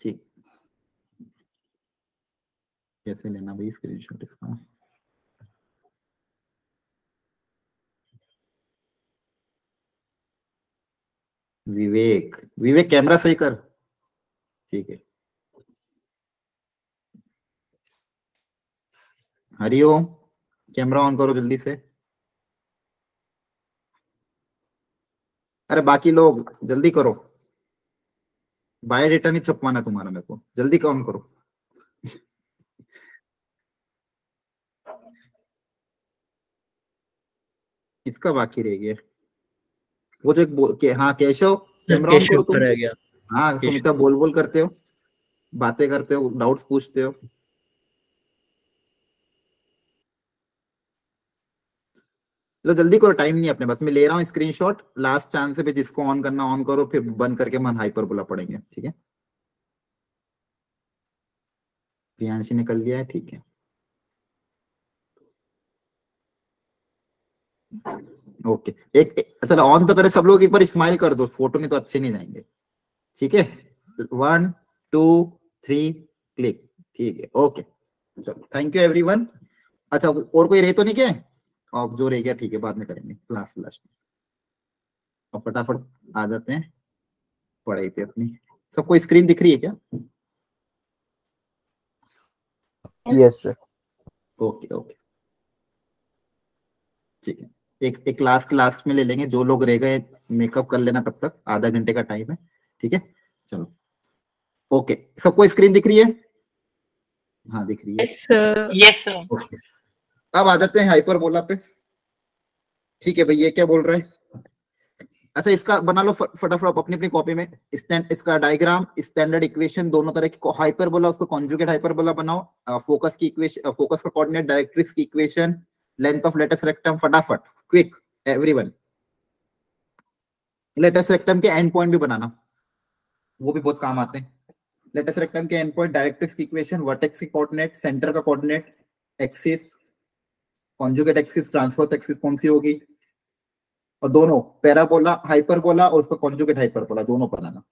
ठीक, कैसे लेना भाई स्क्रीनशॉट इसका? विवेक, विवेक कैमरा सही कर, ठीक है। हरिओम, कैमरा ऑन करो जल्दी से। अरे बाकी लोग जल्दी करो, बायोडेटा नहीं छपवाना तुम्हारा, मेरे को जल्दी ऑन करो। किसका बाकी रह गया? वो जो हाँ केशव, कैमरा ऑन करो तुम। हाँ तुम इतना बोल बोल करते हो, बातें करते हो, डाउट्स पूछते हो। लो जल्दी करो, टाइम नहीं अपने बस, मैं ले रहा हूँ स्क्रीनशॉट, लास्ट चांस है भी, जिसको ऑन करना ऑन करो, फिर बंद करके मन हाइपरबोला पढ़ेंगे, ठीक है। प्रियांशी ने कर लिया है, ठीक है। ओके, चलो ऑन तो करे सब लोग, एक बार स्माइल कर दो, फोटो में तो अच्छे नहीं जाएंगे, ठीक है। 1 2 3 क्लिक, ठीक है, ओके। चलो थैंक यू एवरीवन। अच्छा और कोई रह तो नहीं क्या? अब जो रह गया ठीक है, बाद में करेंगे क्लास लास्ट में। अब फटाफट आ जाते हैं पढ़ाई पे अपनी। सबको स्क्रीन दिख रही है क्या? Yes sir. ओके ओके, ठीक है। एक एक क्लास में ले लेंगे, जो लोग रह गए मेकअप कर लेना, तब तक आधा घंटे का टाइम है, ठीक है। चलो ओके, सबको स्क्रीन दिख रही है? हाँ दिख रही है। Yes sir. ओके, अब आ जाते हैं हाइपरबोला पे, ठीक है भाई। ये क्या बोल रहा है? अच्छा इसका बना लो फटाफट अपनी अपनी कॉपी में, इसका डायग्राम, स्टैंडर्ड इक्वेशन, दोनों तरह की हाइपरबोला, उसको कॉन्जुगेट हाइपरबोला बनाओ, फोकस की इक्वेशन, फोकस का कोऑर्डिनेट, डायरेक्ट्रिक्स की equation, length of latus rectum, फटाफट क्विक एवरीवन। लेटेस्ट रेक्टम के एंड पॉइंट भी बनाना, वो भी बहुत काम आते हैं। लेटेस्ट रेक्टम के एंड पॉइंट, डायरेक्ट्रिक्स की इक्वेशन, वर्टेक्स की कोऑर्डिनेट, सेंटर का coordinate, axis, conjugate axis, transverse axis कौन सी होगी, और दोनों पैराबोला, हाइपरबोला और उसका कॉन्जुगेट हाइपरबोला दोनों बनाना।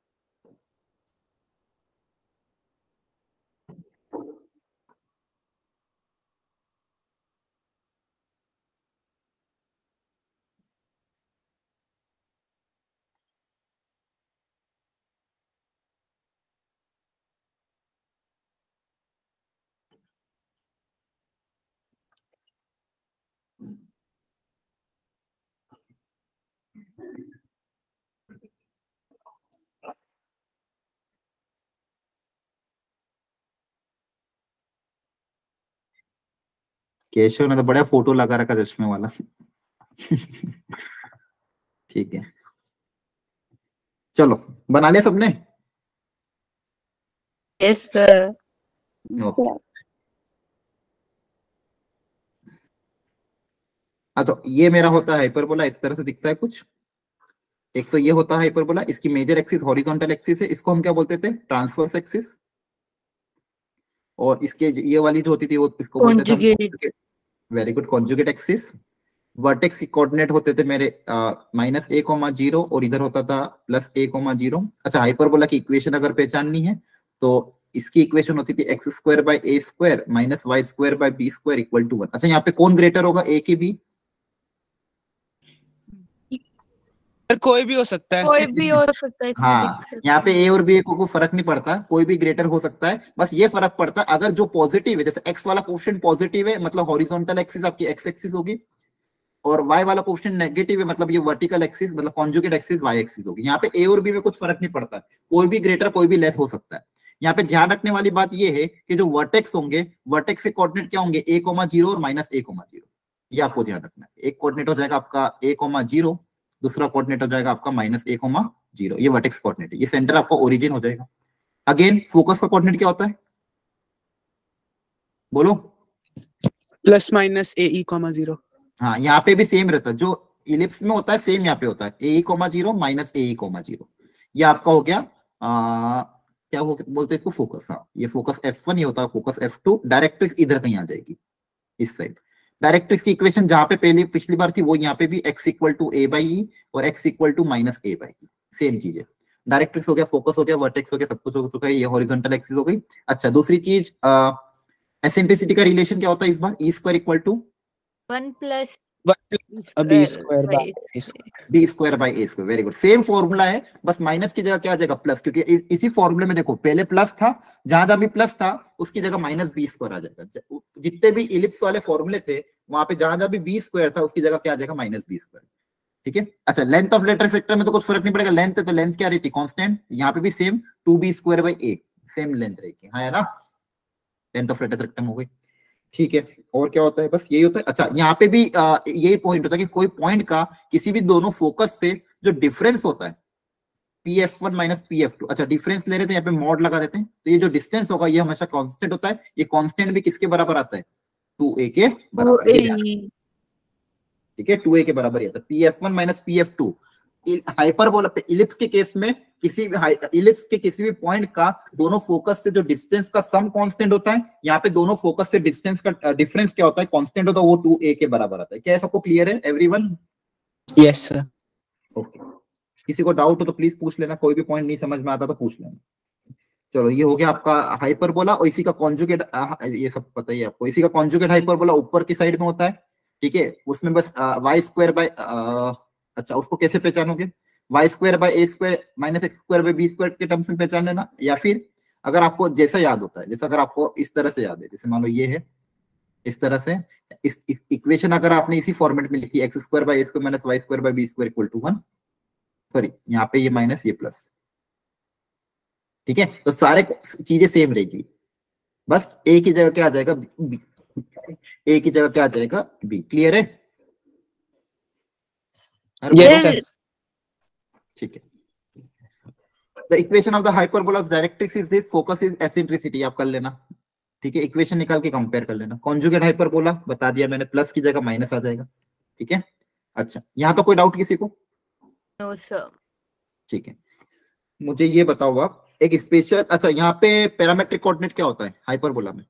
केशव ने तो बड़ा फोटो लगा रखा चश्मे वाला। ठीक है, चलो बना लिया सबने? Yes sir. ओके। हाँ तो ये मेरा होता है हाइपरबोला, इस तरह से दिखता है कुछ। एक तो ये होता है हाइपरबोला, इसकी मेजर एक्सिस हॉरिजॉन्टल एक्सिस है, इसको हम क्या बोलते थे? Transverse axis. और इसके ये वाली जो होती थी वो इसको बोलते थे, very good, conjugate axis. Vertex की कोऑर्डिनेट होते थे मेरे -a,0 और इधर होता था +a,0। अच्छा, हाइपरबोला की इक्वेशन अगर पहचाननी है तो इसकी इक्वेशन होती थी x² / a² - y² / b² = 1। अच्छा, यहाँ पे कौन ग्रेटर होगा, a के b? कोई भी हो सकता है, कोई भी हो सकता है। हाँ, यहाँ पे a और b को कोई फर्क नहीं पड़ता, कोई भी ग्रेटर हो सकता है। बस ये फर्क पड़ता है अगर जो पॉजिटिव है, जैसे x वाला कोएफिशिएंट पॉजिटिव है मतलब हॉरिजॉन्टल एक्सिस आपकी x एक्सिस होगी, और y वाला कोएफिशिएंट नेगेटिव है मतलब ये वर्टिकल एक्सिस मतलब कॉन्जुगेट एक्सिस y एक्सिस होगी। यहाँ पे a और b में कुछ फर्क नहीं पड़ता, कोई भी ग्रेटर कोई भी लेस हो सकता है। यहाँ पे ध्यान रखने वाली बात ये है कि जो वर्टेक्स होंगे, वर्टेक्स के कोऑर्डिनेट क्या होंगे, a,0 और -a,0। ये आपको ध्यान रखना है। एक कोऑर्डिनेट हो जाएगा आपका a,0, दूसरा कोऑर्डिनेट हो जाएगा आपका -a,0। ये वर्टेक्स कोऑर्डिनेट है, ये सेंटर आपका ओरिजिन हो जाएगा। अगेन फोकस का कोऑर्डिनेट क्या होता है, बोलो? ±ae, 0। हाँ, यहाँ पे भी सेम रहता है, जो इलिप्स में होता है सेम यहाँ पे होता है, ae, 0 -ae,0। ये आपका हो गया क्या बोलते हैं इसको, फोकस। हाँ, ये फोकस F1, ये होता है फोकस F2। डायरेक्ट्रिक्स इधर कहीं आ जाएगी, इस साइड। डायरेक्ट्रिक्स की इक्वेशन जहां पे पहले पिछली बार थी वो यहाँ पे भी x = a/e और x = -a/e, सेम चीज है। डायरेक्ट्रिक्स हो गया, फोकस हो गया, वर्टेक्स हो गया, सब कुछ हो चुका है। ये हॉरिजॉन्टल एक्सिस हो गई। अच्छा, दूसरी चीज एसेंट्रिसिटी का रिलेशन क्या होता है इस बार, e² = 1 + b²/a²। Very good, same formula है, बस माइनस की जगह क्या आ जाएगा, प्लस, क्योंकि इसी फॉर्मूले में देखो पहले प्लस था, जहां जहां भी प्लस था उसकी जगह -b² आ जाएगा। जितने भी इलिप्स वाले फॉर्मूले थे वहां पे जहां जहां भी b² था उसकी जगह क्या आ जाएगा, -b²। ठीक है। अच्छा, लेंथ ऑफ लेटर सेक्टर में तो कुछ फर्क नहीं पड़ेगा, लेंथ है तो लेंथ क्या रहती, कांस्टेंट। यहाँ पे भी सेम 2b²/a, सेम लेंथ रहेगी। हाँ है ना, लेंथ ऑफ लेटर सेक्टर हो गई। ठीक है, और क्या होता है, बस यही होता है। अच्छा, यहाँ पे भी यही पॉइंट होता है कि कोई पॉइंट का किसी भी दोनों फोकस से जो डिफरेंस होता है pf1 - pf2। अच्छा, डिफरेंस ले रहे थे, यहाँ पे मॉड लगा देते हैं, तो ये जो डिस्टेंस होगा ये हमेशा कांस्टेंट होता है। ये कांस्टेंट भी किसके बराबर आता है, 2a के बराबर। ठीक है, 2a के बराबर ही आता है। pf1 - pf2 हाइपरबोला पे इलिप्स के केस में किसी भी इलिप्स के किसी भी पॉइंट का दोनों फोकस से जो डिस्टेंस का सम कांस्टेंट होता है, यहाँ पे दोनों फोकस से डिस्टेंस का डिफरेंस क्या होता है, कांस्टेंट होता है, वो 2a के बराबर आता है। क्या सबको क्लियर है एवरीवन? Yes sir. ओके, किसी को डाउट हो तो प्लीज पूछ लेना, कोई भी पॉइंट नहीं समझ में आता तो पूछ लेना। चलो, ये हो गया आपका हाइपरबोला, और इसी का कॉन्जुगेट, ये सब पता ही है आपको, इसी का कॉन्जुगेट हाइपरबोला ऊपर की साइड में होता है। ठीक है, उसमें बस y²/, अच्छा उसको कैसे पहचानोगे, y² / a² - x² / b² के टर्म्स में पहचान लेना, या फिर अगर आपको जैसा याद होता है, जैसे अगर आपको इस तरह से याद है, जैसे मान लो ये है इस तरह से, इस इक्वेशन अगर आपने इसी फॉर्मेट में लिखी, x² / a² - y² / b² = 1, sorry यहाँ पे ये माइनस ये प्लस। ठीक है, तो सारे चीजें सेम रहेगी, बस a की जगह क्या आ जाएगा, b, a की जगह क्या आ जाएगा, b। क्लियर है? ठीक है। The equation of the hyperbolas directrix is this, focus is eccentricity, आप कर लेना। ठीक है, इक्वेशन निकाल के कंपेयर कर लेना। कॉन्जुगेट हाइपरबोला बता दिया मैंने, प्लस की जगह माइनस आ जाएगा। ठीक है। अच्छा, यहाँ तो कोई डाउट किसी को? No sir. ठीक है, मुझे ये बताओ आप एक स्पेशल, अच्छा यहाँ पे पैरामेट्रिक कोऑर्डिनेट क्या होता है हाइपरबोला में?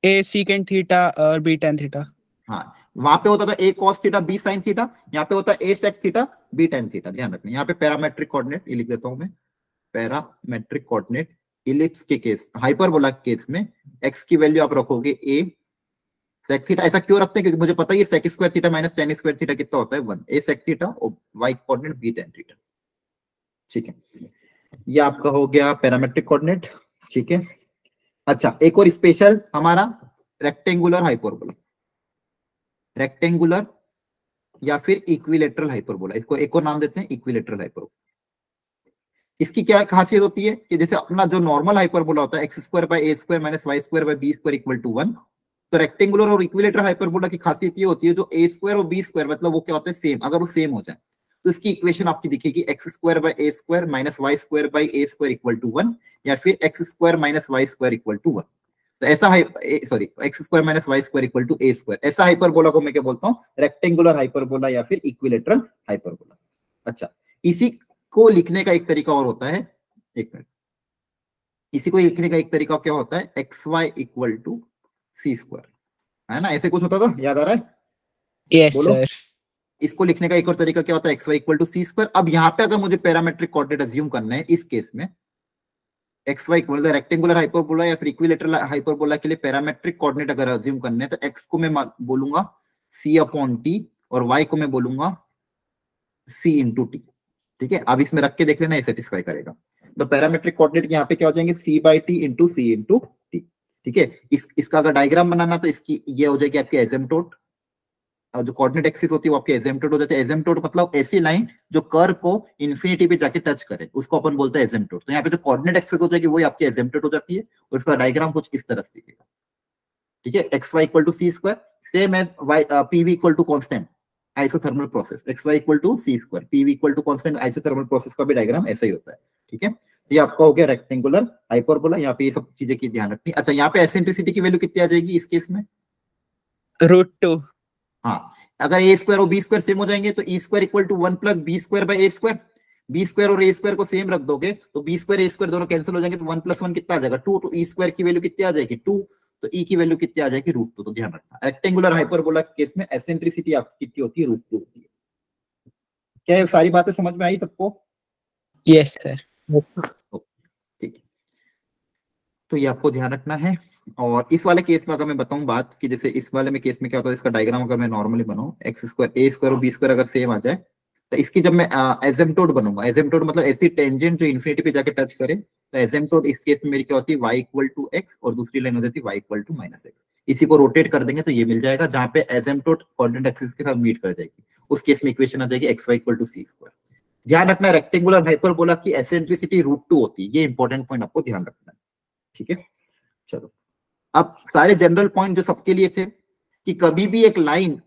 a secant थीटा और b tan थीटा। हाँ, वहां पे होता था a cos theta b sin theta, यहाँ पे होता है a sec theta b tan theta. ध्यान रखना, यहाँ पे पैरामेट्रिक कोऑर्डिनेट ये लिख देता हूं मैं, पैरामेट्रिक कोऑर्डिनेट इलिप्स के केस, हाइपरबोला के केस में x की वैल्यू आप रखोगे a sec थीटा। ऐसा क्यों रखते हैं, क्योंकि मुझे पता है sec² थीटा - tan² थीटा कितना होता है, 1। a sec थीटा और y coordinate b tan theta. ठीक है, ये आपका हो गया पैरामेट्रिक कोऑर्डिनेट। ठीक है। अच्छा, एक और स्पेशल हमारा रेक्टेंगुलर हाइपरबोला, रेक्टेंगुलर या फिर इक्विलेटरल हाइपरबोला, इसको एक और नाम देते हैं इक्विलेटरल हाइपरबोला। इसकी क्या खासियत होती है कि जैसे अपना जो नॉर्मल हाइपरबोला होता है x² / a² - y² / b² = 1, तो रेक्टेंगुलर और इक्विलेटरल हाइपरबोला की खासियत ये होती है जो a स्क्वायर और b स्क्वायर मतलब वो क्या होता है सेम, अगर वो सेम हो जाए तो इसकी इक्वेशन आपकी दिखेगी x square by a square minus y square by a square equal to 1 या फिर x square minus y square equal to 1। तो ऐसा x square minus y square equal to a square, ऐसा हाइपरबोला को मैं क्या बोलता हूँ, रेक्टेंगुलर हाइपरबोला या फिर इक्विलेटरल हाइपरबोला। अच्छा, इसी को लिखने का एक तरीका और होता है, एक मिनट, इसी को लिखने का एक तरीका क्या होता है, xy equal to c square, है ना, ऐसे कुछ होता था, याद आ रहा है? यस बोलो। सर। इसको लिखने का एक और तरीका क्या होता है, xy equal to c square. अब यहाँ पे अगर मुझे पैरामेट्रिक कोऑर्डिनेट अज्यूम करना है, इस केस में xy equal two rectangular hyperbola या फिर इक्विलेटरल हाइपरबोला के लिए पैरामेट्रिक कोऑर्डिनेट अगर अज्यूम करने हैं तो x को मैं बोलूंगा c अपॉन t और y को मैं बोलूंगा c इंटू टी। ठीक है, अब इसमें रख के देख लेना, ये सेटिस्फाई करेगा। तो पैरामेट्रिक कोऑर्डिनेट यहाँ पे क्या हो जाएंगे, c by T into C into T. ठीक है, इसका अगर डायग्राम बनाना तो इसकी ये हो जाएगी आपकी एजेम्प्टोट, जो कोऑर्डिनेट एक्सिस होती है वो आपकी एजेम्प्टोट हो जाती है। एजेम्प्टोट मतलब ऐसी लाइन जो कर्व को इन्फिनिटी पे जाके टच करे, उसको अपन बोलते हैं एजेम्प्टोट। तो यहाँ पे जो कोऑर्डिनेट एक्सिस हो जाएगी वही आपकी एजेम्प्टोट हो जाती है, और इसका डायग्राम कुछ इस तरह से दिखेगा। ठीक है, X Y equal to C square same as Y PV equal to constant isothermal process, X Y equal to C square PV equal to constant isothermal process का भी डायग्राम ऐसा ही होता है। ठीक है, ये आपका हो गया रेक्टेंगुलर हाइपरबोला, यहाँ पे ये सब चीजें की ध्यान रखनी। अच्छा, यहाँ पे एसेंट्रिसिटी की वैल्यू कितनी आ जाएगी इस केस में, √2। हाँ, अगर ए स्क्वायर और बी स्क्वायर सेम हो जाएंगे तो E square equal to 1 plus B square by A square, B square और ए स्क्वायर को सेम रख दोगे तो बी स्क्वायर ए स्क्वायर दोनों कैंसिल हो जाएंगे, तो 1 प्लस 1 कितना आ जाएगा 2, तो ई स्क्वायर की वैल्यू कितनी आ जाएगी 2, तो ई की वैल्यू कितनी आ जाएगी √2। तो ध्यान रखना रेक्टेंगुलर हाइपरबोला के केस में एसेंट्रिसिटी आपकी कितनी होती है, √2 होती है। क्या ये सारी बातें समझ में आई सबको? Yes sir. ठीक है, तो ये आपको ध्यान रखना है। और इस वाले केस में अगर मैं बताऊं बात कि जैसे इस वाले में केस में क्या होता है, इसका डायग्राम अगर मैं नॉर्मली बनाऊं, एक्स स्क्वायर ए स्क्वायर और बी स्क्वायर अगर सेम आ जाए तो इसकी जब मैं एजेम्प्टोट बनूंगा, एजेम्प्टोट मतलब ऐसी टेंजेंट जो इन्फिनिटी पे जाके टच करे, तो एजेम्प्टोट इस केस में मेरी क्या होती है, y इक्वल टू एक्स और दूसरी लाइन हो जाती है y equal to minus X. इसी को रोटेट कर देंगे तो ये मिल जाएगा, जहां पे एजेम्प्टोट कोऑर्डिनेट एक्सिस के साथ मीट कर जाएगी, उस केस में इक्वेशन आ जाएगी xy equal to C square. ध्यान रखना रेक्टेंगुलर हाइपरबोला की एसेंट्रिसिटी √2 होती है, ये इंपॉर्टेंट पॉइंट आपको ध्यान रखना है। ठीक है, चलो अब सारे जनरल पॉइंट जो सबके लिए थे कि कभी भी एक लाइन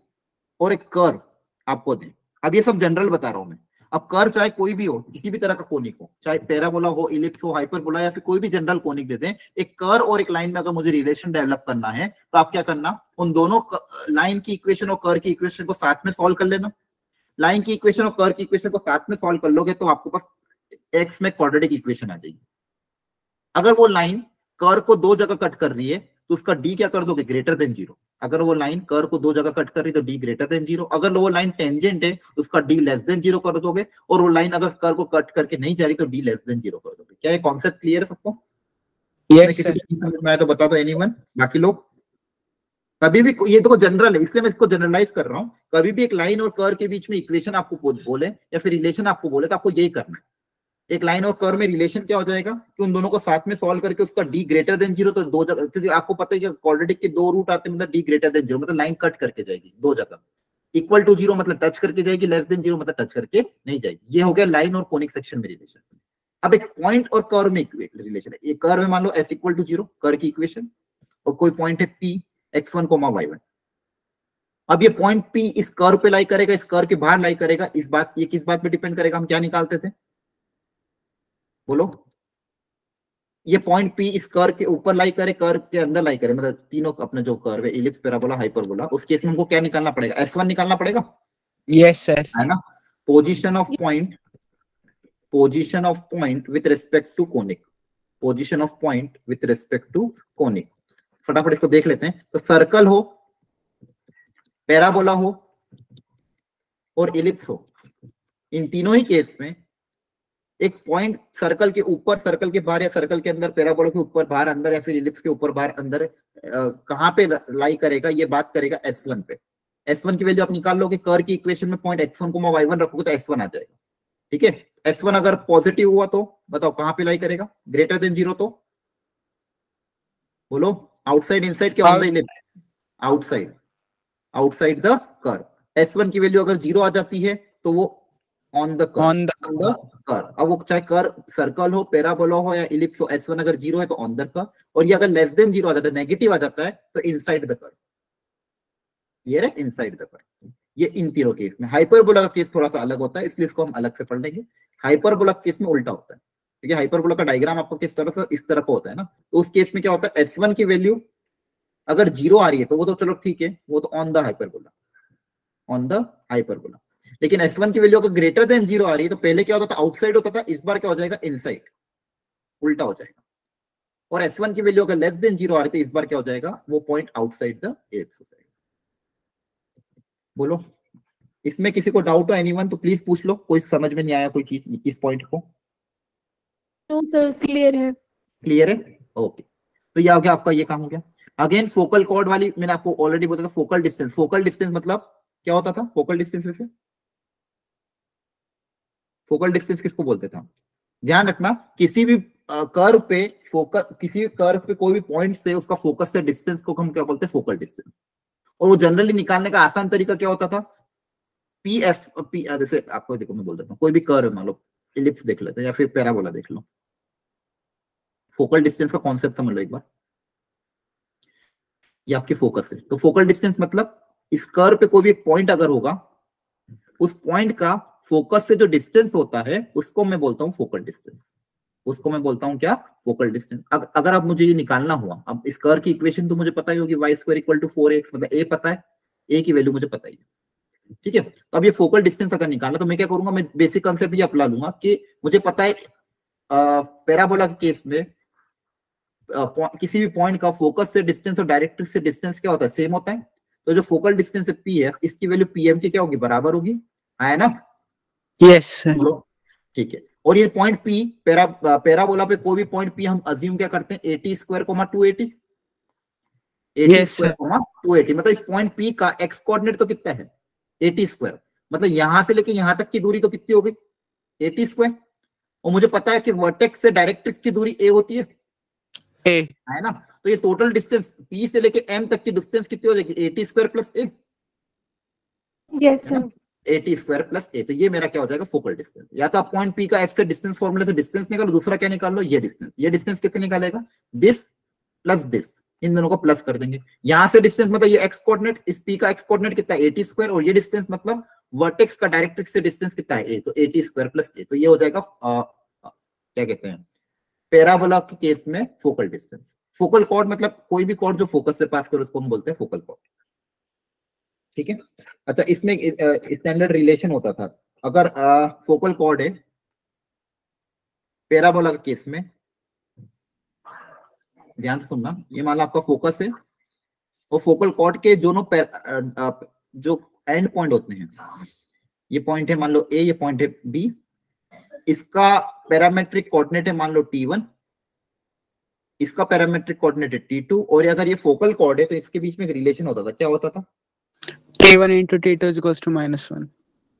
और एक कर्व आपको दे, अब ये सब जनरल बता रहा हूं मैं। अब कर्व चाहे कोई भी हो, किसी भी तरह का कोनिक हो, चाहे पैराबोला हो, इलिप्स हो, हाइपरबोला या फिर कोई भी जनरल कोनिक दे दें, एक कर्व और एक लाइन में अगर मुझे रिलेशन डेवलप करना है तो आप क्या करना, उन दोनों लाइन की इक्वेशन और कर्व की इक्वेशन को साथ में सॉल्व कर लेना। लाइन की इक्वेशन और कर्व की इक्वेशन को साथ में सॉल्व कर लोगे तो आपको पास एक्स में क्वाड्रेटिक इक्वेशन आ जाएगी। अगर वो लाइन कर्व को दो जगह कट कर रही है तो उसका डी क्या कर दोगे, ग्रेटर देन 0। अगर वो लाइन कर्व को दो जगह कट कर रही है तो डी ग्रेटर देन 0। अगर वो लाइन टेंजेंट है उसका डी लेस देन 0 कर दोगे, और वो लाइन अगर कर्व को कट करके नहीं जा रही तो डी लेस देन 0 कर दोगे। क्या ये कॉन्सेप्ट क्लियर है सबको? यस किसी को समझ में आया तो बता दो, एनीवन? बाकी लोग कभी भी, ये तो जनरल है इसलिए मैं इसको जनरलाइज कर रहा हूँ, कभी भी एक लाइन और कर्व के बीच में इक्वेशन आपको बोले या फिर रिलेशन आपको बोले तो आपको यही करना है। एक लाइन और कर्व में रिलेशन क्या हो जाएगा कि उन दोनों को साथ में सॉल्व करके उसका डी ग्रेटर देन 0, तो दो जगह, क्योंकि आपको पता है कि क्वाड्रेटिक के दो रूट आते हैं, मतलब डी ग्रेटर देन 0 मतलब लाइन कट करके जाएगी दो जगह, इक्वल टू 0 मतलब टच करके जाएगी, लेस देन 0 मतलब टच करके नहीं जाएगी। ये हो गया लाइन और कोनिक सेक्शन में रिलेशन। अब एक पॉइंट और कर्व में रिलेशन है, एक कर्व है मान लो s इक्वल टू 0 कर्व की इक्वेशन, और कोई पॉइंट है p x1, y1। अब ये पॉइंट p इस कर्व पे लाई करेगा, इस कर्व के बाहर लाई करेगा, इस बात, ये किस बात पे डिपेंड करेगा, हम क्या निकालते थे बोलो? ये पॉइंट p इस कर्व के ऊपर लाई करे, कर्व के अंदर लाई करे, मतलब तीनों अपने जो कर्व है, इलिप्स, पैराबोला, हाइपरबोला, उस केस में हमको क्या निकालना पड़ेगा, s1 निकालना पड़ेगा। यस सर, है ना? Position of point with respect to conic, position of point with respect to conic. फटाफट इसको देख लेते हैं। तो सर्कल हो, पैराबोला हो और इलिप्स हो, इन तीनों ही केस में एक पॉइंट सर्कल के ऊपर, सर्कल के बाहर या सर्कल के अंदर, पैराबोला के ऊपर बाहर अंदर या फिर इलिप्स के ऊपर बाहर अंदर कहां पे लाई करेगा, ये बात करेगा S1 पे। S1 की वैल्यू आप निकाल लोगे, कर्व की इक्वेशन में पॉइंट x1, y1 रखोगे तो S1 आ जाएगा। ठीक है, S1 अगर पॉजिटिव हुआ तो बताओ कहां पे लाई करेगा, ग्रेटर देन 0 तो बोलो, आउटसाइड, इनसाइड, क्या on the ellipse? Outside, outside the curve. S1 की वैल्यू अगर 0 आ जाती है तो वो ऑन द कर्व। अब वो चाहे कर्व सर्कल हो, पैराबोला हो या इलिप्स हो, S1 अगर 0 है तो ऑन द कर्व, और ये अगर लेस देन 0 आ जाता है, नेगेटिव आ जाता है, तो इनसाइड द कर्व, ये रहे इनसाइड द कर्व। ये इन तीनों केस में। हाइपरबोला का केस थोड़ा सा अलग होता है, इसलिए इसको हम अलग से पढ़ लेंगे। हाइपरबोला केस में उल्टा होता है, ठीक है। हाइपरबोला का डायग्राम आपको किस तरह से, इस तरह का होता है ना, तो उस केस में क्या होता है, S1 की वैल्यू अगर 0 आ रही है तो वो तो चलो ठीक है, वो तो on the hyperbola, on the hyperbola. लेकिन S1 की वैल्यू अगर ग्रेटर देन 0 आ रही है तो पहले क्या होता था, आउटसाइड होता था, इस बार क्या हो जाएगा, इनसाइड, उल्टा हो जाएगा। और S1 की वैल्यू अगर लेस देन 0 आ रही है तो इस बार क्या हो जाएगा, वो पॉइंट आउटसाइड द एलिप्स हो जाएगा। बोलो, इसमें किसी को डाउट हो एनीवन तो प्लीज पूछ लो, कोई समझ में नहीं आया कोई चीज इस पॉइंट को? नो सर, क्लियर है। क्लियर है, ओके। तो ये हो गया आपका, ये काम हो गया। अगेन फोकल कॉर्ड वाली मैंने आपको ऑलरेडी बताया था, फोकल डिस्टेंस। फोकल डिस्टेंस मतलब क्या होता था, फोकल डिस्टेंस वैसे फोकल डिस्टेंस किसको बोलते थे? ध्यान रखना, किसी भी कर्व पे फोकस, किसी भी कर्व पे कोई भी पॉइंट से उसका फोकस से डिस्टेंस को हम क्या बोलते हैं, फोकल डिस्टेंस। और वो जनरली निकालने का आसान तरीका क्या होता था, पी, जैसे आपको देखो मैं बोल देता हूँ, कोई भी कर्व मान लो, इलिप्स देख लेते हैं या फिर पैराबोला देख लो। फोकल डिस्टेंस का कॉन्सेप्ट समझ लो एक बार, ये आपकी फोकस है। तो फोकल डिस्टेंस मतलब इस कर्व पे कोई भी एक पॉइंट अगर होगा, उस पॉइंट का फोकस से जो डिस्टेंस होता है उसको मैं बोलता हूं फोकल डिस्टेंस। उसको मैं बोलता हूं क्या, फोकल डिस्टेंस। अगर अब मुझे ये निकालना हुआ, अब इस कर्व की इक्वेशन तो मुझे पता ही होगी, y square equal to 4x, मतलब a पता है, a की वैल्यू मुझे पता ही है, ठीक है। तो अब ये फोकल डिस्टेंस अगर निकालना तो मैं क्या करूंगा, मैं बेसिक कंसेप्ट ये अप्लाई लूंगा कि मुझे पता है पैराबोला के केस में किसी भी पॉइंट का फोकस से डिस्टेंस और डायरेक्ट्रिक्स से डिस्टेंस क्या होता है, सेम होता है। तो जो फोकल डिस्टेंस है p है, इसकी वैल्यू pm की क्या होगी, बराबर होगी, है ना? Yes sir. ठीक है। और ये पॉइंट p, पैराबोला पे कोई भी पॉइंट p हम अज्यूम क्या करते हैं, 80 स्क्वायर 280, 80 स्क्वायर 280, मतलब इस पॉइंट p का x कोऑर्डिनेट तो कितना है, 80 स्क्वायर, मतलब यहां से लेके यहां तक की दूरी तो कितनी हो गई, 80 स्क्वायर। और मुझे पता है कि वर्टेक्स से डायरेक्ट्रिक्स की दूरी a होती है, है ना? तो ये टोटल डिस्टेंस p से लेके m तक की डिस्टेंस कितनी हो जाएगी, 80 square plus a। Yes sir. 80 square plus a, तो ये मेरा क्या हो जाएगा, फोकल डिस्टेंस। या तो आप पॉइंट p का f से डिस्टेंस फॉर्मूले से डिस्टेंस निकालो, दूसरा क्या निकाल लो, ये डिस्टेंस। ये डिस्टेंस कितने निकालेगा, दिस प्लस दिस, इन दोनों को प्लस कर देंगे। यहां से डिस्टेंस मतलब ये x कोऑर्डिनेट, इस p का x कोऑर्डिनेट कितना है, 80 स्क्वायर, और ये डिस्टेंस मतलब वर्टेक्स का डायरेक्ट्रिक्स से डिस्टेंस कितना है, a, तो 80 स्क्वायर प्लस a। तो ये हो जाएगा क्या कहते हैं, पैराबोला के केस में फोकल डिस्टेंस। फोकल कॉर्ड मतलब कोई भी कॉर्ड जो फोकस से पास करे उसको हम बोलते हैं फोकल कॉर्ड, ठीक है। अच्छा, इसमें स्टैंडर्ड रिलेशन होता था, अगर फोकल कॉर्ड है पैराबोला के केस में, ध्यान से सुनना, ये मान लो आपका फोकस है और फोकल कॉर्ड के दोनों जो एंड पॉइंट होते हैं, ये पॉइंट है मान लो ए, ये पॉइंट है बी, इसका पैरामेट्रिक कोऑर्डिनेट है मान लो t1, इसका पैरामेट्रिक कोऑर्डिनेट है t2, और अगर ये फोकल कॉर्ड है तो इसके बीच में एक रिलेशन होता था, क्या होता था, t1 into t2 is equals to -1।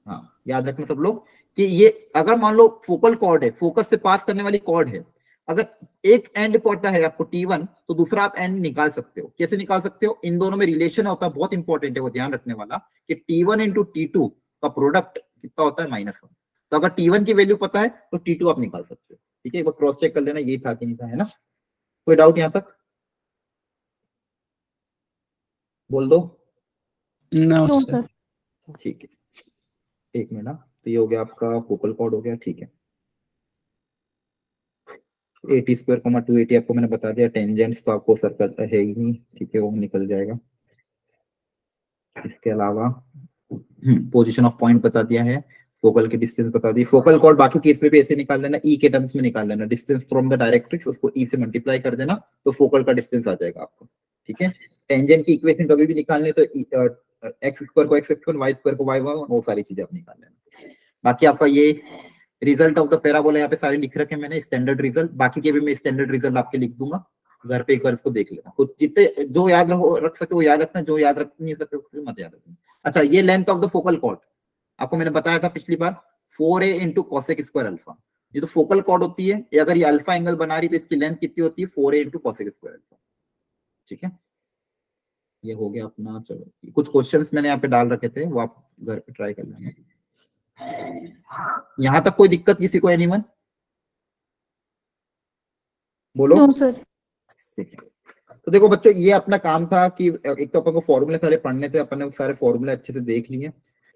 हाँ, याद रखना सब लोग कि ये अगर मान लो फोकल कॉर्ड है, फोकस से पास करने वाली कॉर्ड है, अगर एक एंड पड़ता है आपको t1 तो दूसरा आप एंड निकाल सकते हो। कैसे निकाल सकते हो, इन दोनों में रिलेशन होता है, बहुत इंपॉर्टेंट है वो ध्यान रखने वाला, कि t1 इंटू t2 का प्रोडक्ट कितना होता है, -1। तो अगर t1 की वैल्यू पता है तो t2 आप निकाल सकते हो, ठीक है। एक बार क्रॉस चेक कर लेना ये था कि नहीं था, है ना? कोई डाउट यहां तक, बोल दो। No sir. ठीक है, एक मिनट। तो ये हो गया आपका फोकल कॉर्ड हो गया, ठीक है। 80 स्क्वायर 280 आपको मैंने बता दिया। टेंजेंट्स तो आपको सर्कल है ही नहीं, ठीक है, वो निकल जाएगा। इसके अलावा पोजीशन ऑफ पॉइंट बता दिया है, फोकल की डिस्टेंस बता दी। फोकल कॉर्ड बाकी केस में भी ऐसे निकाल लेना, ई के टर्म्स में निकाल लेना, डिस्टेंस फ्रॉम द डायरेक्ट्रिक्स उसको ई से मल्टीप्लाई कर देना तो फोकल का डिस्टेंस आ जाएगा आपको, ठीक है। टेंजेंट की इक्वेशन कभी भी निकालने तो एक्स स्क्वायर को x1, वाई स्क्वायर को y1, वो सारी चीजें आप निकाल लेना। बाकी आपका ये रिजल्ट ऑफ द पैराबोला यहाँ पे सारे लिख रखे मैंने, स्टैंडर्ड रिजल्ट। बाकी के भी मैं स्टैंडर्ड रिजल्ट आपके लिख दूंगा, घर पे एक बार इसको देख लेना। तो जितने जो याद रख सके वो याद रखना, जो याद रख नहीं सकते मत याद रखना। अच्छा, ये length of the focal cord आपको मैंने बताया था पिछली बार, 4a into cosec square alpha. ये तो फोकल कॉर्ड होती है, अगर ये अल्फा एंगल बना रही तो इसकी लेंथ कितनी होती है, 4a into cosec square alpha, ठीक है। ये हो गया अपना। चलो, कुछ क्वेश्चंस मैंने यहाँ पे डाल रखे थे, वो आप घर पे ट्राई कर लेना। यहाँ तक कोई दिक्कत किसी को, एनीवन? बोलो। No sir. तो देखो बच्चों, ये अपना काम था कि एक तो अपन को फॉर्मूले सारे पढ़ने थे, अपन ने सारे फॉर्मूले अच्छे से देख लिए।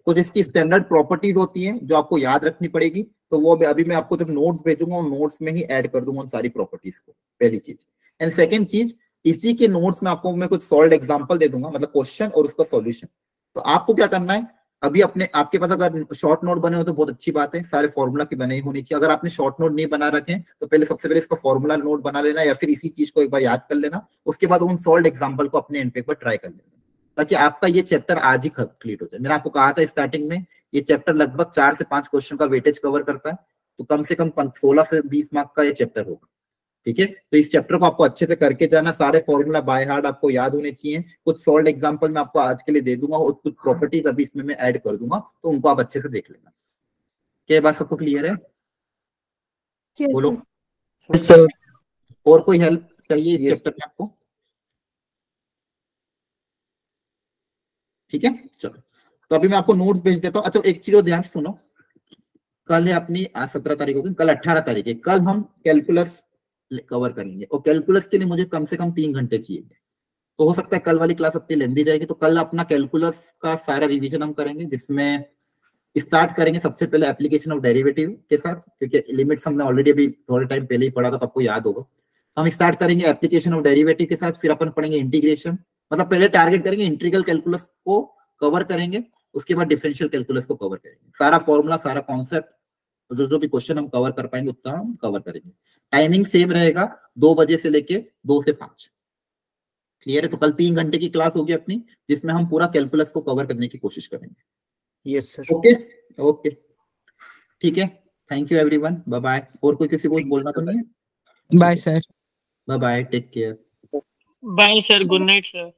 कुछ इसकी स्टैंडर्ड प्रॉपर्टीज होती हैं जो आपको याद रखनी पड़ेगी, तो वो अभी मैं आपको जब नोट्स भेजूंगा उन नोट्स में ही ऐड कर दूंगा उन सारी प्रॉपर्टीज को, पहली चीज। एंड सेकेंड चीज, इसी के नोट्स में आपको मैं कुछ सॉल्व एग्जाम्पल दे दूंगा, मतलब क्वेश्चन और उसका सॉल्यूशन। तो आपको क्या करना है, अभी अपने आपके पास अगर शॉर्ट नोट बने हो तो बहुत अच्छी बात है, सारे फॉर्मूला की बने ही होनी चाहिए। अगर आपने शॉर्ट नोट नहीं बना रखे तो पहले सबसे पहले इसका फॉर्मूला नोट बना लेना, या फिर इसी चीज को एक बार याद कर लेना, उसके बाद उन सॉल्व एग्जाम्पल को अपने एंड पे एक बार ट्राई कर लेना, ताकि आपका ये चैप्टर आज ही कंप्लीट हो जाए। मैंने आपको कहा था स्टार्टिंग में, ये चैप्टर लगभग 4 से 5 क्वेश्चन का वेटेज कवर करता है, तो कम से कम 16 से 20 मार्क का ये चैप्टर होगा। ठीक है, तो इस चैप्टर को आपको अच्छे से करके जाना, सारे फॉर्मूला बाय हार्ट आपको याद होने चाहिए। कुछ सॉल्व एग्जांपल मैं आपको आज के लिए दे दूंगा और कुछ प्रॉपर्टीज अभी इसमें मैं ऐड कर दूंगा, तो उनको आप अच्छे से देख लेना। क्या बात सबको क्लियर है? बोलो सर। और कोई हेल्प चाहिए इस चैप्टर में आपको? ठीक है, चलो तो अभी मैं आपको नोट्स भेज देता हूँ। अच्छा एक चीज ध्यान से सुनो, कल है अपनी आज 17 तारीख होगी, कल 18 तारीख है, कल हम कैलकुलस कवर करेंगे और कैलकुलस के लिए मुझे कम से कम 3 घंटे चाहिए। तो हो सकता है कल वाली क्लास अपनी लेंदी जाएगी, तो कल अपना कैलकुलस का सारा रिवीजन हम करेंगे, जिसमें स्टार्ट करेंगे सबसे पहले एप्लीकेशन ऑफ डेरिवेटिव के साथ, क्योंकि लिमिट्स हमने ऑलरेडी अभी थोड़े टाइम पहले ही पढ़ा था, तो आपको याद होगा। हम स्टार्ट करेंगे एप्लीकेशन ऑफ डेरिवेटिव के साथ, फिर अपन पढ़ेंगे इंटीग्रेशन, मतलब पहले टारगेट करेंगे इंटीग्रल कैलकुलस को कवर करेंगे, उसके बाद डिफरेंशियल कैलकुलस को कवर करेंगे। सारा फॉर्मूला, सारा कॉन्सेप्ट, जो भी क्वेश्चन हम कवर कर पाएंगे उतना हम कवर करेंगे। टाइमिंग सेम रहेगा, 2 बजे से लेके 2 से 5। क्लियर है? तो कल 3 घंटे की क्लास होगी अपनी, जिसमें हम पूरा कैलकुलस को कवर करने की कोशिश करेंगे। Yes sir. ओके ओके, ठीक है, thank you everyone, bye bye. और कोई किसी को बोलना तो नहीं है? Bye sir. Bye bye, take care. Bye sir, good night sir.